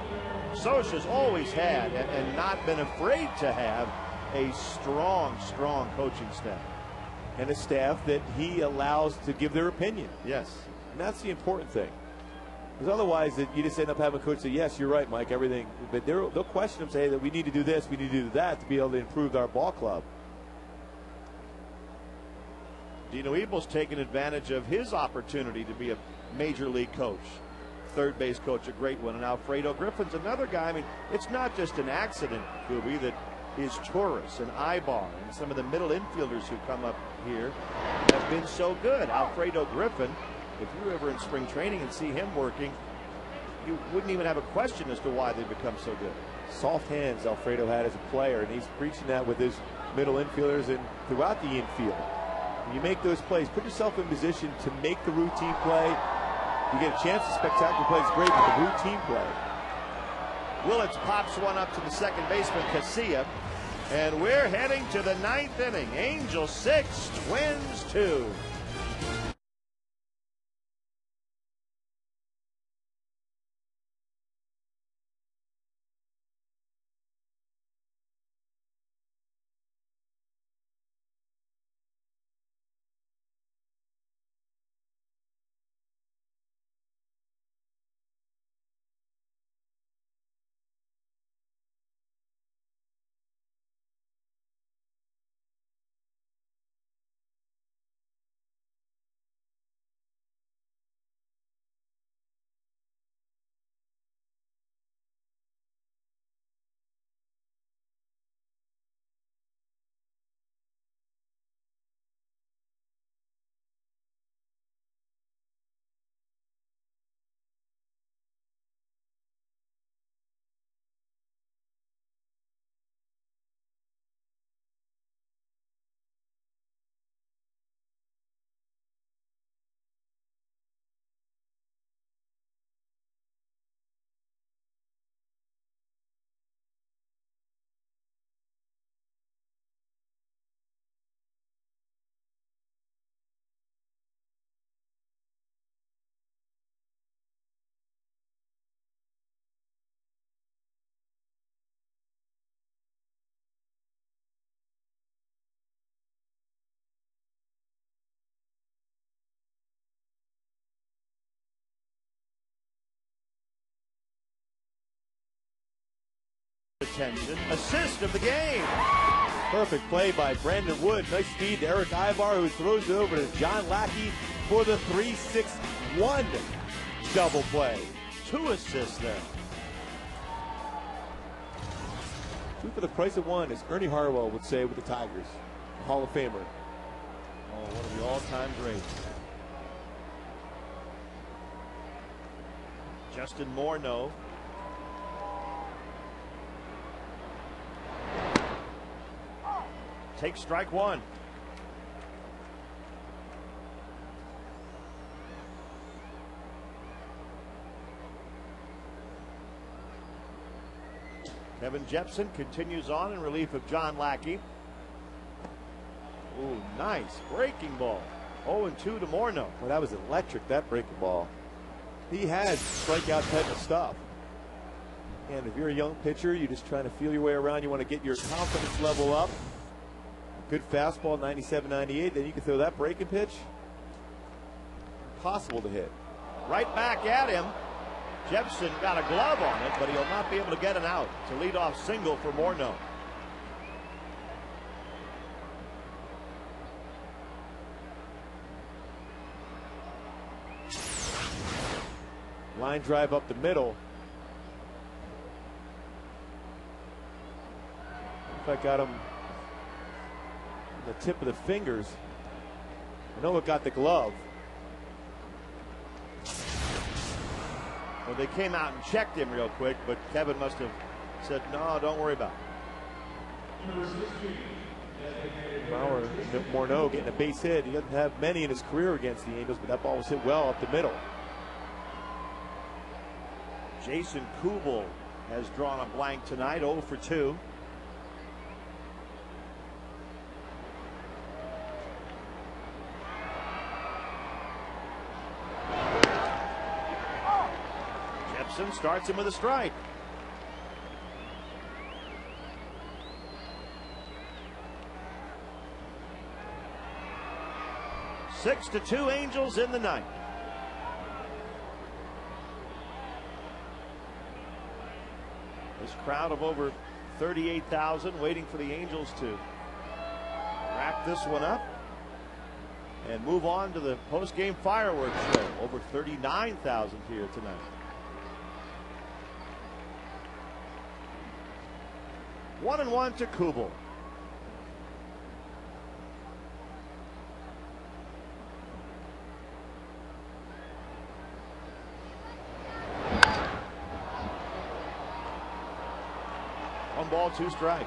Scioscia's always had and not been afraid to have a strong coaching staff. And a staff that he allows to give their opinion. Yes. And that's the important thing. Because otherwise, you just end up having a coach say, yes, you're right, Mike, everything. But they'll question him, say that we need to do this, we need to do that to be able to improve our ball club. Dino Ebel's taken advantage of his opportunity to be a major league coach. Third base coach, a great one. And Alfredo Griffin's another guy. I mean, it's not just an accident, Gooby, that his Torres and Ibar and some of the middle infielders who come up here have been so good. Alfredo Griffin, if you were ever in spring training and see him working, you wouldn't even have a question as to why they become so good. Soft hands Alfredo had as a player, and he's preaching that with his middle infielders and throughout the infield. When you make those plays, put yourself in position to make the routine play. You get a chance to spectacular play, it's great, but the routine play. Willits pops one up to the second baseman, Casilla, and we're heading to the 9th inning. Angels 6, Twins 2. Attention, assist of the game. Perfect play by Brandon Wood. Nice feed to Eric Ibar, who throws it over to John Lackey for the 3-6-1 double play. 2 assists there. 2 for the price of 1, as Ernie Harwell would say with the Tigers. A Hall of Famer. Oh, one of the all-time greats. Justin Morneau. Take strike 1. Kevin Jepson continues on in relief of John Lackey. Ooh, nice breaking ball. 0-2 to Morneau. Well, that was electric, that breaking ball. He has strikeout type of stuff. And if you're a young pitcher, you're just trying to feel your way around, you want to get your confidence level up. Good fastball, 97, 98. Then you can throw that breaking pitch. Impossible to hit. Right back at him. Jepson got a glove on it, but he'll not be able to get an out. It's a leadoff single for Morneau. Line drive up the middle. If I got him the tip of the fingers. Noah got the glove. Well, they came out and checked him real quick, but Kevin must have said, no, don't worry about it. Morneau getting a base hit. He doesn't have many in his career against the Angels, but that ball was hit well up the middle. Jason Kubel has drawn a blank tonight, 0 for 2. Jepson starts him with a strike. Six to 2 Angels in the ninth. This crowd of over 38,000 waiting for the Angels to wrap this one up and move on to the post-game fireworks show. Over 39,000 here tonight. 1-1 to Kubel. One ball, 2 strikes.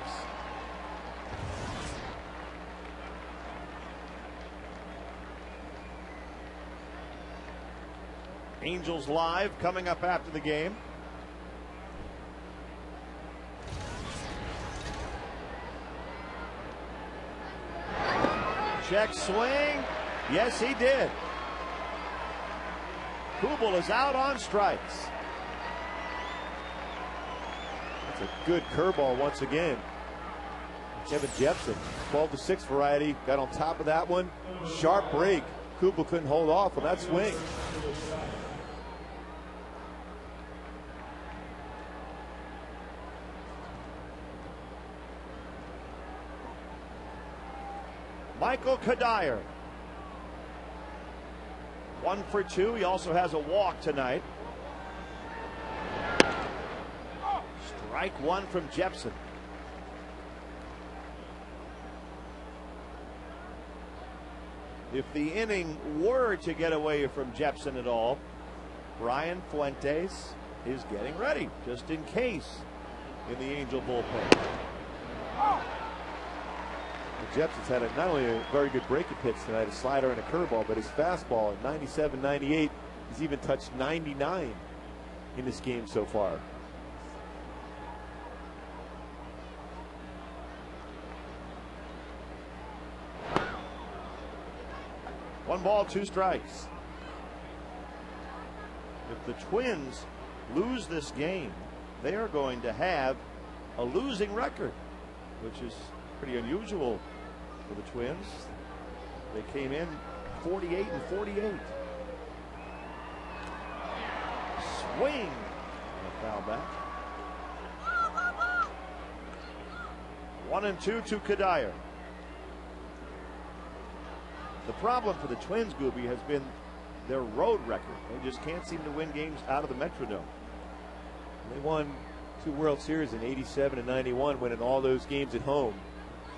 Angels Live coming up after the game. Check swing. Yes, he did. Kubel is out on strikes. That's a good curveball once again. Kevin Jepson, 12-6 variety, got on top of that one. Sharp break. Kubel couldn't hold off on that swing. Michael Cuddyer, 1 for 2. He also has a walk tonight. Strike 1 from Jepson. If the inning were to get away from Jepson at all, Brian Fuentes is getting ready, just in case, in the Angel bullpen. Jepson's had not only a very good breaking pitch tonight, a slider and a curveball, but his fastball at 97, 98. He's even touched 99 in this game so far. One ball, 2 strikes. If the Twins lose this game, they are going to have a losing record, which is pretty unusual for the Twins. They came in 48 and 48. Swing and a foul back. 1-2 to Cuddyer. The problem for the Twins, Gooby, has been their road record. They just can't seem to win games out of the Metrodome. They won 2 World Series in 87 and 91, winning all those games at home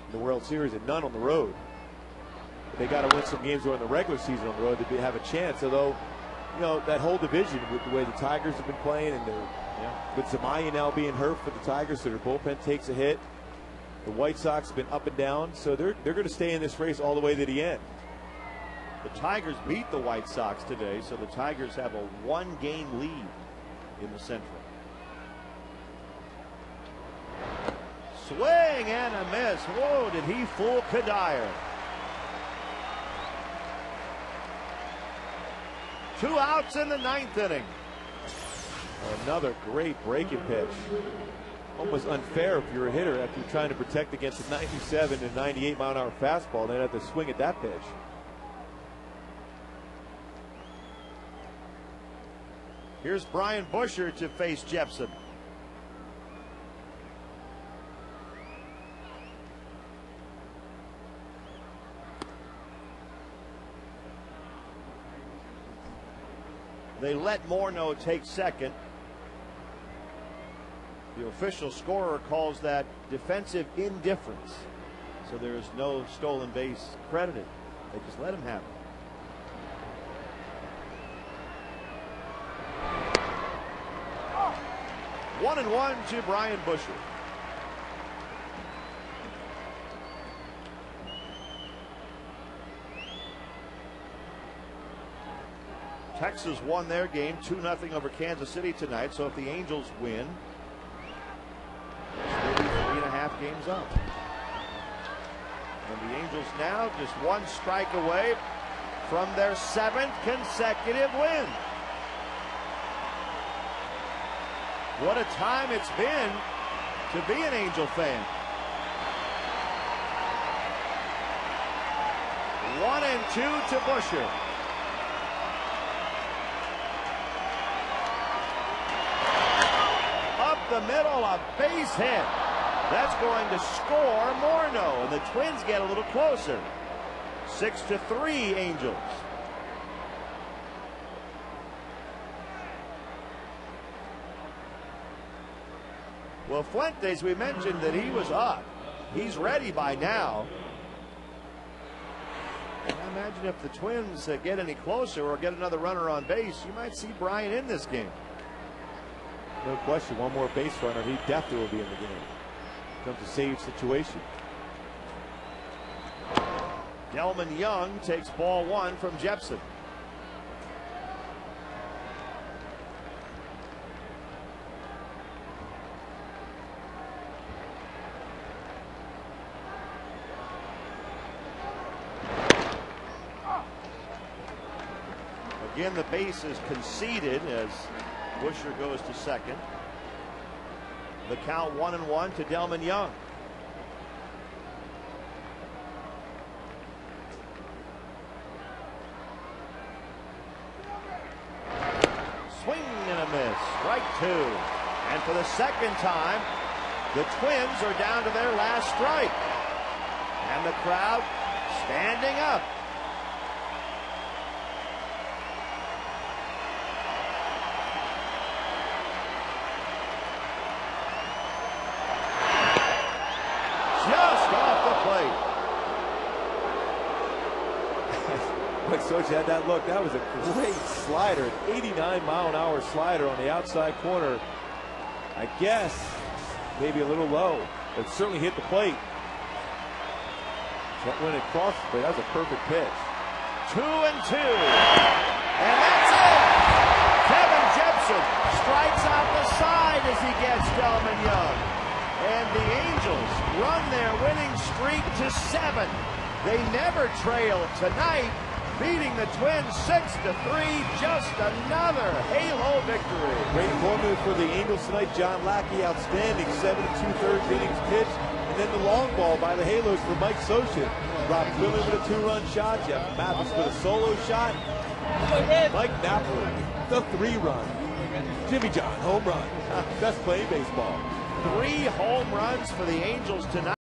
in the World Series and none on the road. But they got to win some games during the regular season on the road to have a chance. Although, you know, that whole division with the way the Tigers have been playing, and with Zamaya now being hurt for the Tigers, so their bullpen takes a hit. The White Sox have been up and down, so they're going to stay in this race all the way to the end. The Tigers beat the White Sox today, so the Tigers have a 1-game lead in the Central. Swing and a miss. Whoa, did he fool Cuddyer? 2 outs in the 9th inning. Another great breaking pitch. Almost unfair if you're a hitter after you're trying to protect against a 97 and 98 mile-an-hour fastball, then have to swing at that pitch. Here's Brian Busher to face Jepson. They let Morneau take second. The official scorer calls that defensive indifference. So there is no stolen base credited. They just let him have it. 1-1 to Brian Busher. Texas won their game 2-0 over Kansas City tonight. So if the Angels win, they'll be 3.5 games up. And the Angels now just one strike away from their 7th consecutive win. What a time it's been to be an Angel fan. 1-2 to Busher. Up the middle, a base hit. That's going to score Morneau, and the Twins get a little closer. 6-3 Angels. Well, Fuentes, we mentioned that he was up. He's ready by now. And I imagine if the Twins get any closer or get another runner on base, you might see Brian in this game. No question. One more base runner, he definitely will be in the game. Comes a save situation. Delmon Young takes ball 1 from Jepson. Again, the base is conceded as Busher goes to second. The count 1-1 to Delmon Young. Swing and a miss. Strike 2. And for the second time, the Twins are down to their last strike. And the crowd standing up. Just off the plate. Like Sochi had that look. That was a great slider, an 89-mile-an-hour slider on the outside corner. I guess maybe a little low, but certainly hit the plate. That went across the plate. That was a perfect pitch. 2-2. And that's it. Kevin Jepson strikes out the side as he gets Delmon Young. And the Angels run their winning streak to 7. They never trailed tonight, beating the Twins 6-3. Just another Halo victory. Great performance for the Angels tonight. John Lackey, outstanding 7 2/3 innings pitch. And then the long ball by the Halos for Mike Sochin. Rob Quillen with a 2-run shot. Jeff Mathis with a solo shot. Mike Napoli, the 3-run. Jimmy John, home run. Best playing baseball. 3 home runs for the Angels tonight.